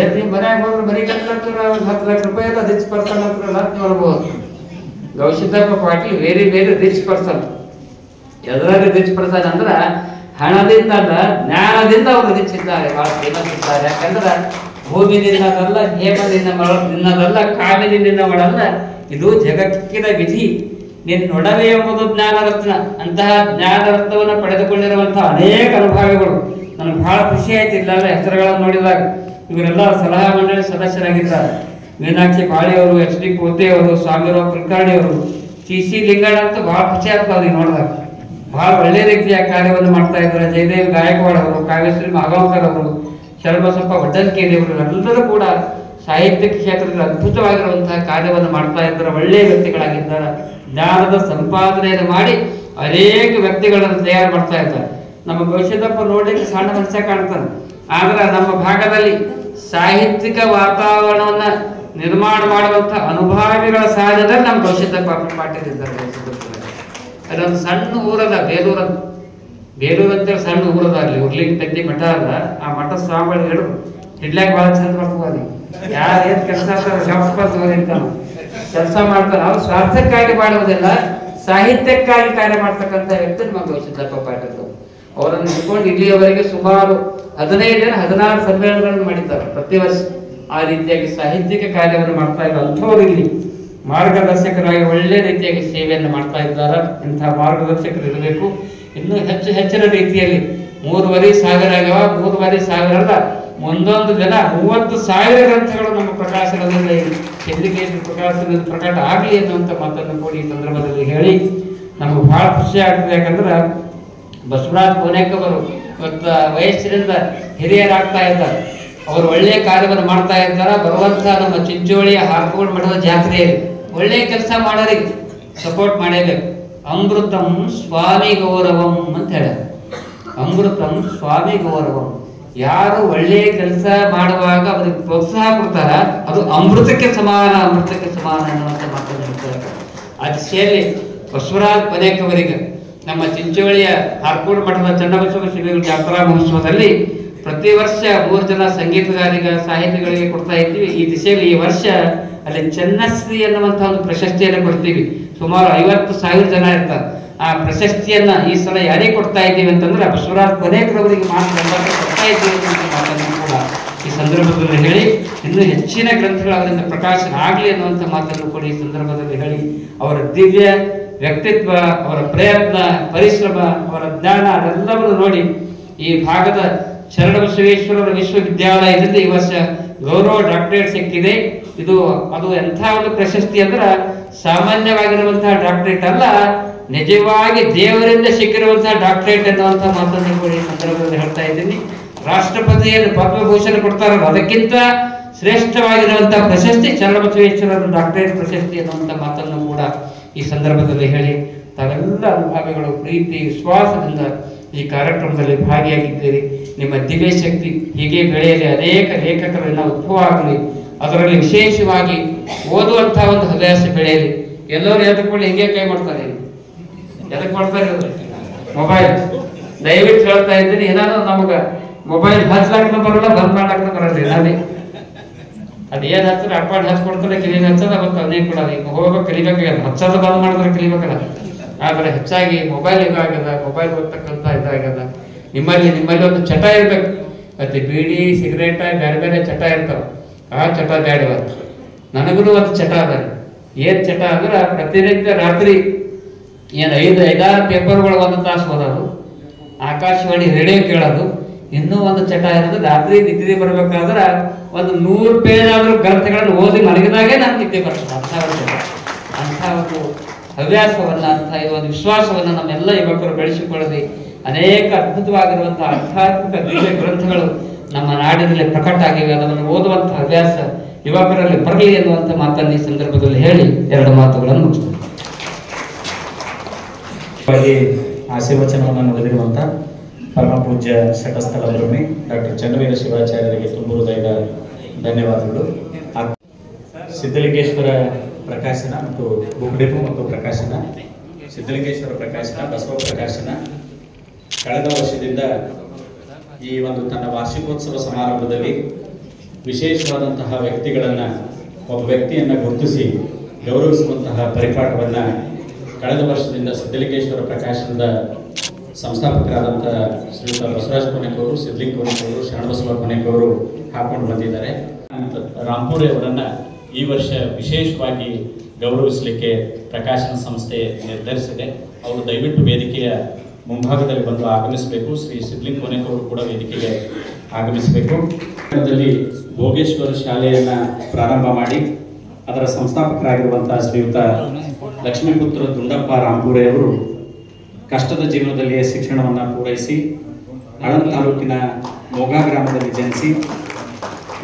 ಏನ್ರಿ ಮನ್ಯಾಗ ಹೋದ್ರೆ ಬರೀ ಕಟ್ಲತ್ತರ 10 ಲಕ್ಷ ರೂಪಾಯಿ ಎಲ್ಲ ರಿಚ್ ಪರ್ಸನ್ ಅಂತ ನೋಡ್ಬೋದು. Kaushikappa Patil very very rich person. ಎದರಲ್ಲಿ ರಿಚ್ ಪರ್ಸನ್ ಅಂದ್ರ ಹಣದಿಂದ ಅಲ್ಲ, ಜ್ಞಾನದಿಂದ ಅವರು ರಿಚ್ ಇದ್ದಾರೆ, ಬಹಳ ಫೇಮಸ್ ಇದ್ದಾರೆ. ಯಾಕಂದ್ರೆ ಭೂಮಿದಿಂದಲ್ಲ, ಹೇಮದಿಂದ ತಿನ್ನೋದಲ್ಲ, ಕಾಮಿನಿಂದ ಮಾಡಲ್ಲ, ಇದು ಜಗಕ್ಕಿದ ವಿಧಿ. ನೀನು ನೊಡವೆ ಎಂಬುದು ಜ್ಞಾನರತ್ನ. ಅಂತಹ ಜ್ಞಾನರತ್ನವನ್ನು ಪಡೆದುಕೊಂಡಿರುವಂತಹ ಅನೇಕ ಅನುಭವಿಗಳು. ನನಗೆ ಬಹಳ ಖುಷಿ ಆಯ್ತು ಇಲ್ಲೆಲ್ಲ ಹೆಸರುಗಳನ್ನು ನೋಡಿದಾಗ. ಇವರೆಲ್ಲ ಸಲಹಾ ಮಂಡಳಿ ಸದಸ್ಯರಾಗಿದ್ದಾರೆ. ಮೀನಾಕ್ಷಿ ಬಾಳಿಯವರು, ಎಚ್ ಡಿ ಪೋತೆ ಅವರು, ಸ್ವಾಮಿರಾವ್ ಕುಲಕರ್ಣಿ ಅವರು, ಸಿ ಲಿಂಗಣ್ಣ ಅಂತ ಬಹಳ ಖುಷಿ ಆಗ್ತದೆ ಅವ್ರಿಗೆ ನೋಡಿದಾಗ. ಬಹಳ ಒಳ್ಳೆ ರೀತಿಯ ಕಾರ್ಯವನ್ನು ಮಾಡ್ತಾ ಇದ್ದಾರೆ. ಜಯದೇವ್ ಗಾಯಕ್ವಾಡ್ ಅವರು, ಕಾವ್ಯಶ್ರೀ ಮಾಗಾಂವ್ಕರ್ ಅವರು, ಶರಣಬಸಪ್ಪ ವಡ್ಡನ್ಕೇರಿ ಅವರು ಎಲ್ಲರೂ ಕೂಡ ಸಾಹಿತ್ಯ ಕ್ಷೇತ್ರದಲ್ಲಿ ಅದ್ಭುತವಾಗಿರುವಂತಹ ಕಾರ್ಯವನ್ನು ಮಾಡ್ತಾ ಇದ್ದಾರೆ. ಒಳ್ಳೆಯ ವ್ಯಕ್ತಿಗಳಾಗಿದ್ದಾರೆ. ಜ್ಞಾನದ ಸಂಪಾದನೆಯನ್ನು ಮಾಡಿ ಅನೇಕ ವ್ಯಕ್ತಿಗಳನ್ನು ತಯಾರು ಮಾಡ್ತಾ ಇದ್ದಾರೆ. ನಮ್ಮ ಗವಿಸಿದ್ದಪ್ಪ ನೋಡ್ಲಿಕ್ಕೆ ಸಣ್ಣ ಮನುಷ್ಯ ಕಾಣ್ತಾನೆ, ಆದ್ರೆ ನಮ್ಮ ಭಾಗದಲ್ಲಿ ಸಾಹಿತ್ಯಿಕ ವಾತಾವರಣವನ್ನ ನಿರ್ಮಾಣ ಮಾಡುವಂತಹ ಅನುಭವಿಗಳ ಸಾಧನೆಯಲ್ಲಿ ನಮ್ಮ ಗವಿಸಿದ್ದಪ್ಪ ಪಾಟೀಲ್ ಇದ್ದಾರೆ. ಅದೊಂದು ಸಣ್ಣ ಊರದ ಬೇಲೂರು ಅಂತೇಳಿ ಸಣ್ಣ ಊರದ ಅಲ್ಲಿ ಉರ್ಲಿಂಗ್ ಪೆದ್ದಿ ಮಠ ಅದ. ಆ ಮಠ ಸ್ವಾಮಿಗಳು ಹೇಳು ಇಡ್ಲಾಗ ಬಹಳ ಚಂದ ಬರ್ತದೆ. ಯಾರು ಏನ್ ಕೆಲಸ ಕೆಲಸ ಮಾಡ್ತಾನೆ, ಅವ್ರು ಸ್ವಾರ್ಥಕ್ಕಾಗಿ ಮಾಡುವುದಿಲ್ಲ, ಸಾಹಿತ್ಯಕ್ಕಾಗಿ ಕಾರ್ಯ ಮಾಡ್ತಕ್ಕಂಥ ವ್ಯಕ್ತಿ ನಮ್ಮ ಗವಿಸಿದ್ದಪ್ಪ ಪಾಟೀಲ್. ಅವರನ್ನು ಇಟ್ಕೊಂಡು ಇಲ್ಲಿಯವರೆಗೆ ಸುಮಾರು 16 ಸಮ್ಮೇಳನಗಳನ್ನು ಮಾಡಿದ್ದಾರೆ ಪ್ರತಿ ವರ್ಷ. ಆ ರೀತಿಯಾಗಿ ಸಾಹಿತ್ಯಿಕ ಕಾರ್ಯವನ್ನು ಮಾಡ್ತಾ ಇದ್ದಾರೆ. ಅಂಥವ್ರು ಇಲ್ಲಿ ಮಾರ್ಗದರ್ಶಕರಾಗಿ ಒಳ್ಳೆ ರೀತಿಯಾಗಿ ಸೇವೆಯನ್ನು ಮಾಡ್ತಾ ಇದ್ದಾರೆ. ಇಂತಹ ಮಾರ್ಗದರ್ಶಕರು ಇರಬೇಕು. ಇನ್ನೂ ಹೆಚ್ಚಿನ ರೀತಿಯಲ್ಲಿ 3,500 ಆಗ್ಯಾವ. 3,500 ಅಲ್ಲ, ಮುಂದೊಂದು ದಿನ 30,000 ಗ್ರಂಥಗಳು ನಮ್ಮ ಪ್ರಕಾಶನದಲ್ಲಿ ಸಿದ್ಧಲಿಂಗೇಶ್ವರ ಪ್ರಕಾಶನದಲ್ಲಿ ಪ್ರಕಟ ಆಗಲಿ ಅನ್ನುವಂಥ ಮಾತನ್ನು ಕೂಡ ಈ ಸಂದರ್ಭದಲ್ಲಿ ಹೇಳಿ ನಮಗೆ ಬಹಳ ಖುಷಿ ಆಗ್ತದೆ. ಯಾಕಂದ್ರೆ ಬಸವರಾಜ್ ಕೋನೇಕ್ ಅವರು ಇವತ್ತು ವಯಸ್ಸಿನಿಂದ ಹಿರಿಯರಾಗ್ತಾ ಇದ್ದಾರೆ. ಅವರು ಒಳ್ಳೆಯ ಕಾರ್ಯವನ್ನು ಮಾಡ್ತಾ ಇದ್ದಾರೆ. ಬರುವಂತ ನಮ್ಮ ಚಿಂಚೋಳಿಯ ಹಾರ್ಕೋಡ್ ಮಠದ ಜಾತ್ರೆಯಲ್ಲಿ ಒಳ್ಳೆಯ ಕೆಲಸ ಮಾಡೋರಿಗೆ ಸಪೋರ್ಟ್ ಮಾಡೇಬೇಕು. ಅಮೃತಂ ಸ್ವಾಮಿ ಗೌರವಂ ಅಂತ ಹೇಳ. ಅಮೃತಂ ಸ್ವಾಮಿ ಗೌರವಂ. ಯಾರು ಒಳ್ಳೆಯ ಕೆಲಸ ಮಾಡುವಾಗ ಅವ್ರಿಗೆ ಪ್ರೋತ್ಸಾಹ ಕೊಡ್ತಾರ, ಅದು ಅಮೃತಕ್ಕೆ ಸಮಾನ ಅನ್ನುವಂಥ ಮಾತನ್ನು ಹೇಳ್ತಾರೆ. ಆ ದಿಶೆಯಲ್ಲಿ ಬಸವರಾಜ್ ಕೋನೇಕ್ ಅವರಿಗೆ ನಮ್ಮ ಚಿಂಚೋಳಿಯ ಹಾರ್ಕೋಡ್ ಮಠದ ಚನ್ನಬಸವ ಶ್ರೀಗಳ ಜಾತ್ರಾ ಮಹೋತ್ಸವದಲ್ಲಿ ಪ್ರತಿ ವರ್ಷ 3 ಜನ ಸಾಹಿತಿಗಳಿಗೆ ಕೊಡ್ತಾ ಇದ್ದೀವಿ. ಈ ದಿಶೆಯಲ್ಲಿ ಈ ವರ್ಷ ಅಲ್ಲಿ ಚೆನ್ನಶ್ರೀ ಅನ್ನುವಂಥ ಒಂದು ಪ್ರಶಸ್ತಿಯನ್ನು ಕೊಡ್ತೀವಿ. ಸುಮಾರು 50,000 ಜನ ಇರ್ತಾರೆ. ಆ ಪ್ರಶಸ್ತಿಯನ್ನ ಈ ಸಲ ಯಾರಿಗೆ ಕೊಡ್ತಾ ಇದ್ದೀವಿ ಅಂತಂದ್ರೆ ಬಸವರಾಜ್ ಕೋನೇಕ್ರವರಿಗೆ ಮಾತ್ರ ಕೊಡ್ತಾ ಇದ್ದೀವಿ ಅನ್ನುವಂಥ ಮಾತನ್ನು ಕೂಡ ಈ ಸಂದರ್ಭದಲ್ಲಿ ಹೇಳಿ, ಇನ್ನೂ ಹೆಚ್ಚಿನ ಗ್ರಂಥಗಳು ಅವರಿಂದ ಪ್ರಕಾಶನ ಆಗಲಿ ಅನ್ನುವಂಥ ಮಾತನ್ನು ಕೂಡ ಈ ಸಂದರ್ಭದಲ್ಲಿ ಹೇಳಿ, ಅವರ ದಿವ್ಯ ವ್ಯಕ್ತಿತ್ವ, ಅವರ ಪ್ರಯತ್ನ, ಪರಿಶ್ರಮ, ಅವರ ಜ್ಞಾನ ಅದೆಲ್ಲವನ್ನು ನೋಡಿ ಈ ಭಾಗದ ಶರಣಬಸವೇಶ್ವರರ ವಿಶ್ವವಿದ್ಯಾಲಯದಿಂದ ಈ ವರ್ಷ ಗೌರವ ಡಾಕ್ಟರೇಟ್ ಸಿಕ್ಕಿದೆ. ಅದು ಎಂಥ ಒಂದು ಪ್ರಶಸ್ತಿ ಅಂದ್ರೆ ಸಾಮಾನ್ಯವಾಗಿರುವಂತಹ ಡಾಕ್ಟರೇಟ್ ಅಲ್ಲ, ನಿಜವಾಗಿ ದೇವರಿಂದ ಸಿಕ್ಕಿರುವಂತಹ ಡಾಕ್ಟರೇಟ್ ಎನ್ನುವಂತಹ ಮಾತನ್ನು ಕೂಡ ಈ ಸಂದರ್ಭದಲ್ಲಿ ಹೇಳ್ತಾ ಇದ್ದೀನಿ. ರಾಷ್ಟ್ರಪತಿಯನ್ನು ಪದ್ಮಭೂಷಣ ಕೊಡ್ತಾರಲ್ಲ, ಅದಕ್ಕಿಂತ ಶ್ರೇಷ್ಠವಾಗಿರುವಂತಹ ಪ್ರಶಸ್ತಿ ಶರಣಬಸವೇಶ್ವರರ ಡಾಕ್ಟರೇಟ್ ಪ್ರಶಸ್ತಿ ಎನ್ನುವಂಥ ಮಾತನ್ನು ಕೂಡ ಈ ಸಂದರ್ಭದಲ್ಲಿ ಹೇಳಿ, ತಾವೆಲ್ಲ ಅನುಭವಿಗಳು ಪ್ರೀತಿ ವಿಶ್ವಾಸದಿಂದ ಈ ಕಾರ್ಯಕ್ರಮದಲ್ಲಿ ಭಾಗಿಯಾಗಿದ್ದೀರಿ. ನಿಮ್ಮ ದಿವ್ಯ ಶಕ್ತಿ ಹೀಗೆ ಬೆಳೆಯಲಿ, ಅನೇಕ ಲೇಖಕರನ್ನ ಉದ್ಭವ ಆಗಲಿ, ಅದರಲ್ಲಿ ವಿಶೇಷವಾಗಿ ಓದುವಂತಹ ಒಂದು ಹವ್ಯಾಸ ಬೆಳೆಯಲಿ. ಎಲ್ಲರೂ ಎದ್ದುಕೊಂಡು ಹಿಂಗೆ ಕೈ ಮಾಡ್ತಾರೆ. ಎದಕ್ಕೆ ಮಾಡ್ತಾರೆ? ಮೊಬೈಲ್. ದಯವಿಟ್ಟು ಹೇಳ್ತಾ ಇದ್ದೀನಿ, ಏನಾದ್ರು ನಮ್ಗೆ ಮೊಬೈಲ್ ಹಚ್ಲಾಕ ಬರಲ್ಲ, ಬಂದ್ ಮಾಡ್ಲಾಕ ಬರಲ್ಲ. ಏನಾದ್ರೆ ಅದೇನ್ ಹಚ್ಚಿದ್ರೆ ಅಪ್ಪಾಡ್ ಹಚ್ಕೊಡ್ತಾರೆ, ಕಿವಿಗೆ ಹಚ್ಚದ ಗೊತ್ತ ಅದೇನ್ ಕೂಡ ಈಗ ಹೋಗ್ಬೇಕು ಕಲಿಬೇಕಾಗ್ಯದ. ಹಚ್ಚೋದು ಬಂದ್ ಮಾಡಿದ್ರೆ ಕಲಿಬೇಕಲ್ಲ. ಆದ್ರೆ ಹೆಚ್ಚಾಗಿ ಮೊಬೈಲ್ ಇದಾಗ್ಯದ, ಮೊಬೈಲ್ ಓದ್ತಕ್ಕಂಥ ಇದಾಗ್ಯದ. ನಿಮ್ಮಲ್ಲಿ ಒಂದು ಚಟ ಇರ್ಬೇಕು. ಮತ್ತೆ ಬೀಡಿ ಸಿಗರೇಟ ಬೇರೆ ಬೇರೆ ಚಟ ಇರ್ತಾವ. ಆ ಚಟ ಬೇಡವ. ನನಗೂ ಒಂದು ಚಟ ಅದ. ಏನ್ ಚಟ ಅಂದ್ರೆ ಪ್ರತಿನಿತ್ಯ ರಾತ್ರಿ 5-6 ಪೇಪರ್ಗಳು 1 ತಾಸು ಓದೋದು, ಆಕಾಶವಾಣಿ ರೇಡಿಯೋ ಕೇಳೋದು. ಇನ್ನೂ ಒಂದು ಚಟ ಇರೋದು, ರಾತ್ರಿ ನಿದ್ದೆ ಬರ್ಬೇಕಾದ್ರ ಒಂದು 100 ಪೇಜ್ ಆದ್ರೂ ಗ್ರಂಥಗಳನ್ನು ಓದಿ ಮಲಗಿದಾಗೆ ನಾನು ನಿದ್ದೆ ಬರ್ತದೆ. ಅಂಥ ಒಂದು ಹವ್ಯಾಸವನ್ನ, ಅಂಥ ಒಂದು ವಿಶ್ವಾಸವನ್ನ ನಮ್ಮೆಲ್ಲ ಯುವಕರು ಬೆಳೆಸಿಕೊಳ್ಳದೆ ಅನೇಕ ಅದ್ಭುತವಾಗಿರುವಂತಹ ಆಧ್ಯಾತ್ಮಿಕ ದಿವ್ಯ ಗ್ರಂಥಗಳು ನಮ್ಮ ನಾಡಿನಲ್ಲಿ ಪ್ರಕಟ ಆಗಿವೆ. ಅದನ್ನು ಓದುವಂತಹ ಹವ್ಯಾಸ ಯುವಕರಲ್ಲಿ ಬರಲಿ ಎನ್ನುವಂಥ ಮಾತನ್ನು ಈ ಸಂದರ್ಭದಲ್ಲಿ ಹೇಳಿ 2 ಮಾತುಗಳನ್ನು ಮುಗಿಸ್ತೇನೆ. ಆಶೀರ್ವಚನವನ್ನು ನುಡಿದಿರುವಂಥ ಪರಮ ಪೂಜ್ಯ ಶಟಸ್ಥಳ ಬ್ರಹ್ಮಿ ಡಾಕ್ಟರ್ ಚನ್ನವೀರ ಶಿವಾಚಾರ್ಯರಿಗೆ ತುಂಬ ಹೃದಯದ ಧನ್ಯವಾದಗಳು. ಸಿದ್ಧಲಿಂಗೇಶ್ವರ ಪ್ರಕಾಶನ ಮತ್ತು ಬುಕ್ ಡಿಪೋ ಮತ್ತು ಪ್ರಕಾಶನ, ಸಿದ್ಧಲಿಂಗೇಶ್ವರ ಪ್ರಕಾಶನ, ಬಸವ ಪ್ರಕಾಶನ ಕಳೆದ ವರ್ಷದಿಂದ ಈ ಒಂದು ತನ್ನ ವಾರ್ಷಿಕೋತ್ಸವ ಸಮಾರಂಭದಲ್ಲಿ ವಿಶೇಷವಾದಂತಹ ವ್ಯಕ್ತಿಗಳನ್ನು, ಒಬ್ಬ ವ್ಯಕ್ತಿಯನ್ನು ಗುರುತಿಸಿ ಗೌರವಿಸುವಂತಹ ಪರಿಪಾಠವನ್ನು ಕಳೆದ ವರ್ಷದಿಂದ ಸಿದ್ಧಲಿಂಗೇಶ್ವರ ಪ್ರಕಾಶನದ ಸಂಸ್ಥಾಪಕರಾದಂಥ ಶ್ರೀಯುತ ಬಸವರಾಜ ಕೊನೆಕವರು, ಸಿದ್ಧಲಿಂಗ ಕೊನೆಕವರು, ಶರಣಬಸವ ಕೊನೆಕವರು ಹಾಕೊಂಡು ಬಂದಿದ್ದಾರೆ. ರಾಂಪುರೆ ಅವರನ್ನು ಈ ವರ್ಷ ವಿಶೇಷವಾಗಿ ಗೌರವಿಸಲಿಕ್ಕೆ ಪ್ರಕಾಶನ ಸಂಸ್ಥೆ ನಿರ್ಧರಿಸಿದೆ. ಅವರು ದಯವಿಟ್ಟು ವೇದಿಕೆಯ ಮುಂಭಾಗದಲ್ಲಿ ಬಂದು ಆಗಮಿಸಬೇಕು. ಶ್ರೀ ಸಿದ್ಧಲಿಂಗ ಕೊನೆಕವರು ಕೂಡ ವೇದಿಕೆಗೆ ಆಗಮಿಸಬೇಕು. ಭೋಗೇಶ್ವರ ಶಾಲೆಯನ್ನು ಪ್ರಾರಂಭ ಮಾಡಿ ಅದರ ಸಂಸ್ಥಾಪಕರಾಗಿರುವಂತಹ ಶ್ರೀಯುತ ಲಕ್ಷ್ಮೀಪುತ್ರ ದುಂಡಪ್ಪ ರಾಂಪುರೆ ಅವರು ಕಷ್ಟದ ಜೀವನದಲ್ಲಿಯೇ ಶಿಕ್ಷಣವನ್ನು ಪೂರೈಸಿ ಆಳಂದ ತಾಲೂಕಿನ ಮೋಗಾ ಗ್ರಾಮದಲ್ಲಿ ಜನಿಸಿ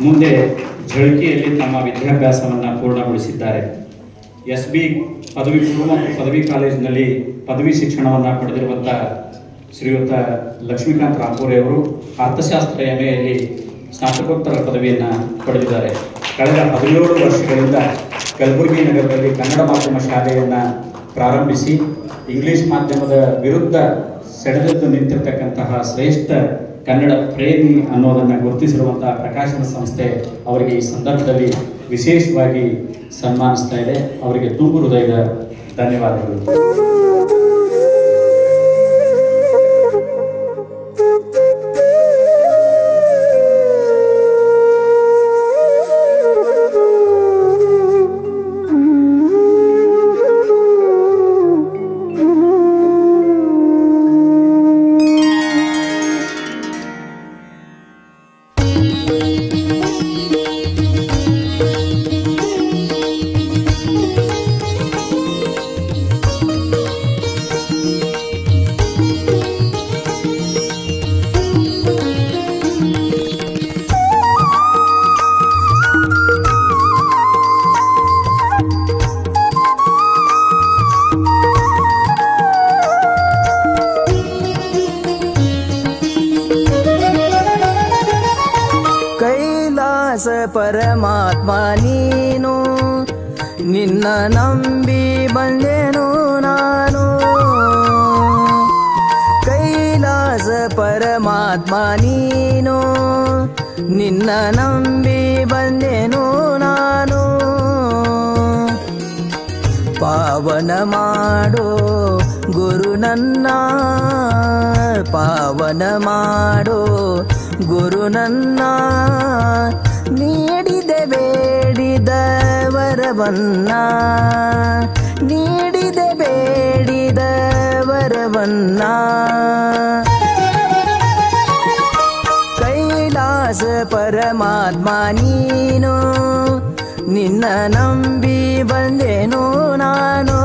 ಮುಂದೆ ಝಳಕಿಯಲ್ಲಿ ತಮ್ಮ ವಿದ್ಯಾಭ್ಯಾಸವನ್ನು ಪೂರ್ಣಗೊಳಿಸಿದ್ದಾರೆ. SB ಪದವಿ ಪೂರ್ವ ಮತ್ತು ಪದವಿ ಕಾಲೇಜಿನಲ್ಲಿ ಪದವಿ ಶಿಕ್ಷಣವನ್ನು ಪಡೆದಿರುವಂತಹ ಶ್ರೀಯುತ ಲಕ್ಷ್ಮೀಕಾಂತ್ ರಾಂಪುರೆ ಅವರು ಅರ್ಥಶಾಸ್ತ್ರ MAಯಲ್ಲಿ ಸ್ನಾತಕೋತ್ತರ ಪದವಿಯನ್ನು ಪಡೆದಿದ್ದಾರೆ. ಕಳೆದ 17 ವರ್ಷಗಳಿಂದ ಕಲಬುರಗಿ ನಗರದಲ್ಲಿ ಕನ್ನಡ ಮಾಧ್ಯಮ ಶಾಲೆಯನ್ನು ಪ್ರಾರಂಭಿಸಿ ಇಂಗ್ಲಿಷ್ ಮಾಧ್ಯಮದ ವಿರುದ್ಧ ಸೆಳೆದೆದ್ದು ನಿಂತಿರ್ತಕ್ಕಂತಹ ಶ್ರೇಷ್ಠ ಕನ್ನಡ ಪ್ರೇಮಿ ಅನ್ನೋದನ್ನು ಗುರುತಿಸಿರುವಂತಹ ಪ್ರಕಾಶನ ಸಂಸ್ಥೆ ಅವರಿಗೆ ಈ ಸಂದರ್ಭದಲ್ಲಿ ವಿಶೇಷವಾಗಿ ಸನ್ಮಾನಿಸ್ತಾ ಇದೆ. ಅವರಿಗೆ ತುಂಬು ಹೃದಯದ ಧನ್ಯವಾದಗಳು. ಪರಮಾತ್ಮ ನೀನು, ನಿನ್ನ ನಂಬಿ ಬಂದೆನು ನಾನು. ಕೈಲಾಸ ಪರಮಾತ್ಮ ನೀನು, ನಿನ್ನ ನಂಬಿ ಬಂದೆನು ನಾನು. ಪಾವನ ಮಾಡೋ ಗುರು ನನ್ನ, ಪಾವನ ಮಾಡೋ ಗುರು ನನ್ನ. ನೀಡಿದೆ ಬೇಡಿದ ವರವನ್ನ, ನೀಡಿದೆ ಬೇಡಿದ ವರವನ್ನ. ಕೈಲಾಸ ಪರಮಾತ್ಮ ನೀನು, ನಿನ್ನ ನಂಬಿ ಬಂದೆನು ನಾನು.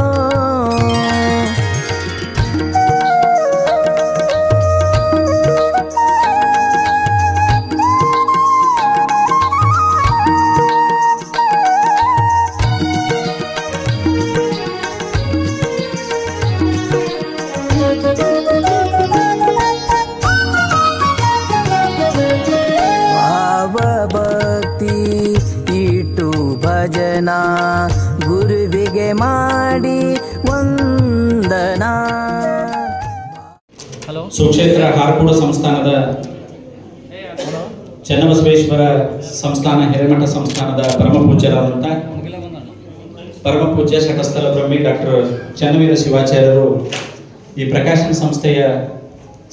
ಭಜನ ಗುರುವಿಗೆ ಮಾಡಿ ವಂದನಾ. ಸುಕ್ಷೇತ್ರ ಹಾರ್ಕೋಡು ಸಂಸ್ಥಾನದ ಚನ್ನಬಸವೇಶ್ವರ ಸಂಸ್ಥಾನ ಹಿರೇಮಠ ಸಂಸ್ಥಾನದ ಪರಮಪೂಜ್ಯರಾದಂಥ ಪರಮಪೂಜ್ಯ ಶಟಸ್ಥಲ ಬ್ರಹ್ಮಿ ಡಾಕ್ಟರ್ ಚನ್ನವೀರ ಶಿವಾಚಾರ್ಯರು ಈ ಪ್ರಕಾಶನ ಸಂಸ್ಥೆಯ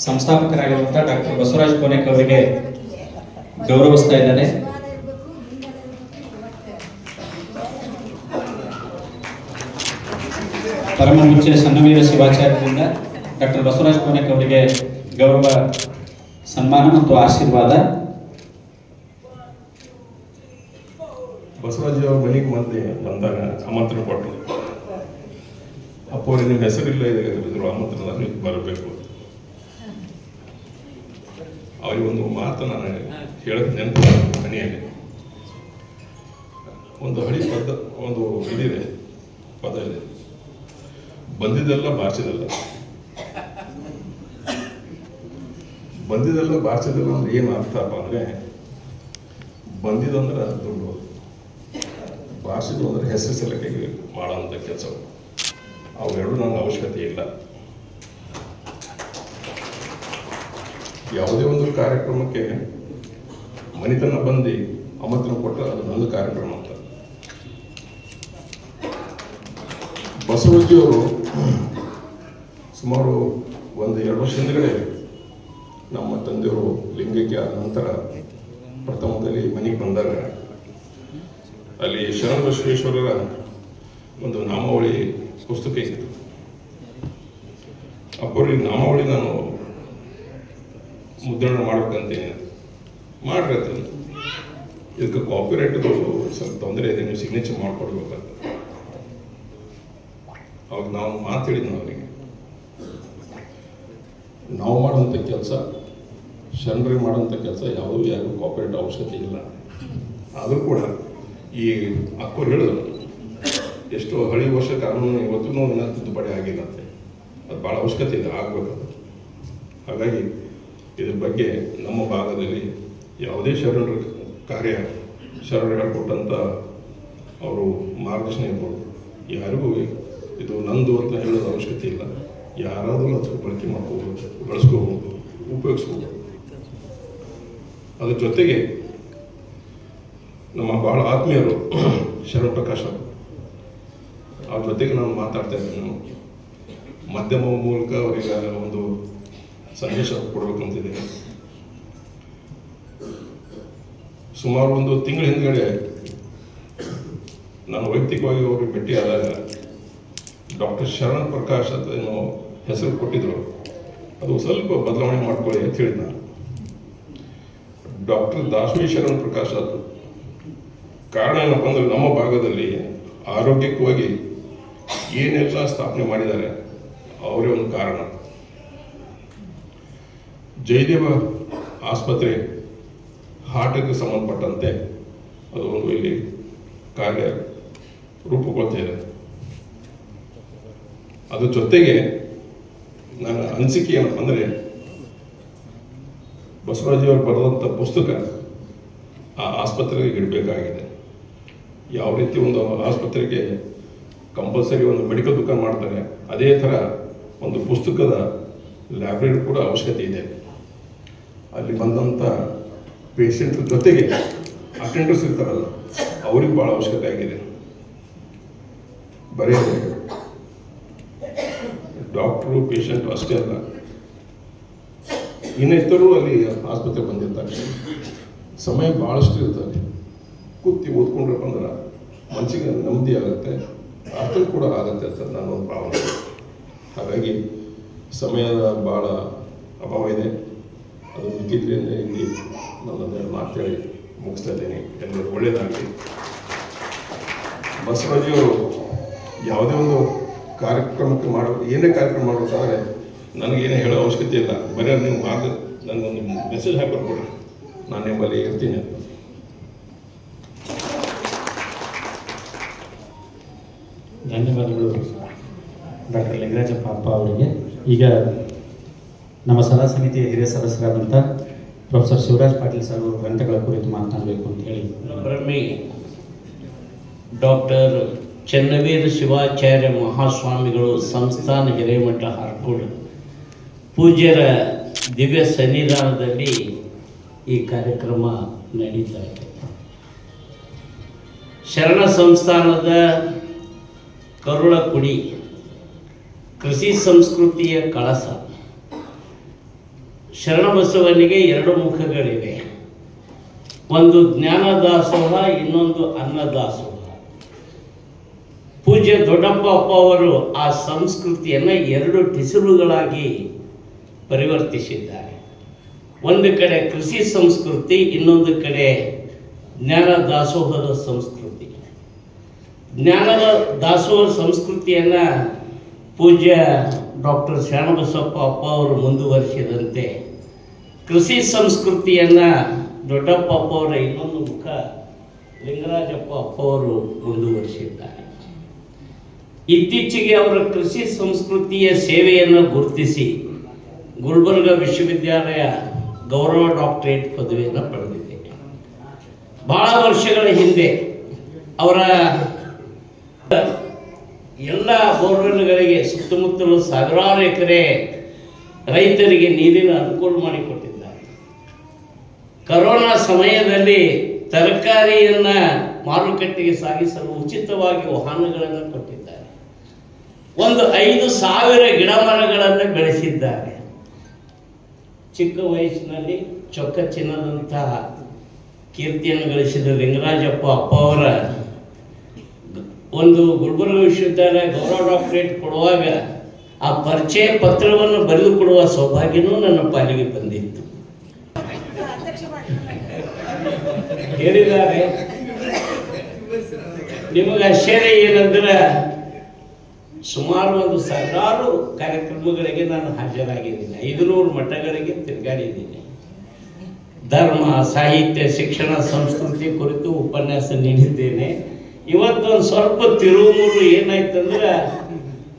ಸಂಸ್ಥಾಪಕರಾಗಿರುವಂಥ ಡಾಕ್ಟರ್ ಬಸವರಾಜ ಕೊನೆಕ್ ಅವರಿಗೆ ಗೌರವಿಸ್ತಾ ಇದ್ದಾರೆ. ಪರಮಪೂಜ್ಯ ಚನ್ನವೀರ ಶಿವಾಚಾರ್ಯರಿಂದ ಡಾಕ್ಟರ್ ಬಸವರಾಜ ಕೊನೆಕ್ ಅವರಿಗೆ ಗೌರವ ಸನ್ಮಾನ ಮತ್ತು ಆಶೀರ್ವಾದ. ಬಸವರಾಜ ಅವ್ರ ಮನೆಗೆ ಬಂದಾಗ ಆಮಂತ್ರಣ ಕೊಟ್ಟರು. ಅಪ್ಪ ನಿಮ್ಮ ಹೆಸರಿಲ್ಲ ಇದ್ರು ಆಮಂತ್ರಣದಲ್ಲಿ ಬರಬೇಕು. ಅವರಿಗೊಂದು ಮಾತು ನಾನು ಹೇಳಕ್ಕೆ ನೆನಪು ಮನೆಯಲ್ಲಿ ಒಂದು ಹಳಿ ಒಂದು ಇದಿದೆ, ಪದ ಇದೆ, ಬಂದಿದ್ದೆಲ್ಲ ಬಾರ್ಸಿದಲ್ಲ. ಬಂದಿದ್ದೆಲ್ಲ ಬಾರ್ಸಿದಲ್ಲ ಅಂದ್ರೆ ಏನು ಅರ್ಥಪ್ಪ ಅಂದ್ರೆ, ಬಂದಿದಂದ್ರೆ ದುಡ್ಡು, ಬಾರ್ಸಿದ್ದು ಅಂದ್ರೆ ಹೆಸರು ಸಲಕ್ಕೆ ಮಾಡೋಂಥ ಕೆಲಸ. ಅವೆರಡು ನನಗೆ ಅವಶ್ಯಕತೆ ಇಲ್ಲ. ಯಾವುದೇ ಒಂದು ಕಾರ್ಯಕ್ರಮಕ್ಕೆ ಮನೆತನ ಬಂದು ಆಮಂತ್ರಣ ಕೊಟ್ಟರೆ ಅದು ನನ್ನ ಕಾರ್ಯಕ್ರಮ ಅಂತ. ಬಸವಜ್ಜಿಯವರು ಸುಮಾರು 1-2 ವರ್ಷ ಹಿಂದಗಡೆ ನಮ್ಮ ತಂದೆಯವರು ಲಿಂಗೈಕ್ಯ ಆದ ನಂತರ ಪ್ರಥಮದಲ್ಲಿ ಮನೆಗೆ ಬಂದಾಗ ಅಲ್ಲಿ ಶರಣ ಬಸವೇಶ್ವರರ ಒಂದು ನಾಮಾವಳಿ ಪುಸ್ತಕ ಇತ್ತು. ಅಪ್ಪವ್ರಿಗೆ ನಾಮಾವಳಿ ನಾನು ಮುದ್ರಣ ಮಾಡ್ಬೇಕಂತೇನೆ ಮಾಡ್ರಿ ಅಂತ. ಇದಕ್ಕೆ ಕಾಪಿರೈಟ್ದು ಸ್ವಲ್ಪ ತೊಂದರೆ ಇದೆ, ನೀವು ಸಿಗ್ನೇಚರ್ ಮಾಡಿಕೊಡ್ಬೇಕಂತ. ಅವಾಗ ನಾವು ಮಾತು ಹೇಳಿದ್ವಿ ಅವರಿಗೆ, ನಾವು ಮಾಡೋಂಥ ಕೆಲಸ ಶರಣರಿಗೆ ಮಾಡೋಂಥ ಕೆಲಸ ಯಾವುದೂ ಯಾರಿಗೂ ಕಾಪಿರೈಟ್ ಅವಶ್ಯಕತೆ ಇಲ್ಲ. ಆದರೂ ಕೂಡ ಈ ಅಕ್ಕವ್ರು ಹೇಳಿದ್ರು, ಎಷ್ಟು ಹಳಿ ವರ್ಷ ಕಾನೂನು ಇವತ್ತೂ ಇನ್ನೂ ತಿದ್ದುಪಡಿ ಆಗಿಲ್ಲಂತೆ, ಅದು ಭಾಳ ಅವಶ್ಯಕತೆ ಇದೆ, ಆಗಬೇಕದು. ಹಾಗಾಗಿ ಇದ್ರ ಬಗ್ಗೆ ನಮ್ಮ ಭಾಗದಲ್ಲಿ ಯಾವುದೇ ಶರಣರ ಕಾರ್ಯ, ಶರಣರು ಹೇಳ್ಕೊಟ್ಟಂಥ ಅವರು ಮಾರ್ಗದರ್ಶನ ಇರ್ಬೋದು, ಯಾರಿಗೂ ಇದು ನಂದು ಅಂತ ಹೇಳೋದು ಅವಶ್ಯಕತೆ ಇಲ್ಲ. ಯಾರಾದರೂ ಅದಕ್ಕೆ ಬಳಕೆ ಮಾಡ್ಕೋಬೋದು, ಬಳಸ್ಕೋಬೋದು, ಉಪಯೋಗಿಸ್ಬೋದು. ಅದ್ರ ಜೊತೆಗೆ ನಮ್ಮ ಭಾಳ ಆತ್ಮೀಯರು ಶರಣ ಪ್ರಕಾಶ್ ಅವ್ರ ಜೊತೆಗೆ ನಾನು ಮಾತಾಡ್ತಾ ಇದ್ದೀನಿ. ಮಾಧ್ಯಮ ಮೂಲಕ ಅವರಿಗೆ ಒಂದು ಸಂದೇಶ ಕೊಡ್ಬೇಕಂತಿದೆ. ಸುಮಾರು 1 ತಿಂಗಳ ಹಿಂದ್ಗಡೆ ನಾನು ವೈಯಕ್ತಿಕವಾಗಿ ಅವ್ರಿಗೆ ಭೇಟಿಯಾದಾಗ ಡಾಕ್ಟರ್ ಶರಣ ಪ್ರಕಾಶ್ ಅಂತ ಏನೋ ಹೆಸರು ಕೊಟ್ಟಿದ್ರು, ಅದು ಸ್ವಲ್ಪ ಬದಲಾವಣೆ ಮಾಡ್ಕೊಳ್ಳಿ ಅಂತ ಹೇಳಿದ. ನಾನು ಡಾಕ್ಟರ್ ದಾಸೋಹಿ ಶರಣ ಪ್ರಕಾಶ್ ಅದು ಕಾರಣ ಏನಪ್ಪ ಅಂದ್ರೆ ನಮ್ಮ ಭಾಗದಲ್ಲಿ ಆರೋಗ್ಯಕವಾಗಿ ಏನೆಲ್ಲ ಸ್ಥಾಪನೆ ಮಾಡಿದ್ದಾರೆ ಅವರೇ ಒಂದು ಕಾರಣ. ಜಯದೇವ ಆಸ್ಪತ್ರೆ ಹಾರ್ಟ್ಗೆ ಸಂಬಂಧಪಟ್ಟಂತೆ ಅದು ಒಂದು ಇಲ್ಲಿ ಕಾರ್ಯ ರೂಪುಗೊಳ್ತಾ ಇದೆ. ಅದ್ರ ಜೊತೆಗೆ ನನ್ನ ಅನಿಸಿಕೆ ಏನಪ್ಪ ಅಂದರೆ, ಬಸವರಾಜಿಯವರು ಬರೆದಂಥ ಪುಸ್ತಕ ಆ ಆಸ್ಪತ್ರೆಗೆ ಇಡಬೇಕಾಗಿದೆ. ಯಾವ ರೀತಿ ಒಂದು ಆಸ್ಪತ್ರೆಗೆ ಕಂಪಲ್ಸರಿ ಒಂದು ಮೆಡಿಕಲ್ ದುಕಾನ್ ಮಾಡ್ತಾರೆ, ಅದೇ ಥರ ಒಂದು ಪುಸ್ತಕದ ಲೈಬ್ರರಿ ಕೂಡ ಅವಶ್ಯಕತೆ ಇದೆ. ಅಲ್ಲಿ ಬಂದಂಥ ಪೇಷಂಟ್ ಜೊತೆಗೆ ಅಟೆಂಡರ್ಸ್ ಇರ್ತಾರಲ್ಲ, ಅವ್ರಿಗೆ ಭಾಳ ಅವಶ್ಯಕತೆ ಆಗಿದೆ. ಬರೀ ಡಾಕ್ಟ್ರು ಪೇಷಂಟ್ ಅಷ್ಟೇ ಅಲ್ಲ, ಇನ್ನಿತರು ಅಲ್ಲಿ ಆಸ್ಪತ್ರೆಗೆ ಬಂದಿರ್ತಾರೆ. ಸಮಯ ಭಾಳಷ್ಟು ಇರ್ತಾರೆ. ಕೂತಿ ಓದ್ಕೊಂಡ್ರಪ್ಪ ಅಂದ್ರೆ ಮನಸ್ಸಿಗೆ ನೆಮ್ಮದಿ ಆಗುತ್ತೆ, ಅರ್ಥ ಕೂಡ ಆಗುತ್ತೆ ಅಂತ ನಾನೊಂದು ಭಾವನೆ. ಹಾಗಾಗಿ ಸಮಯದ ಭಾಳ ಅಭಾವ ಇದೆ. ಅದು ಮಿಕ್ಕಿದ್ರಿಂದ ಇಲ್ಲಿ ನನ್ನನ್ನು ಮಾತೇಳಿ ಮುಗಿಸ್ತಾ ಇದ್ದೀನಿ. ಎಲ್ಲರೂ ಒಳ್ಳೆಯದಾಗಲಿ. ಬಸವರಾಜಿಯವರು ಯಾವುದೇ ಒಂದು ಕಾರ್ಯಕ್ರಮಕ್ಕೆ ಏನೇ ಕಾರ್ಯಕ್ರಮ ಮಾಡಬೇಕಾದ್ರೆ ನನಗೇನು ಹೇಳೋ ಅವಶ್ಯಕತೆ ಇಲ್ಲ. ಬರೀ ನೀವು ನನಗೊಂದು ಮೆಸೇಜ್ ಹಾಕಿಕೊಡ್ರಿ, ನಾನು ನಿಮ್ಮಲ್ಲಿ ಇರ್ತೀನಿ ಅಂತ. ಧನ್ಯವಾದಗಳು ಡಾಕ್ಟರ್ ಲಿಂಗರಾಜಪ್ಪ ಅಪ್ಪ ಅವರಿಗೆ. ಈಗ ನಮ್ಮ ಸಲಹಾ ಸಮಿತಿಯ ಹಿರಿಯ ಸದಸ್ಯರಾದಂಥ ಪ್ರೊಫೆಸರ್ ಶಿವರಾಜ್ ಪಾಟೀಲ್ ಸರ್ ಅವರು ಗ್ರಂಥಗಳ ಕುರಿತು ಮಾತನಾಡಬೇಕು ಅಂತ ಹೇಳಿ ಬ್ರಹ್ಮಿ ಡಾಕ್ಟರ್ ಚೆನ್ನವೀರ ಶಿವಾಚಾರ್ಯ ಮಹಾಸ್ವಾಮಿಗಳು ಸಂಸ್ಥಾನ ಹಿರೇಮಠ ಹರ್ಕೋಡ್ ಪೂಜ್ಯರ ದಿವ್ಯ ಸನ್ನಿಧಾನದಲ್ಲಿ ಈ ಕಾರ್ಯಕ್ರಮ ನಡೀತಾ ಇದೆ. ಶರಣ ಸಂಸ್ಥಾನದ ಕರುಳಕುಡಿ ಕೃಷಿ ಸಂಸ್ಕೃತಿಯ ಕಳಸ. ಶರಣಬಸವನಿಗೆ 2 ಮುಖಗಳಿವೆ, ಒಂದು ಜ್ಞಾನದಾಸೋಹ, ಇನ್ನೊಂದು ಅನ್ನದಾಸೋಹ. ಪೂಜ್ಯ ದೊಡ್ಡಪ್ಪ ಅಪ್ಪ ಅವರು ಆ ಸಂಸ್ಕೃತಿಯನ್ನು 2 ಟಿಸಿಲುಗಳಾಗಿ ಪರಿವರ್ತಿಸಿದ್ದಾರೆ. ಒಂದು ಕಡೆ ಕೃಷಿ ಸಂಸ್ಕೃತಿ, ಇನ್ನೊಂದು ಕಡೆ ಜ್ಞಾನ ದಾಸೋಹದ ಸಂಸ್ಕೃತಿ. ಜ್ಞಾನದ ದಾಸೋಹ ಸಂಸ್ಕೃತಿಯನ್ನು ಪೂಜ್ಯ ಡಾಕ್ಟರ್ ಶರಣಬಸಪ್ಪ ಅಪ್ಪ ಅವರು ಮುಂದುವರಿಸಿದಂತೆ ಕೃಷಿ ಸಂಸ್ಕೃತಿಯನ್ನು ದೊಡ್ಡಪ್ಪ ಅಪ್ಪ ಅವರ ಇನ್ನೊಂದು ಮುಖ ಲಿಂಗರಾಜಪ್ಪ ಅಪ್ಪ ಅವರು ಮುಂದುವರಿಸಿದ್ದಾರೆ. ಇತ್ತೀಚೆಗೆ ಅವರ ಕೃಷಿ ಸಂಸ್ಕೃತಿಯ ಸೇವೆಯನ್ನು ಗುರುತಿಸಿ ಗುಲ್ಬರ್ಗ ವಿಶ್ವವಿದ್ಯಾಲಯ ಗೌರವ ಡಾಕ್ಟರೇಟ್ ಪದವಿಯನ್ನು ಪಡೆದಿದೆ. ಬಹಳ ವರ್ಷಗಳ ಹಿಂದೆ ಅವರ ಎಲ್ಲ ಬೋರ್ವೆಲ್ಗಳಿಗೆ ಸುತ್ತಮುತ್ತಲು ಸಾವಿರಾರು ಎಕರೆ ರೈತರಿಗೆ ನೀರಿನ ಅನುಕೂಲ ಮಾಡಿಕೊಟ್ಟಿದ್ದಾರೆ. ಕರೋನಾ ಸಮಯದಲ್ಲಿ ತರಕಾರಿಯನ್ನು ಮಾರುಕಟ್ಟೆಗೆ ಸಾಗಿಸಲು ಉಚಿತವಾಗಿ ವಾಹನಗಳನ್ನು ಕೊಟ್ಟಿದ್ದಾರೆ. ಒಂದು 5,000 ಗಿಡ ಮರಗಳನ್ನು ಬೆಳೆಸಿದ್ದಾರೆ. ಚಿಕ್ಕ ವಯಸ್ಸಿನಲ್ಲಿ ಚೊಕ್ಕಚ್ಚಿನದಂತಹ ಕೀರ್ತಿಯನ್ನು ಗಳಿಸಿದ ಲಿಂಗರಾಜಪ್ಪ ಅಪ್ಪ ಅವರ ಒಂದು ಗುಲ್ಬರ್ಗ ವಿಶ್ವವಿದ್ಯಾಲಯ ಗೌರವ ಡಾಕ್ಟರೇಟ್ ಕೊಡುವಾಗ ಆ ಪರಿಚಯ ಪತ್ರವನ್ನು ಬರೆದು ಕೊಡುವ ಸೌಭಾಗ್ಯನೂ ನನ್ನ ಪಾಲಿಗೆ ಬಂದಿತ್ತು. ಹೇಳಿದ್ದಾರೆ. ನಿಮಗೆ ಆಶ್ಚರ್ಯ ಏನಂದ್ರೆ ಸುಮಾರು ಒಂದು 1000 ಕಾರ್ಯಕ್ರಮಗಳಿಗೆ ನಾನು ಹಾಜರಾಗಿದ್ದೀನಿ. 500 ಮಠಗಳಿಗೆ ತಿರುಗಾಡಿದ್ದೀನಿ. ಧರ್ಮ, ಸಾಹಿತ್ಯ, ಶಿಕ್ಷಣ, ಸಂಸ್ಕೃತಿ ಕುರಿತು ಉಪನ್ಯಾಸ ನೀಡಿದ್ದೇನೆ. ಇವತ್ತು ಒಂದು ಸ್ವಲ್ಪ ತಿರುಮುರು ಏನಾಯ್ತಂದ್ರೆ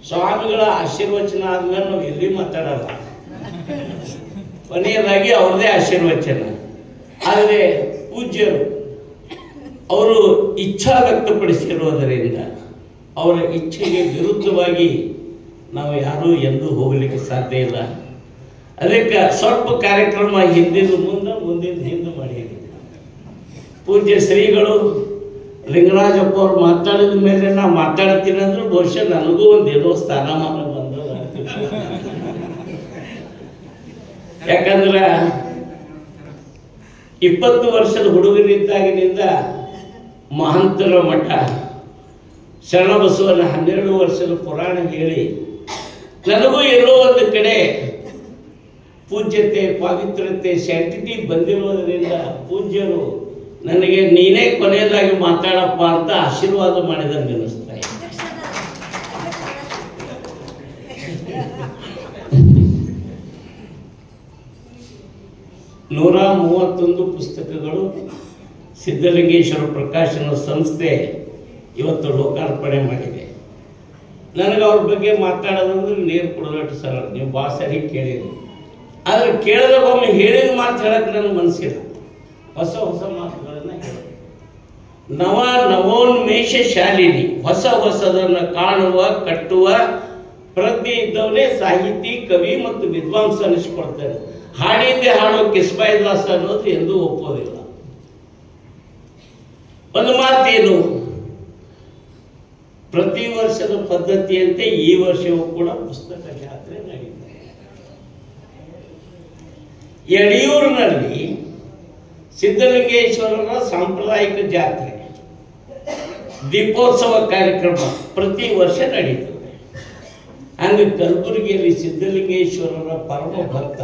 ಸ್ವಾಮಿಗಳ ಆಶೀರ್ವಚನ ಆದ್ಮೇಲೆ ನಾವು ಎಲ್ಲಿ ಮಾತಾಡಲ್ಲ, ಕೊನೆಯದಾಗಿ ಅವ್ರದೇ ಆಶೀರ್ವಚನ. ಆದರೆ ಪೂಜ್ಯರು ಅವರು ಇಚ್ಛಾ ವ್ಯಕ್ತಪಡಿಸಿರುವುದರಿಂದ ಅವರ ಇಚ್ಛೆಗೆ ವಿರುದ್ಧವಾಗಿ ನಾವು ಯಾರೂ ಎಂದೂ ಹೋಗಲಿಕ್ಕೆ ಸಾಧ್ಯ ಇಲ್ಲ. ಅದಕ್ಕೆ ಸ್ವಲ್ಪ ಕಾರ್ಯಕ್ರಮ ಹಿಂದಿನ ಮುಂದೆ, ಮುಂದಿನ ಹಿಂದೆ ಮಾಡಿದ್ದೀವಿ. ಪೂಜ್ಯ ಶ್ರೀಗಳು ಲಿಂಗರಾಜಪ್ಪ ಅವ್ರು ಮಾತಾಡಿದ ಮೇಲೆ ನಾ ಮಾತಾಡ್ತೀನಿ ಅಂದ್ರೆ ಬಹುಶಃ ನನಗೂ ಒಂದೇನೋ ಸ್ಥಾನಮಾನ ಬಂದ. ಯಾಕಂದ್ರೆ 20 ವರ್ಷದ ಹುಡುಗನಿದ್ದಾಗಿನಿಂದ ಮಹಂತರ ಮಠ, ಶರಣಬಸವನ 12 ವರ್ಷದ ಪುರಾಣ ಹೇಳಿ ನನಗೂ ಎಲ್ಲೋ ಒಂದು ಕಡೆ ಪೂಜ್ಯತೆ, ಪವಿತ್ರತೆ, ಸ್ಯಾಂಟಿಟಿ ಬಂದಿರುವುದರಿಂದ ಪೂಜ್ಯರು ನನಗೆ ನೀನೇ ಕೊನೆಯದಾಗಿ ಮಾತಾಡಪ್ಪ ಅಂತ ಆಶೀರ್ವಾದ ಮಾಡಿದಂಗೆ ಅನಿಸ್ತಾ ಇದೆ. ನೂರ 31 ಪುಸ್ತಕಗಳು ಸಿದ್ಧಲಿಂಗೇಶ್ವರ ಪ್ರಕಾಶನ ಸಂಸ್ಥೆ ಇವತ್ತು ಲೋಕಾರ್ಪಣೆ ಮಾಡಿದೆ. ನನಗೆ ಅವ್ರ ಬಗ್ಗೆ ಮಾತಾಡೋದಂದ್ರೆ ನೀರು ಕುಡಿದಟ್ಟು ಸರ್, ನೀವು ಭಾಳ ಸರಿ ಕೇಳಿರಿ. ಆದರೆ ಕೇಳಿದಾಗ ಒಮ್ಮೆ ಹೇಳಿದ ಮಾತು ಹೇಳಕ್ಕೆ ನನಗೆ ಮನಸ್ಸಿಲ್ಲ. ಹೊಸ ಹೊಸ ಮಾತುಗಳನ್ನು ಹೇಳಿ ನವೋನ್ಮೇಷ ಶಾಲಿನಿ, ಹೊಸ ಹೊಸದನ್ನು ಕಾಣುವ, ಕಟ್ಟುವ ಪ್ರಜ್ಞೆ ಇದ್ದವನೇ ಸಾಹಿತಿ, ಕವಿ ಮತ್ತು ವಿದ್ವಾಂಸ ಅನಿಸ್ಕೊಳ್ತಾರೆ. ಹಾಡಿದ್ದೆ ಹಾಡೋ ಕಿಸ್ಬಾಯಿ ದಾಸ ಅನ್ನೋದು ಎಂದೂ ಒಪ್ಪೋದಿಲ್ಲ. ಒಂದು ಮಾತೇನು, ಪ್ರತಿ ವರ್ಷದ ಪದ್ಧತಿಯಂತೆ ಈ ವರ್ಷವೂ ಕೂಡ ಪುಸ್ತಕ ಜಾತ್ರೆ ನಡೀತದೆ. ಯಡಿಯೂರಿನಲ್ಲಿ ಸಿದ್ಧಲಿಂಗೇಶ್ವರರ ಸಾಂಪ್ರದಾಯಿಕ ಜಾತ್ರೆ, ದೀಪೋತ್ಸವ ಕಾರ್ಯಕ್ರಮ ಪ್ರತಿ ವರ್ಷ ನಡೀತದೆ. ಹಂಗೆ ಕಲಬುರಗಿಯಲ್ಲಿ ಸಿದ್ಧಲಿಂಗೇಶ್ವರರ ಪರಮ ಭಕ್ತ,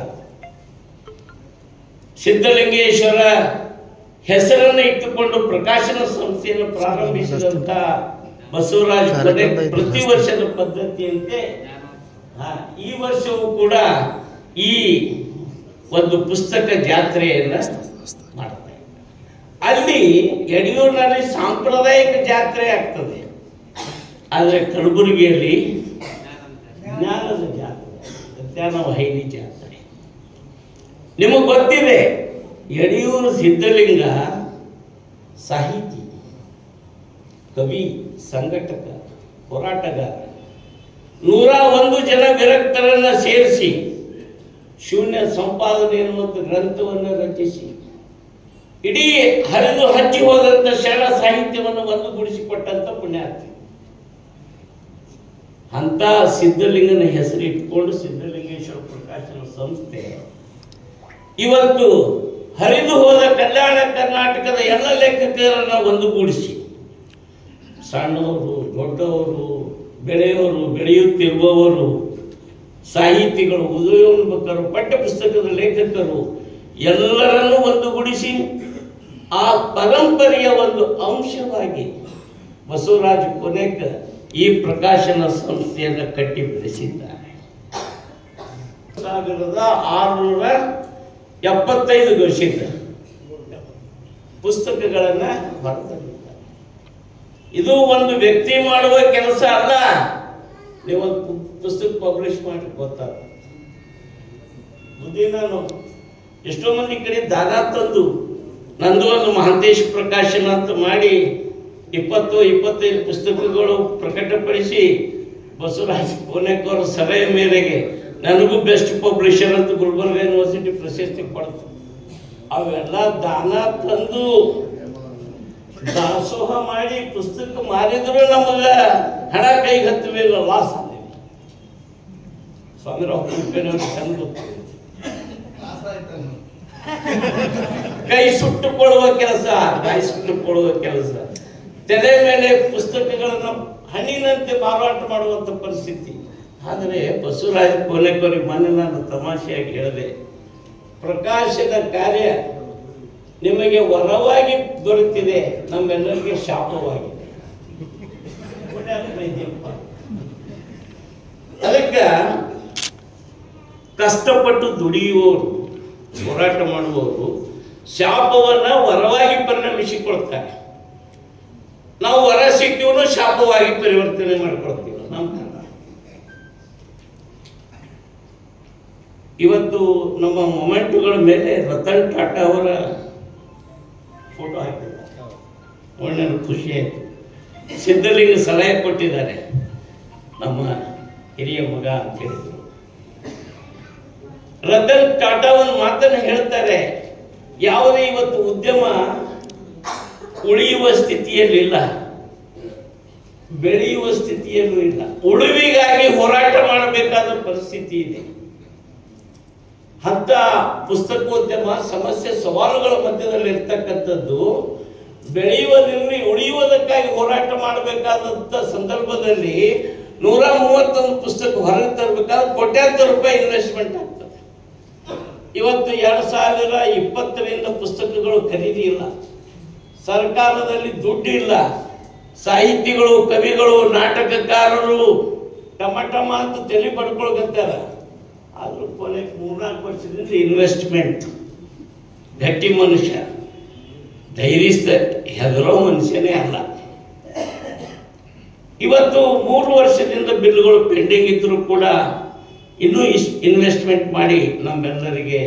ಸಿದ್ಧಲಿಂಗೇಶ್ವರ ಹೆಸರನ್ನು ಇಟ್ಟುಕೊಂಡು ಪ್ರಕಾಶನ ಸಂಸ್ಥೆಯನ್ನು ಪ್ರಾರಂಭಿಸಿದಂತ ಬಸವರಾಜ್ ಕೊನೆಕ್ ಪ್ರತಿ ವರ್ಷದ ಪದ್ಧತಿಯಂತೆ ಈ ವರ್ಷವೂ ಕೂಡ ಈ ಒಂದು ಪುಸ್ತಕ ಜಾತ್ರೆಯನ್ನ ಮಾಡ್ತಾರೆ. ಅಲ್ಲಿ ಯಡಿಯೂರಿನಲ್ಲಿ ಸಾಂಪ್ರದಾಯಿಕ ಜಾತ್ರೆ ಆಗ್ತದೆ, ಆದರೆ ಕಲಬುರಗಿಯಲ್ಲಿ ಜ್ಞಾನದ ಜಾತ್ರೆ, ಜ್ಞಾನವಾಹಿನಿ ಜಾತ್ರೆ. ನಿಮಗೆ ಗೊತ್ತಿದೆ, ಯಡಿಯೂರು ಸಿದ್ಧಲಿಂಗ ಸಾಹಿತಿ, ಕವಿ, ಸಂಘಟಕ, ಹೋರಾಟಗಾರ. 101 ಜನ ವಿರಕ್ತರನ್ನ ಸೇರಿಸಿ ಶೂನ್ಯ ಸಂಪಾದನೆ ಎನ್ನುವಂಥ ಗ್ರಂಥವನ್ನು ರಚಿಸಿ ಇಡೀ ಹರಿದು ಹಚ್ಚಿ ಹೋದಂಥ ಶರಣ ಸಾಹಿತ್ಯವನ್ನು ಒಂದುಗೂಡಿಸಿಕೊಟ್ಟಂತ ಪುಣ್ಯಾರ್ಥ. ಅಂತ ಸಿದ್ಧಲಿಂಗನ ಹೆಸರು ಇಟ್ಕೊಂಡು ಸಿದ್ಧಲಿಂಗೇಶ್ವರ ಪ್ರಕಾಶನ ಸಂಸ್ಥೆ ಇವತ್ತು ಹರಿದು ಹೋದ ಕಲ್ಯಾಣ ಕರ್ನಾಟಕದ ಎಲ್ಲ ಲೇಖಕರನ್ನ ಒಂದುಗೂಡಿಸಿ, ಸಣ್ಣವರು, ದೊಡ್ಡವರು, ಬೆಳೆಯೋರು, ಬೆಳೆಯುತ್ತಿರುವವರು, ಸಾಹಿತಿಗಳು, ಉದಯೋನ್ಮುಖರು, ಪಠ್ಯಪುಸ್ತಕದ ಲೇಖಕರು ಎಲ್ಲರನ್ನೂ ಒಂದುಗೂಡಿಸಿ ಆ ಪರಂಪರೆಯ ಒಂದು ಅಂಶವಾಗಿ ಬಸವರಾಜ ಕೊನೆಕ್ ಈ ಪ್ರಕಾಶನ ಸಂಸ್ಥೆಯನ್ನು ಕಟ್ಟಿ ಬೆಳೆಸಿದ್ದಾರೆ. 1675 ಘೋಷಿತ ಪುಸ್ತಕಗಳನ್ನು ಹೊರತಂದಿದ್ದಾರೆ. ಇದು ಒಂದು ವ್ಯಕ್ತಿ ಮಾಡುವ ಕೆಲಸ ಅಲ್ಲ. ನೀವೊಂದು ಪುಸ್ತಕ ಪಬ್ಲಿಷ್ ಮಾಡಿ ಗೊತ್ತಾಗ ಬುದ್ಧಿ. ನಾನು ಎಷ್ಟೋ ಮಂದಿ ಕಡೆ ದಾನ ತಂದು ನಂದು ಒಂದು ಮಹಾಂತೇಶ ಪ್ರಕಾಶನ ಅಂತ ಮಾಡಿ 20-25 ಪುಸ್ತಕಗಳು ಪ್ರಕಟಪಡಿಸಿ ಬಸವರಾಜ ಕೊನೆಕ್ ಅವರ ಸಲಹೆ ಮೇರೆಗೆ ನನಗೂ ಬೆಸ್ಟ್ ಪಬ್ಲಿಷರ್ ಅಂತ ಗುಲ್ಬರ್ಗ ಯೂನಿವರ್ಸಿಟಿ ಪ್ರಶಸ್ತಿ ಕೊಡ್ತು. ಅವೆಲ್ಲ ದಾನ ತಂದು ದಾಸೋಹ ಮಾಡಿ ಪುಸ್ತಕ ಮಾರಿದ್ರು ನಮಗ ಹಣ ಕೈಗೆ ಹತ್ತಲಿಲ್ಲ, ಲಾಸ್ ಆಗಿದೆ. ಸ್ವಾಮಿರಾವ್ ಕುಲಕರ್ಣಿಯವ್ರು ಚಂದ ಗೊತ್ತಿದೆ. ಕೈ ಸುಟ್ಟುಕೊಳ್ಳುವ ಕೆಲಸ, ತಲೆ ಮೇಲೆ ಪುಸ್ತಕಗಳನ್ನು ಹಣ್ಣಿನಂತೆ ಮಾರಾಟ ಮಾಡುವಂತ ಪರಿಸ್ಥಿತಿ. ಆದರೆ ಬಸವರಾಜ ಕೋನೆಕವರಿಗೆ ಮೊನ್ನೆ ನಾನು ತಮಾಷೆಯಾಗಿ ಹೇಳಿದೆ, ಪ್ರಕಾಶನ ಕಾರ್ಯ ನಿಮಗೆ ವರವಾಗಿ ದೊರೆತಿದೆ, ನಮ್ಮೆಲ್ಲರಿಗೆ ಶಾಪವಾಗಿದೆ. ಅದಕ್ಕೆ ಕಷ್ಟಪಟ್ಟು ದುಡಿಯುವವರು, ಹೋರಾಟ ಮಾಡುವವರು ಶಾಪವನ್ನ ವರವಾಗಿ ಪರಿಣಮಿಸಿಕೊಳ್ತಾರೆ. ನಾವು ವರ ಸಿಕ್ಕಿವನು ಶಾಪವಾಗಿ ಪರಿವರ್ತನೆ ಮಾಡಿಕೊಳ್ತೀವಿ. ನಮ್ಮ ಇವತ್ತು ನಮ್ಮ ಮೊಮೆಂಟುಗಳ ಮೇಲೆ ರತನ್ ಟಾಟಾ ಅವರ ಫೋಟೋ ಹಾಕಿದ್ದಾರೆ. ಒಳ್ಳೆ ಖುಷಿ ಆಯಿತು. ಸಿದ್ಧಲಿಂಗ ಸಲಹೆ ಕೊಟ್ಟಿದ್ದಾರೆ, ನಮ್ಮ ಹಿರಿಯ ಮಗ ಅಂತ ಹೇಳಿದ್ರು. ರತನ್ ಟಾಟಾ ಒಂದು ಮಾತನ್ನು ಹೇಳ್ತಾರೆ, ಯಾವುದೇ ಇವತ್ತು ಉದ್ಯಮ ಉಳಿಯುವ ಸ್ಥಿತಿಯಲ್ಲಿಲ್ಲ, ಬೆಳೆಯುವ ಸ್ಥಿತಿಯಲ್ಲೂ ಇಲ್ಲ. ಉಳಿವಿಗಾಗಿ ಹೋರಾಟ ಮಾಡಬೇಕಾದ ಪರಿಸ್ಥಿತಿ ಇದೆ. ಅಂತ ಪುಸ್ತಕೋದ್ಯಮ ಸಮಸ್ಯೆ ಸವಾಲುಗಳ ಮಧ್ಯದಲ್ಲಿ ಇರ್ತಕ್ಕಂಥದ್ದು. ಬೆಳೆಯುವುದಿರಲಿ, ಉಳಿಯುವುದಕ್ಕಾಗಿ ಹೋರಾಟ ಮಾಡಬೇಕಾದಂಥ ಸಂದರ್ಭದಲ್ಲಿ 131 ಪುಸ್ತಕ ಹೊರಗೆ ತರಬೇಕಾದ್ರೆ ಕೋಟ್ಯಾಂತರ ರೂಪಾಯಿ ಇನ್ವೆಸ್ಟ್ಮೆಂಟ್ ಆಗ್ತದೆ. ಇವತ್ತು 2020ರಿಂದ ಪುಸ್ತಕಗಳು ಖರೀದಿ ಇಲ್ಲ, ಸರ್ಕಾರದಲ್ಲಿ ದುಡ್ಡು ಇಲ್ಲ, ಸಾಹಿತಿಗಳು, ಕವಿಗಳು, ನಾಟಕಕಾರರು ಟಮ ಅಂತ ತಲೆ ಪಡ್ಕೊಳ್ಕತ್ತಾರ. ಆದ್ರೂ ಕೊನೆ 3-4 ವರ್ಷದಿಂದ ಇನ್ವೆಸ್ಟ್ಮೆಂಟ್. ಗಟ್ಟಿ ಮನುಷ್ಯ, ಧೈರ್ಯಸ್ಥ, ಹೆದರೋ ಮನುಷ್ಯನೇ ಅಲ್ಲ. ಇವತ್ತು 3 ವರ್ಷದಿಂದ ಬಿಲ್ಗಳು ಪೆಂಡಿಂಗ್ ಇದ್ರೂ ಕೂಡ ಇನ್ನೂ ಇನ್ವೆಸ್ಟ್ಮೆಂಟ್ ಮಾಡಿ ನಮ್ಮೆಲ್ಲರಿಗೆ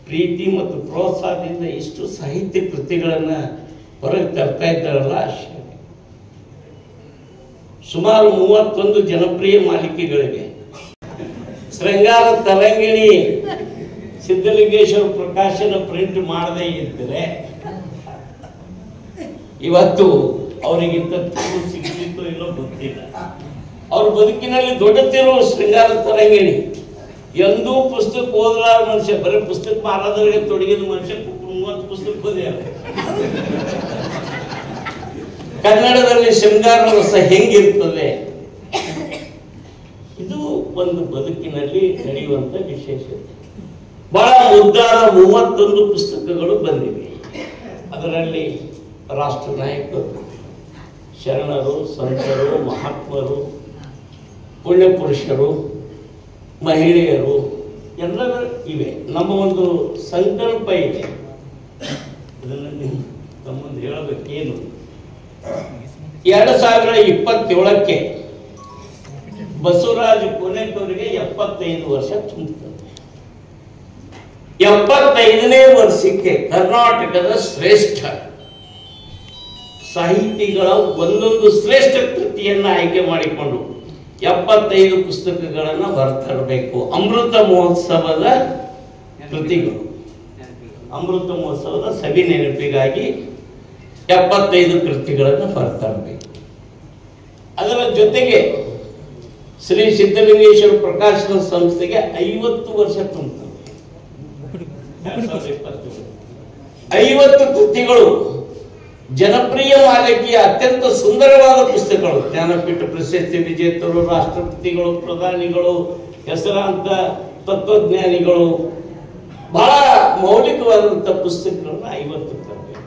ಪ್ರೀತಿ ಮತ್ತು ಪ್ರೋತ್ಸಾಹದಿಂದ ಇಷ್ಟು ಸಾಹಿತ್ಯ ಕೃತಿಗಳನ್ನು ಹೊರಗೆ ತರ್ತಾ ಇದ್ದಾರಲ್ಲ. ಸುಮಾರು 31 ಜನಪ್ರಿಯ ಮಾಲಿಕೆಗಳಿವೆ. ಶೃಂಗಾರ ತರಂಗಿಣಿ ಸಿದ್ಧಲಿಂಗೇಶ್ವರ ಪ್ರಕಾಶನ ಪ್ರಿಂಟ್ ಮಾಡದೇ ಇದ್ದರೆ ಇವತ್ತು ಅವರಿಗಿಂತ ತಿರುವು ಸಿಗ್ತಿತ್ತೋ ಇಲ್ಲೋ ಗೊತ್ತಿಲ್ಲ. ಅವ್ರ ಬದುಕಿನಲ್ಲಿ ದೊಡ್ಡ ತಿರುವು ಶೃಂಗಾರ ತರಂಗಿಣಿ. ಎಂದೂ ಪುಸ್ತಕ ಓದಲಾರ ಮನುಷ್ಯ, ಬರೀ ಪುಸ್ತಕ ಮಾರೋದ್ರಿಗೆ ತೊಡಗಿದ ಮನುಷ್ಯ 30 ಪುಸ್ತಕ ಓದ್ಯಾರ. ಕನ್ನಡದಲ್ಲಿ ಶೃಂಗಾರ ರಸ ಹೆಂಗಿರ್ತದೆ, ಇದು ಒಂದು ಬದುಕಿನಲ್ಲಿ ನಡೆಯುವಂತ ವಿಶೇಷತೆ. ಬಹಳ ಮುದ್ದಾದ 31 ಪುಸ್ತಕಗಳು ಬಂದಿವೆ. ಅದರಲ್ಲಿ ರಾಷ್ಟ್ರ ನಾಯಕರು, ಶರಣರು, ಸಂತರು, ಮಹಾತ್ಮರು, ಪುಣ್ಯ ಪುರುಷರು, ಮಹಿಳೆಯರು ಎಲ್ಲರೂ ಇವೆ. ನಮ್ಮ ಒಂದು ಸಂಕಲ್ಪ ಇದೆ, ಇದನ್ನು ತಮ್ಮೊಂದು ಹೇಳಬೇಕೇನು. 2027ಕ್ಕೆ ಬಸವರಾಜ ಕೋನೆಕವರಿಗೆ 75 ವರ್ಷ ತುಂಬುತ್ತದೆ. 75ನೇ ವರ್ಷಕ್ಕೆ ಕರ್ನಾಟಕದ ಶ್ರೇಷ್ಠ ಸಾಹಿತಿಗಳ ಒಂದೊಂದು ಶ್ರೇಷ್ಠ ಕೃತಿಯನ್ನು ಆಯ್ಕೆ ಮಾಡಿಕೊಂಡು 75 ಪುಸ್ತಕಗಳನ್ನು ಬರ್ತರಬೇಕು. ಅಮೃತ ಮಹೋತ್ಸವದ ಕೃತಿಗಳು, ಅಮೃತ ಮಹೋತ್ಸವದ ಸವಿ ನೆನಪಿಗಾಗಿ 75 ಕೃತಿಗಳನ್ನು ಬರ್ತರಬೇಕು. ಅದರ ಜೊತೆಗೆ ಶ್ರೀ ಸಿದ್ಧಲಿಂಗೇಶ್ವರ ಪ್ರಕಾಶನ ಸಂಸ್ಥೆಗೆ 50 ವರ್ಷ ತುಂಬುತ್ತದೆ. 50 ಕೃತಿಗಳು ಜನಪ್ರಿಯ ಮಾಲಿಕೆಯ ಅತ್ಯಂತ ಸುಂದರವಾದ ಪುಸ್ತಕಗಳು. ಜ್ಞಾನಪೀಠ ಪ್ರಶಸ್ತಿ ವಿಜೇತರು, ರಾಷ್ಟ್ರಪತಿಗಳು, ಪ್ರಧಾನಿಗಳು, ಹೆಸರಾಂತ ತತ್ವಜ್ಞಾನಿಗಳು, ಬಹಳ ಮೌಲಿಕವಾದಂಥ ಪುಸ್ತಕಗಳನ್ನ 50 ತರಬೇಕು.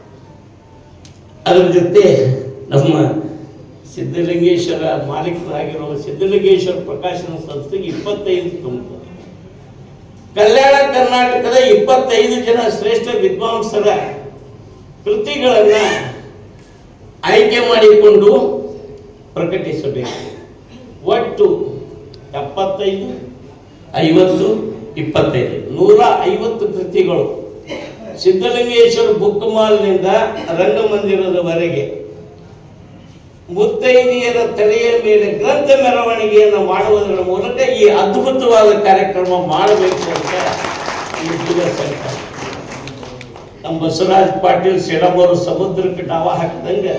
ಅದರ ಜೊತೆ ನಮ್ಮ ಸಿದ್ಧಲಿಂಗೇಶ್ವರ ಮಾಲೀಕರಾಗಿರುವ ಸಿದ್ಧಲಿಂಗೇಶ್ವರ ಪ್ರಕಾಶನ ಸಂಸ್ಥೆಗೆ 25 ತುಂಬುತ್ತದೆ. ಕಲ್ಯಾಣ ಕರ್ನಾಟಕದ 25 ಜನ ಶ್ರೇಷ್ಠ ವಿದ್ವಾಂಸರ ಕೃತಿಗಳನ್ನ ಆಯ್ಕೆ ಮಾಡಿಕೊಂಡು ಪ್ರಕಟಿಸಬೇಕು. ಒಟ್ಟು 75, 50, 25 150 ಕೃತಿಗಳು ಸಿದ್ಧಲಿಂಗೇಶ್ವರ ಬುಕ್ ಮಾಲ್ನಿಂದ ರಂಗಮಂದಿರದವರೆಗೆ ಮುತ್ತೈದೆಯರ ತಲೆಯ ಮೇಲೆ ಗ್ರಂಥ ಮೆರವಣಿಗೆಯನ್ನು ಮಾಡುವುದರ ಮೂಲಕ ಈ ಅದ್ಭುತವಾದ ಕಾರ್ಯಕ್ರಮ ಮಾಡಬೇಕು ಅಂತ ಈ ಸಂಕಲ್ಪ. ನಮ್ಮ ಬಸವರಾಜ್ ಪಾಟೀಲ್ ಸೇಡಮ್ ಅವರು ಸಮುದ್ರಕ್ಕೆ ಡಾವ ಹಾಕಿದಂಗೆ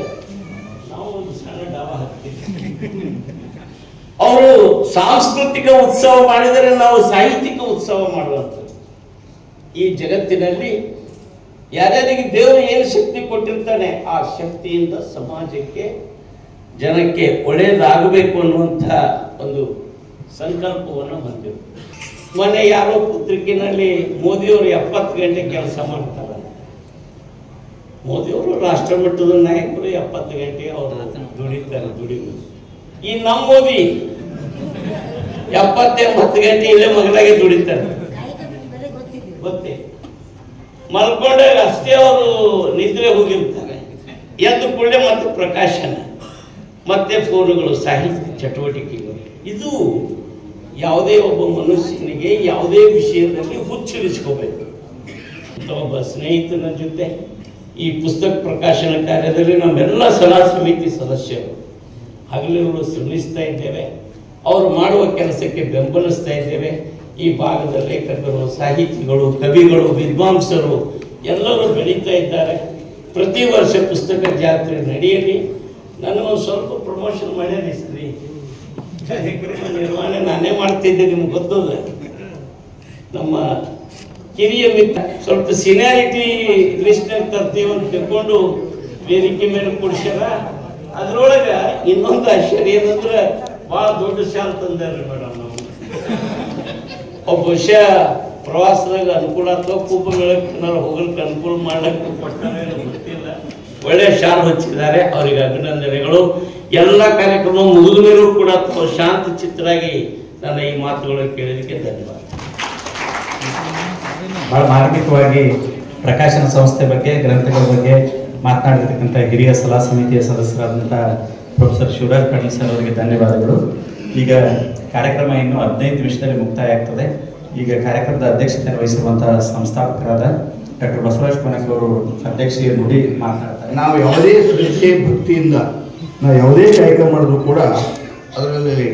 ನಾವು ಒಂದು ಸಣ್ಣ ಡಾವ ಹಾಕ್ತೀವಿ. ಅವರು ಸಾಂಸ್ಕೃತಿಕ ಉತ್ಸವ ಮಾಡಿದರೆ ನಾವು ಸಾಹಿತ್ಯಿಕ ಉತ್ಸವ ಮಾಡುವಂಥದ್ದು. ಈ ಜಗತ್ತಿನಲ್ಲಿ ಯಾರ್ಯಾರಿಗೆ ದೇವರು ಏನು ಶಕ್ತಿ ಕೊಟ್ಟಿರ್ತಾನೆ ಆ ಶಕ್ತಿಯಿಂದ ಸಮಾಜಕ್ಕೆ ಜನಕ್ಕೆ ಒಳ್ಳೆಯದಾಗಬೇಕು ಅನ್ನುವಂಥ ಒಂದು ಸಂಕಲ್ಪವನ್ನು ಹೊಂದಿರು. ಮೊನ್ನೆ ಯಾರೋ ಪತ್ರಿಕೆಯಲ್ಲಿ ಮೋದಿಯವರು 70 ಗಂಟೆ ಕೆಲಸ ಮಾಡ್ತಾರೆ. ಮೋದಿಯವರು ರಾಷ್ಟ್ರ ಮಟ್ಟದ ನಾಯಕರು 70 ಗಂಟೆ ಅವರು ದುಡಿತಾರೆ. ಈ ನಮ್ಮ ಮೋದಿ 70-80 ಗಂಟೆ ಇಲ್ಲೇ ಮಗಲಾಗೆ ದುಡಿತಾರೆ. ಗೊತ್ತೇ ಮಲ್ಕೊಂಡಾಗ ಅಷ್ಟೇ ಅವರು ನಿದ್ರೆ ಹೋಗಿರ್ತಾರೆ. ಎದ್ದು ಕೂಡಲೇ ಮತ್ತೆ ಪ್ರಕಾಶನ, ಮತ್ತೆ ಫೋನುಗಳು, ಸಾಹಿತ್ಯ ಚಟುವಟಿಕೆಗಳು. ಇದು ಯಾವುದೇ ಒಬ್ಬ ಮನುಷ್ಯನಿಗೆ ಯಾವುದೇ ವಿಷಯದಲ್ಲಿ ಹುಚ್ಚಿರಿಸ್ಕೋಬೇಕು. ಒಬ್ಬ ಸ್ನೇಹಿತನ ಜೊತೆ ಈ ಪುಸ್ತಕ ಪ್ರಕಾಶನ ಕಾರ್ಯದಲ್ಲಿ ನಮ್ಮೆಲ್ಲ ಸಲಹಾ ಸಮಿತಿ ಸದಸ್ಯರು ಹಗಲಿರುಳು ಶ್ರಮಿಸ್ತಾ ಇದ್ದೇವೆ. ಅವರು ಮಾಡುವ ಕೆಲಸಕ್ಕೆ ಬೆಂಬಲಿಸ್ತಾ ಇದ್ದೇವೆ. ಈ ಭಾಗದ ಲೇಖಕರು, ಸಾಹಿತಿಗಳು, ಕವಿಗಳು, ವಿದ್ವಾಂಸರು ಎಲ್ಲರೂ ಬೆಳೀತಾ ಇದ್ದಾರೆ. ಪ್ರತಿ ವರ್ಷ ಪುಸ್ತಕ ಜಾತ್ರೆ ನಡೆಯಲಿ. ನನಗೊಂದು ಸ್ವಲ್ಪ ಪ್ರಮೋಷನ್ ಮಾಡ್ಯಾರಿ ಸರಿ, ಕಾರ್ಯಕ್ರಮ ನಿರ್ವಹಣೆ ನಾನೇ ಮಾಡ್ತಿದ್ದೆ. ನಿಮ್ಗೆ ಗೊತ್ತದ, ನಮ್ಮ ಕಿರಿಯ ಮಿತ್ರ ಸ್ವಲ್ಪ ಸೀನಿಯಾರಿಟಿ ಲಿಸ್ಟ್ನಾಗ ತರ್ತೀವಿ ಅಂತ ತಿಳ್ಕೊಂಡು ವೇದಿಕೆ ಮೇಲೆ ಕೊಡ್ಸ್ಯಾರ. ಅದ್ರೊಳಗೆ ಇನ್ನೊಂದು ಆಶ್ಚರ್ಯ ಏನಂದ್ರೆ ಭಾಳ ದೊಡ್ಡ ಶಾಲ್ ತಂದಾರ್ರಿ ಮೇಡಮ್. ನಾವು ಒಬ್ಬ ವಿಷಯ ಪ್ರವಾಸದಾಗ ಅನುಕೂಲ ಅಥವಾ ಕುಂಭಮೇಳಕ್ಕೆ ಹೋಗಲಿಕ್ಕೆ ಅನುಕೂಲ ಮಾಡ್ಲಿಕ್ಕೆ ಕೊಡ್ತಾರೆ ಗೊತ್ತಿಲ್ಲ. ಒಳ್ಳೆಯ ಶಾಲ್ ಹಚ್ಚಿದ್ದಾರೆ, ಅವರಿಗೆ ಅಭಿನಂದನೆಗಳು. ಎಲ್ಲ ಕಾರ್ಯಕ್ರಮ ಮುಗಿದ ಮೇಲೂ ಕೂಡ ಶಾಂತ ಚಿತ್ತರಾಗಿ ನನ್ನ ಈ ಮಾತುಗಳನ್ನು ಕೇಳಿದಕ್ಕೆ ಧನ್ಯವಾದ. ಬಹಳ ಮಾರ್ಮಿಕವಾಗಿ ಪ್ರಕಾಶನ ಸಂಸ್ಥೆ ಬಗ್ಗೆ, ಗ್ರಂಥಗಳ ಬಗ್ಗೆ ಮಾತನಾಡಿರ್ತಕ್ಕಂಥ ಹಿರಿಯ ಸಲಹಾ ಸಮಿತಿಯ ಸದಸ್ಯರಾದಂಥ ಪ್ರೊಫೆಸರ್ ಶಿವರಾಜ್ ಪಾಟೀಲ್ ಸರ್ ಅವರಿಗೆ ಧನ್ಯವಾದಗಳು. ಈಗ ಕಾರ್ಯಕ್ರಮ ಇನ್ನು 15 ನಿಮಿಷದಲ್ಲಿ ಮುಕ್ತಾಯ ಆಗ್ತದೆ. ಈಗ ಕಾರ್ಯಕ್ರಮದ ಅಧ್ಯಕ್ಷತೆಯನ್ನು ವಹಿಸಿರುವಂತಹ ಸಂಸ್ಥಾಪಕರಾದ ಡಾಕ್ಟರ್ ಬಸವರಾಜ್ ಕೊನೆಕ್ ಅವರು ಅಧ್ಯಕ್ಷೀಯ ನುಡಿ ಮಾತನಾಡ್ತಾರೆ. ನಾವು ಯಾವುದೇ ಶ್ರದ್ಧೆ ಭಕ್ತಿಯಿಂದ ನಾವು ಯಾವುದೇ ಕಾರ್ಯಕ್ರಮ ಮಾಡಿದ್ರು ಕೂಡ ಅದರಲ್ಲಿ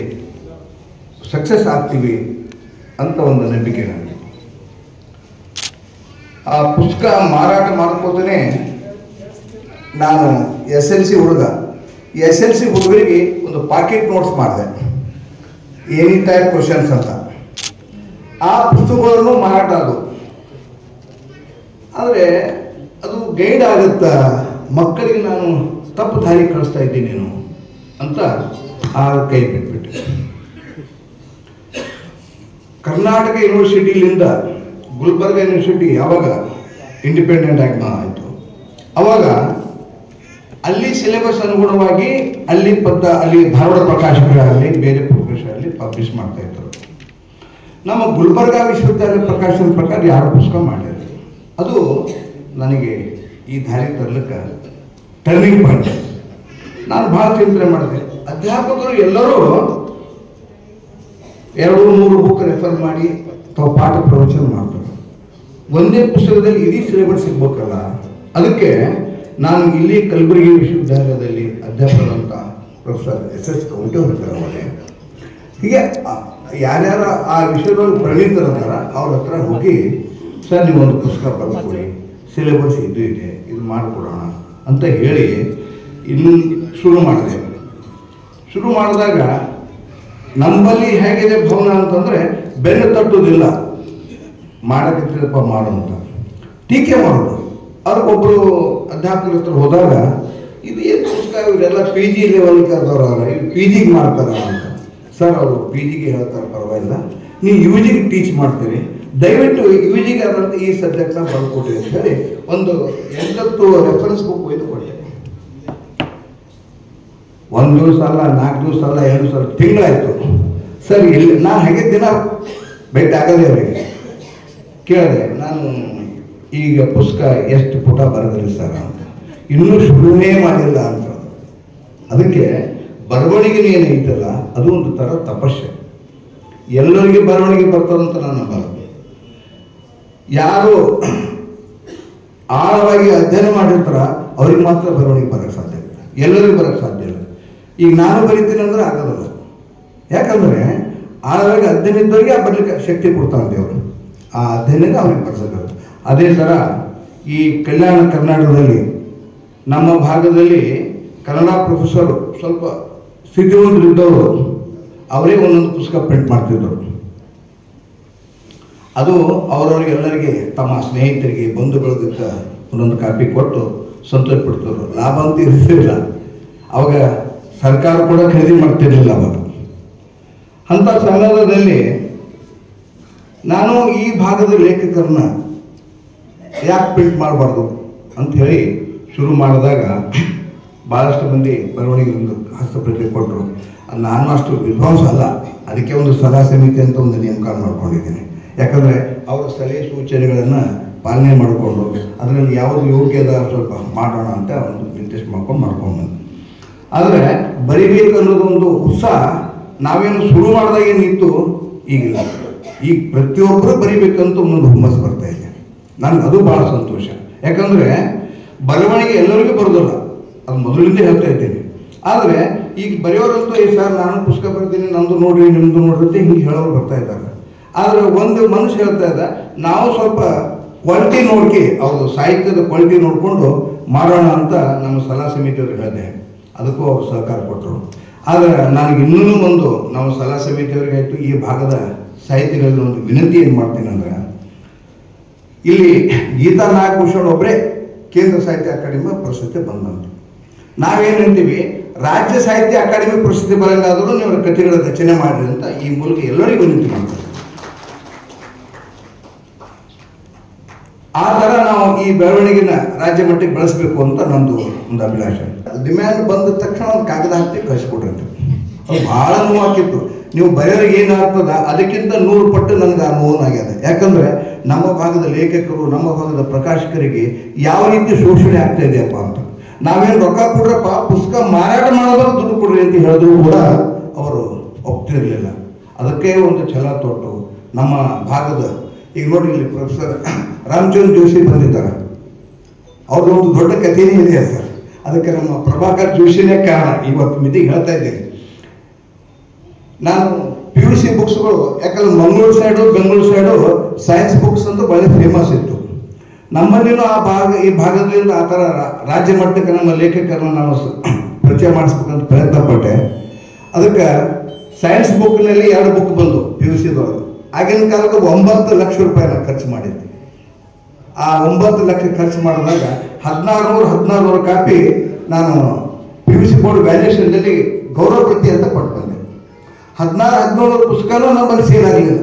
ಸಕ್ಸಸ್ ಆಗ್ತೀವಿ ಅಂತ ಒಂದು ನಂಬಿಕೆ ನನಗೆ. ಆ ಪುಸ್ತಕ ಮಾರಾಟ ಮಾಡ್ಕೋತಾನೆ ನಾನು SLC ಹುಡುಗ. SLC ಹುಡುಗರಿಗೆ ಒಂದು ಪಾಕೆಟ್ ನೋಟ್ಸ್ ಮಾಡಿದೆ, ಎನಿ ಟೈಪ್ ಕ್ವಶನ್ಸ್ ಅಂತ. ಆ ಪುಸ್ತಕಗಳನ್ನು ಮಾರಾಟ ಅದು. ಆದರೆ ಅದು ಗೈಡ್ ಆಗುತ್ತಾ, ಮಕ್ಕಳಿಗೆ ನಾನು ತಪ್ಪು ದಾರಿ ಕಳಿಸ್ತಾ ಇದ್ದೀನೇನು ಅಂತ ಆ ಕೈ ಬಿಟ್ಬಿಟ್ಟೆ. ಕರ್ನಾಟಕ ಯೂನಿವರ್ಸಿಟಿಲಿಂದ ಗುಲ್ಬರ್ಗ ಯೂನಿವರ್ಸಿಟಿ ಯಾವಾಗ ಇಂಡಿಪೆಂಡೆಂಟ್ ಆಗಿ ಆಯಿತು, ಅವಾಗ ಅಲ್ಲಿ ಸಿಲೆಬಸ್ ಅನುಗುಣವಾಗಿ ಅಲ್ಲಿ ಧಾರವಾಡ ಪ್ರಕಾಶಕರಾಗಲಿ ಬೇರೆ ಪ್ರಕಾಶಕರಲ್ಲಿ ಪಬ್ಲಿಷ್ ಮಾಡ್ತಾ ಇದ್ರು. ನಮ್ಮ ಗುಲ್ಬರ್ಗಾ ವಿಶ್ವವಿದ್ಯಾಲಯ ಪ್ರಕಾಶನ ಪ್ರಕಾರ ಯಾರು ಪುಸ್ತಕ ಮಾಡಿದ್ರು. ಅದು ನನಗೆ ಈ ದಾರಿ ತರಲಿಕ್ಕೆ ಟರ್ನಿಂಗ್ ಪಾಯಿಂಟ್. ನಾನು ಭಾಳ ಚಿಂತನೆ ಮಾಡಿದೆ. ಅಧ್ಯಾಪಕರು ಎಲ್ಲರೂ 2-3 ಬುಕ್ ರೆಫರ್ ಮಾಡಿ ತಾವು ಪಾಠ ಪ್ರವಚನ ಮಾಡ್ತಾರೆ. ಒಂದೇ ಪುಸ್ತಕದಲ್ಲಿ ಇಡೀ ಸಿಲೆಬಸ್ ಸಿಗ್ಬೇಕಲ್ಲ. ಅದಕ್ಕೆ ನಾನು ಇಲ್ಲಿ ಕಲಬುರಗಿ ವಿಶ್ವವಿದ್ಯಾಲಯದಲ್ಲಿ ಅಧ್ಯಾಪಕರಂತ ಪ್ರೊಫೆಸರ್ SS ಕೌಂಟೆ ಹೀಗೆ ಯಾರ್ಯಾರು ಆ ವಿಷಯದೊಳಗೆ ಪರಿಣಿತರದಾರ ಅವ್ರ ಹತ್ರ ಹೋಗಿ, ಸರ್ ನೀವೊಂದು ಪುಸ್ತಕ ಬರ್ಕೊಡಿ, ಸಿಲೆಬಸ್ ಇದು ಇದೆ, ಇದು ಮಾಡಿಕೊಡೋಣ ಅಂತ ಹೇಳಿ ಇನ್ನು ಶುರು ಮಾಡಿದೆ. ಶುರು ಮಾಡಿದಾಗ ನಮ್ಮಲ್ಲಿ ಹೇಗಿದೆ ಭವನ ಅಂತಂದರೆ ಬೆನ್ನು ತಟ್ಟುವುದಿಲ್ಲ, ಮಾಡಕ್ಕಿದ್ದಪ್ಪ ಮಾಡು ಅಂತ ಟೀಕೆ ಮಾಡೋದು. ಅವ್ರಿಗೊಬ್ಬರು ಅಧ್ಯಾಪಕರ ಹತ್ರ ಹೋದಾಗ ಇದು ಏನು ಪುಸ್ತಕ, ಇವರೆಲ್ಲ PG ಲೆವೆಲ್ಗೆ ಕರೆದವ್ರಲ್ಲ, ಇವು PGಗೆ ಮಾಡ್ತಾರ ಅಂತ. ಸರ್ ಅವರು PGಗೆ ಹೇಳ್ತಾರೆ, ಪರವಾಗಿಲ್ಲ, ನೀವು UGಗೆ ಟೀಚ್ ಮಾಡ್ತೀರಿ, ದಯವಿಟ್ಟು UGಗೆ ಆದಂಥ ಈ ಸಬ್ಜೆಕ್ಟ್ನ ಬರ್ಕೊಟ್ರಿ ಅಂತ ಹೇಳಿ ಒಂದು 8 ರೆಫರೆನ್ಸ್ ಬುಕ್ ಒಯ್ದು ಕೊಟ್ಟೆ. 1 ದಿವಸ ಅಲ್ಲ, 4 ದಿವಸ ಅಲ್ಲ, 2 ದಿವಸ, ತಿಂಗಳಾಯಿತು. ಸರ್ ಇಲ್ಲಿ ನಾನು ಹಾಗೆ ದಿನ ಭೇಟಿ ಆಗದೆ ಅವರಿಗೆ ಕೇಳಿದೆ, ನಾನು ಈಗ ಪುಸ್ತಕ ಎಷ್ಟು ಪುಟ ಬರೆದ್ರಿ ಸರ್ ಅಂತ. ಇನ್ನೂ ಶುರುವೇ ಮಾಡಿಲ್ಲ ಅಂತ. ಅದಕ್ಕೆ ಬರವಣಿಗೆ ಏನೈತಲ್ಲ ಅದು ಒಂದು ಥರ ತಪಸ್ಸೆ. ಎಲ್ಲರಿಗೆ ಬರವಣಿಗೆ ಬರ್ತದಂತ ನಾನು ಬರೋದು. ಯಾರು ಆಳವಾಗಿ ಅಧ್ಯಯನ ಮಾಡಿರ್ತಾರ ಅವ್ರಿಗೆ ಮಾತ್ರ ಬರವಣಿಗೆ ಬರೋಕ್ಕೆ ಸಾಧ್ಯ ಇಲ್ಲ, ಎಲ್ಲರಿಗೂ ಬರೋಕ್ಕೆ ಸಾಧ್ಯ ಇಲ್ಲ. ಈಗ ನಾನು ಬರಿತೀನಿ ಅಂದ್ರೆ ಆಗೋದಿಲ್ಲ. ಯಾಕಂದರೆ ಆಳವಾಗಿ ಅಧ್ಯಯನ ಇದ್ದವರಿಗೆ ಆ ಬರಲಿಕ್ಕೆ ಶಕ್ತಿ ಕೊಡ್ತಾನೆ ದೇವರು. ಆ ಅಧ್ಯಯನ ಅವ್ರಿಗೆ ಬರ್ಸೋದು. ಅದೇ ಥರ ಈ ಕಲ್ಯಾಣ ಕರ್ನಾಟಕದಲ್ಲಿ ನಮ್ಮ ಭಾಗದಲ್ಲಿ ಕನ್ನಡ ಪ್ರೊಫೆಸರ್ ಸ್ವಲ್ಪ ಸ್ಥಿತಿವಂತರಿದ್ದವರು ಅವರೇ ಒಂದೊಂದು ಪುಸ್ತಕ ಪ್ರಿಂಟ್ ಮಾಡ್ತಿದ್ದರು. ಅದು ಅವರವರಿಗೆಲ್ಲರಿಗೆ ತಮ್ಮ ಸ್ನೇಹಿತರಿಗೆ ಬಂಧು ಬಳಗಕ್ಕೆ ಒಂದೊಂದು ಕಾಪಿ ಕೊಟ್ಟು ಸಂತೋಷ ಪಡ್ತಿದ್ರು. ಲಾಭ ಅಂತ ಇರ್ತಿರಲಿಲ್ಲ ಅವಾಗ, ಸರ್ಕಾರ ಕೂಡ ಖರೀದಿ ಮಾಡ್ತಿರ್ಲಿಲ್ಲ ಅವಾಗ. ಅಂಥ ಸಂದರ್ಭದಲ್ಲಿ ನಾನು ಈ ಭಾಗದ ಲೇಖಕರನ್ನ ಯಾಕೆ ಪ್ರಿಂಟ್ ಮಾಡಬಾರ್ದು ಅಂಥೇಳಿ ಶುರು ಮಾಡಿದಾಗ ಭಾಳಷ್ಟು ಮಂದಿ ಬರವಣಿಗೆ ಒಂದು ಹಸ್ತಪ್ರತಿ ಕೊಟ್ಟರು. ನಾನು ಅಷ್ಟು ವಿದ್ವಾಂಸ ಅಲ್ಲ, ಅದಕ್ಕೆ ಒಂದು ಸಲಹಾ ಸಮಿತಿ ಅಂತ ಒಂದು ನೇಮಕ ಮಾಡ್ಕೊಂಡಿದ್ದೀನಿ. ಯಾಕಂದರೆ ಅವರ ಸಲಹೆ ಸೂಚನೆಗಳನ್ನು ಪಾಲನೆ ಮಾಡಿಕೊಂಡು ಅದರಲ್ಲಿ ಯಾವುದು ಯೋಗ್ಯದ ಸ್ವಲ್ಪ ಮಾಡೋಣ ಅಂತ ಒಂದು ನಿರ್ದೇಶ ಮಾಡ್ಕೊಂಡು ಬಂದು. ಆದರೆ ಬರಿಬೇಕು ಅನ್ನೋದೊಂದು ಉತ್ಸಾಹ ನಾವೇನು ಶುರು ಮಾಡಿದಾಗ ಏನಿತ್ತು ಈಗಿಲ್ಲ. ಈಗ ಪ್ರತಿಯೊಬ್ಬರು ಬರಿಬೇಕಂತ ಒಂದು ಹುಮ್ಮಸ್ಸು ಬರ್ತಾ ಇದೆ. ನನಗೆ ಅದು ಭಾಳ ಸಂತೋಷ. ಯಾಕಂದರೆ ಬರವಣಿಗೆ ಎಲ್ಲರಿಗೂ ಬರೋದಿಲ್ಲ, ಅದು ಮೊದಲಿಂದ ಹೇಳ್ತಾ ಇದ್ದೇನೆ. ಆದರೆ ಈಗ ಬರೆಯೋರಂತೂ ಸರ್ ನಾನು ಪುಸ್ತಕ ಬರ್ತೀನಿ, ನಂದು ನೋಡ್ರಿ ನಿಮ್ಮದು ನೋಡ್ರಿ ಅಂತ ಹಿಂಗೆ ಹೇಳೋರು ಬರ್ತಾ ಇದ್ದಾರೆ. ಆದರೆ ಒಂದು ಮನುಷ್ಯ ಹೇಳ್ತಾ ಇದ್ದ, ನಾವು ಸ್ವಲ್ಪ ಕ್ವಾಲಿಟಿ ನೋಡ್ಕಿ ಅವ್ರದ್ದು ಸಾಹಿತ್ಯದ ಕ್ವಾಲಿಟಿ ನೋಡಿಕೊಂಡು ಮಾಡೋಣ ಅಂತ ನಮ್ಮ ಸಲಹಾ ಸಮಿತಿಯವ್ರಿಗೆ ಹೇಳಿದೆ. ಅದಕ್ಕೂ ಅವ್ರು ಸಹಕಾರ ಕೊಟ್ಟರು. ಆದರೆ ನನಗೆ ಇನ್ನೂ ಒಂದು ನಮ್ಮ ಸಲಹಾ ಸಮಿತಿಯವ್ರಿಗೆ ಆಯಿತು ಈ ಭಾಗದ ಸಾಹಿತಿಗಳಲ್ಲಿ ಒಂದು ವಿನಂತಿ ಏನು ಮಾಡ್ತೀನಿ ಅಂದರೆ, ಇಲ್ಲಿ ಗೀತಾ ನಾಗಭೂಷಣ್ ಒಬ್ಬರೇ ಕೇಂದ್ರ ಸಾಹಿತ್ಯ ಅಕಾಡೆಮಿ ಪ್ರಶಸ್ತಿ ಬಂದಂತ. ನಾವೇನಂತೀವಿ, ರಾಜ್ಯ ಸಾಹಿತ್ಯ ಅಕಾಡೆಮಿ ಪ್ರಶಸ್ತಿ ಬರಂಗಾದರೂ ನೀವು ಕಥೆಗಳ ರಚನೆ ಮಾಡಿರಿ ಅಂತ ಈ ಮೂಲಕ ಎಲ್ಲರಿಗೂ ವಿನಂತಿ ಮಾಡ್ತೀವಿ. ಆ ಥರ ನಾವು ಈ ಬೆಳವಣಿಗೆನ ರಾಜ್ಯ ಮಟ್ಟಕ್ಕೆ ಬೆಳೆಸಬೇಕು ಅಂತ ನಂದು ಒಂದು ಅಭಿಲಾಷೆ. ಡಿಮ್ಯಾಂಡ್ ಬಂದ ತಕ್ಷಣ ಒಂದು ಕಾಗದ ಹಾಕಿ ಕಳಿಸ್ಕೊಡ್ರಿ. ಅದು ಭಾಳ ನೋವಾಕಿತ್ತು. ನೀವು ಬರೆಯೋರಿಗೆ ಏನಾಗ್ತದ ಅದಕ್ಕಿಂತ 100 ಪಟ್ಟು ನನಗೆ ಆ ನೋವಾಗ್ಯದ. ಯಾಕಂದರೆ ನಮ್ಮ ಭಾಗದ ಲೇಖಕರು, ನಮ್ಮ ಭಾಗದ ಪ್ರಕಾಶಕರಿಗೆ ಯಾವ ರೀತಿ ಶೋಷಣೆ ಆಗ್ತಾ ಇದೆಯಪ್ಪ ಅಂತ. ನಾವೇನು ರೊಕ್ಕ ಕೊಡ್ರಪ್ಪ, ಪುಸ್ತಕ ಮಾರಾಟ ಮಾಡೋದ್ರಲ್ಲಿ ದುಡ್ಡು ಕೊಡ್ರಿ ಅಂತ ಹೇಳಿದ್ರು ಕೂಡ ಅವರು ಒಪ್ತಿರಲಿಲ್ಲ. ಅದಕ್ಕೆ ಒಂದು ಛಲ ತೊಟ್ಟು ನಮ್ಮ ಭಾಗದ, ಈಗ ನೋಡಿ ಇಲ್ಲಿ ಪ್ರೊಫೆಸರ್ ರಾಮಚಂದ್ರ ಜೋಶಿ ಬಂದಿದ್ದಾರೆ, ಅವ್ರದ್ದು ಒಂದು ದೊಡ್ಡ ಕಥೆನೇ ಇದೆ ಸರ್. ಅದಕ್ಕೆ ನಮ್ಮ ಪ್ರಭಾಕರ್ ಜೋಶಿನೇ ಕಾರಣ. ಇವತ್ತು ಮಿತಿಗೆ ಹೇಳ್ತಾ ಇದ್ದೇನೆ ನಾನು PUC ಬುಕ್ಸ್ಗಳು. ಯಾಕಂದ್ರೆ Mangaluru side Bengaluru side science books ಅಂತ ಒಳ್ಳೆ ಫೇಮಸ್ ಇತ್ತು. ನಮ್ಮಲ್ಲಿನೂ ಈ ಭಾಗದಿಂದ ಆ ಥರ ರಾಜ್ಯ ಮಟ್ಟಕ್ಕೆ ನಮ್ಮ ಲೇಖಕರನ್ನ ನಾವು ಪರಿಚಯ ಮಾಡಿಸ್ಬೇಕಂತ ಪ್ರಯತ್ನ ಪಟ್ಟೆ. ಅದಕ್ಕೆ ಸೈನ್ಸ್ ಬುಕ್ನಲ್ಲಿ 2 ಬುಕ್ ಬಂದು PUCದೊಳಗೆ. ಆಗಿನ ಕಾಲಕ್ಕೆ 9 ಲಕ್ಷ ರೂಪಾಯಿನ ಖರ್ಚು ಮಾಡಿದ್ದೆ. ಆ 9 ಲಕ್ಷ ಖರ್ಚು ಮಾಡಿದಾಗ 1600 ಕಾಪಿ ನಾನು PUC ಬೋರ್ಡ್ ವ್ಯಾಲ್ಯೂಷನ್ದಲ್ಲಿ ಗೌರವ ಪ್ರತಿ ಅಂತ ಕೊಟ್ಟು ಬಂದೆ. 1600 ಪುಸ್ತಕನೂ ನಮ್ಮಲ್ಲಿ ಸೇಲ್ ಆಗಲಿಲ್ಲ.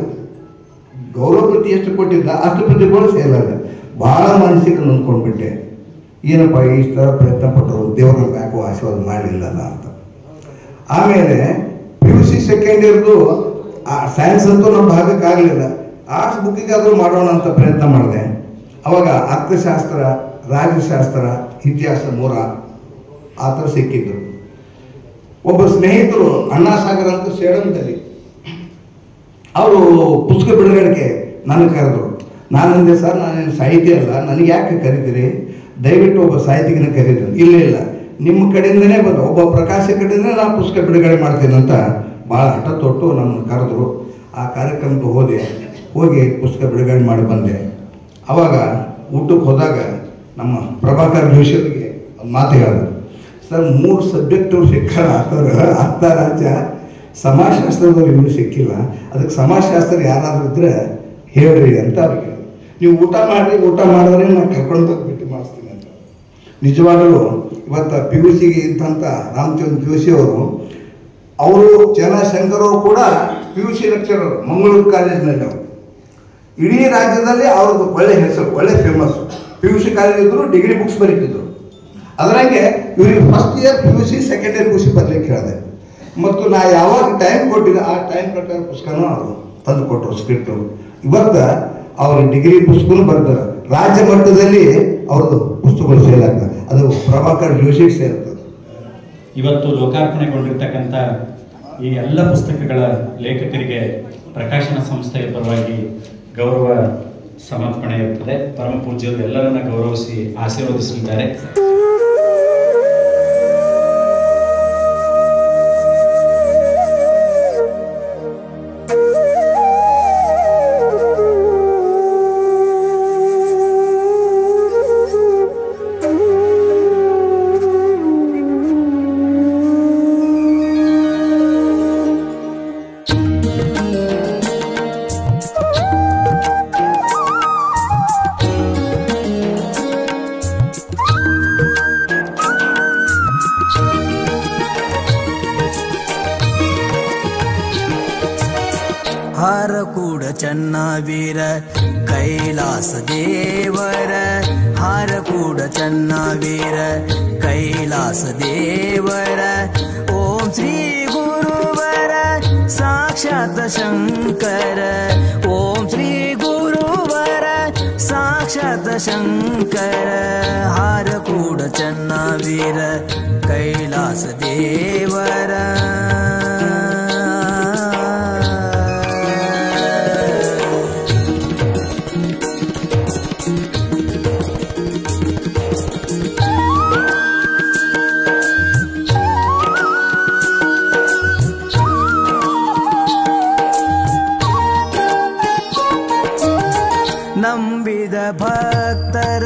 ಗೌರವ ಪ್ರತಿ ಎಷ್ಟು ಕೊಟ್ಟಿದ್ದ ಅಷ್ಟು ಪ್ರತಿಗಳು ಸೇಲ್ ಆಗಲ್ಲ. ಭಾಳ ಮನಸ್ಸಿಗೆ ನೊಂದ್ಕೊಂಡ್ಬಿಟ್ಟೆ. ಏನಪ್ಪ ಈ ಥರ ಪ್ರಯತ್ನ ಪಟ್ಟರು, ದೇವ್ರ ಯಾಕೋ ಆಶೀರ್ವಾದ ಮಾಡಲಿಲ್ಲಲ್ಲ ಅಂತ. ಆಮೇಲೆ PUC ಸೆಕೆಂಡ್ ಇಯರ್ದು ಸೈನ್ಸ್ ಅಂತೂ ನಮ್ಮ ಭಾಗಕ್ಕೆ ಆಗಲಿಲ್ಲ. ಆರ್ಟ್ಸ್ ಬುಕ್ಕಿಗಾದರೂ ಮಾಡೋಣ ಅಂತ ಪ್ರಯತ್ನ ಮಾಡಿದೆ. ಅವಾಗ ಅರ್ಥಶಾಸ್ತ್ರ, ರಾಜ್ಯಶಾಸ್ತ್ರ, ಇತಿಹಾಸ 3 ಆ ಥರ ಸಿಕ್ಕಿದ್ರು. ಒಬ್ಬ ಸ್ನೇಹಿತರು ಅಣ್ಣಾಸಾಗರ್ ಅಂತ ಸೇಡಂದಲ್ಲಿ ಅವರು ಪುಸ್ತಕ ಬಿಡುಗಡೆಗೆ ನನಗೆ ಕರೆದ್ರು. ನಾನಂದೆ, ಸರ್ ನಾನೇನು ಸಾಹಿತಿ ಅಲ್ಲ, ನನಗೆ ಯಾಕೆ ಕರೀತೀರಿ, ದಯವಿಟ್ಟು ಒಬ್ಬ ಸಾಹಿತಿಗನ ಕರೀತೀನಿ. ಇಲ್ಲ ನಿಮ್ಮ ಕಡೆಯಿಂದನೇ ಬಂದು ಒಬ್ಬ ಪ್ರಕಾಶಕ ಕಡೆಯಿಂದನೇ ನಾನು ಪುಸ್ತಕ ಬಿಡುಗಡೆ ಮಾಡ್ತೀನಿ ಅಂತ ಭಾಳ ಹಠ ತೊಟ್ಟು ನಮ್ಮನ್ನು ಕರೆದ್ರು. ಆ ಕಾರ್ಯಕ್ರಮಕ್ಕೆ ಹೋಗಿ ಪುಸ್ತಕ ಬಿಡುಗಡೆ ಮಾಡಿ ಬಂದೆ. ಅವಾಗ ಊಟಕ್ಕೆ ಹೋದಾಗ ನಮ್ಮ ಪ್ರಭಾಕರ್ ಜೋಶಿಯವರಿಗೆ ಒಂದು ಮಾತು ಹೇಳಿದ್ರು, ಸರ್ 3 ಸಬ್ಜೆಕ್ಟು ಶಿಕ್ಷಣ ಅರ್ಥ ರಾಜ್ಯ ಸಮಾಜಶಾಸ್ತ್ರದವ್ರು ಇನ್ನೂ ಸಿಕ್ಕಿಲ್ಲ, ಅದಕ್ಕೆ ಸಮಾಜಶಾಸ್ತ್ರ ಯಾರಾದರೂ ಇದ್ದರೆ ಹೇಳ್ರಿ ಅಂತ ಅವ್ರಿಗೆ. ನೀವು ಊಟ ಮಾಡಿದ್ರೆ ನಾನು ಕರ್ಕೊಂಡು ಹೋಗ್ಬಿಟ್ಟು ಮಾಡಿಸ್ತೀನಿ ಅಂತ. ನಿಜವಾಗಲೂ ಇವತ್ತು PUCಗೆ ಇದ್ದಂಥ ರಾಮಚಂದ್ರ ಜೋಶಿ ಅವರು ಚನ್ನಶಂಕರ್ ಅವರು ಕೂಡ PUC ಲೆಕ್ಚರರ್ ಮಂಗಳೂರು ಕಾಲೇಜಿನಲ್ಲಿ. ಅವರು ಇಡೀ ರಾಜ್ಯದಲ್ಲಿ ಅವ್ರದ್ದು ಒಳ್ಳೆ ಹೆಸರು, ಒಳ್ಳೆ ಫೇಮಸ್ಸು. PUC ಕಾಲೇಜ್ ಇದ್ರು, ಡಿಗ್ರಿ ಬುಕ್ಸ್ ಬರೀತಿದ್ರು. ಅದರಂಗೆ ಇವರಿಗೆ first year PUC, second year PUC ಬರಲಿಕ್ಕೆ ಹೇಳಿದೆ. ಮತ್ತು ನಾ ಯಾವಾಗ ಟೈಮ್ ಕೊಟ್ಟಿದ್ದೆ ಆ ಟೈಮ್ ಪ್ರಕಾರ ಪುಸ್ತಕನೂ ಅವರು ತಂದು ಕೊಟ್ಟರು ಸ್ಕ್ರಿಪ್ಟು. ಇವತ್ತು ಅವ್ರ ಡಿಗ್ರಿ ಪುಸ್ತಕನೂ ಬರ್ತಾರೆ. ರಾಜ್ಯ ಮಟ್ಟದಲ್ಲಿ ಅವ್ರದ್ದು ಪುಸ್ತಕಗಳು ಸೇಲ್ ಆಗ್ತದೆ. ಅದು ಪ್ರಭಾಕರ್ ಜೋಶಿಗೆ ಸೇರ್ತದೆ. ಇವತ್ತು ಲೋಕಾರ್ಪಣೆಗೊಂಡಿರ್ತಕ್ಕಂಥ ಈ ಎಲ್ಲ ಪುಸ್ತಕಗಳ ಲೇಖಕರಿಗೆ ಪ್ರಕಾಶನ ಸಂಸ್ಥೆಯ ಪರವಾಗಿ ಗೌರವ ಸಮರ್ಪಣೆ ಇರುತ್ತದೆ. ಪರಮ ಪೂಜ್ಯರು ಎಲ್ಲರನ್ನ ಗೌರವಿಸಿ ಆಶೀರ್ವದಿಸಲಿದ್ದಾರೆ. ಚನ್ನವೀರ ಕೈಲಾಸ ದೇವರ ಹಾರಕೂಡ ಚನ್ನವೀರ ಕೈಲಾಸ ದೇವರ ಓಂ ಶ್ರೀ ಗುರುವರ ಸಾಕ್ಷಾತ್ ಶಂಕರ ಓಂ ಶ್ರೀ ಗುರುವರ ಸಾಕ್ಷಾತ್ ಶಂಕರ ಹಾರಕೂಡ ಚನ್ನವೀರ ಕೈಲಾಸ ದೇವರ ನಂಬಿದ ಭಕ್ತರ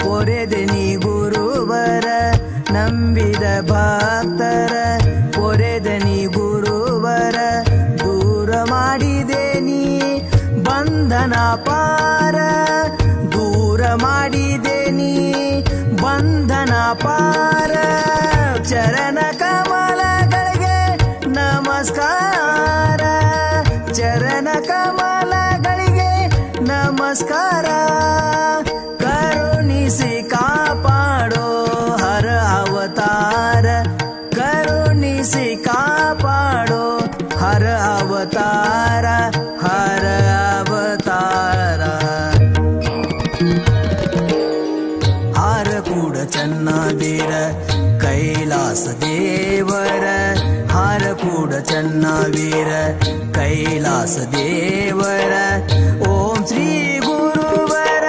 ಪೊರೆದೆನಿ ಗುರುವರ ನಂಬಿದ ಭಕ್ತರ ಪೊರೆದನಿ ಗುರುವರ ದೂರ ಮಾಡಿದೆ ನೀ ಬಂಧನ ಪಾರ ದೂರ ಮಾಡಿದೆ ನೀ ಬಂಧನ ಪಾರ ಚರಣ ಕಮಲಗಳಿಗೆ ನಮಸ್ಕಾರ ಚರಣ ಕಮಲಗಳಿಗೆ ನಮಸ್ಕಾರ ಕರುಣಿಸಿ ಕಾಪಾಡೋ ಹರ ಅವತಾರ ಕರುಣಿಸಿ ಕಾಪಾಡೋ ಹರ ಅವತಾರ ಹರ ಅವತಾರ ಹಾರಕೂಡ ಚನ್ನವೀರ ಕೈಲಾಸ ದೇವರ ಹಾರಕೂಡ ಚನ್ನವೀರ ಕೈಲಾಸ ದೇವರ ಓಂ ಶ್ರೀ ಗುರುವರ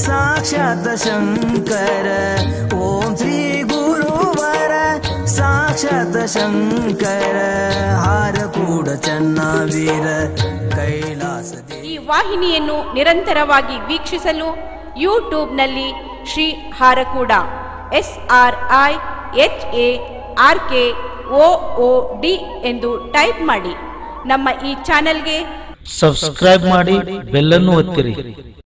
ಸಾಕ್ಷಾತ್ ಶಂಕರ ಓಂ ಶ್ರೀ ಗುರುವರ ಸಾಕ್ಷಾತ್ ಶಂಕರ ಹಾರಕೂಡ ಚನ್ನವೀರ ಕೈಲಾಸ ಈ ವಾಹಿನಿಯನ್ನು ನಿರಂತರವಾಗಿ ವೀಕ್ಷಿಸಲು ಯೂಟ್ಯೂಬ್ನಲ್ಲಿ ಶ್ರೀ ಹಾರಕೂಡ SRIHARKOOD ಎಂದು ಟೈಪ್ ಮಾಡಿ. ನಮ್ಮ ಈ ಚಾನೆಲ್ಗೆ ಸಬ್ಸ್ಕ್ರೈಬ್ ಮಾಡಿ, ಬೆಲ್ ಅನ್ನು ಒತ್ತಿರಿ.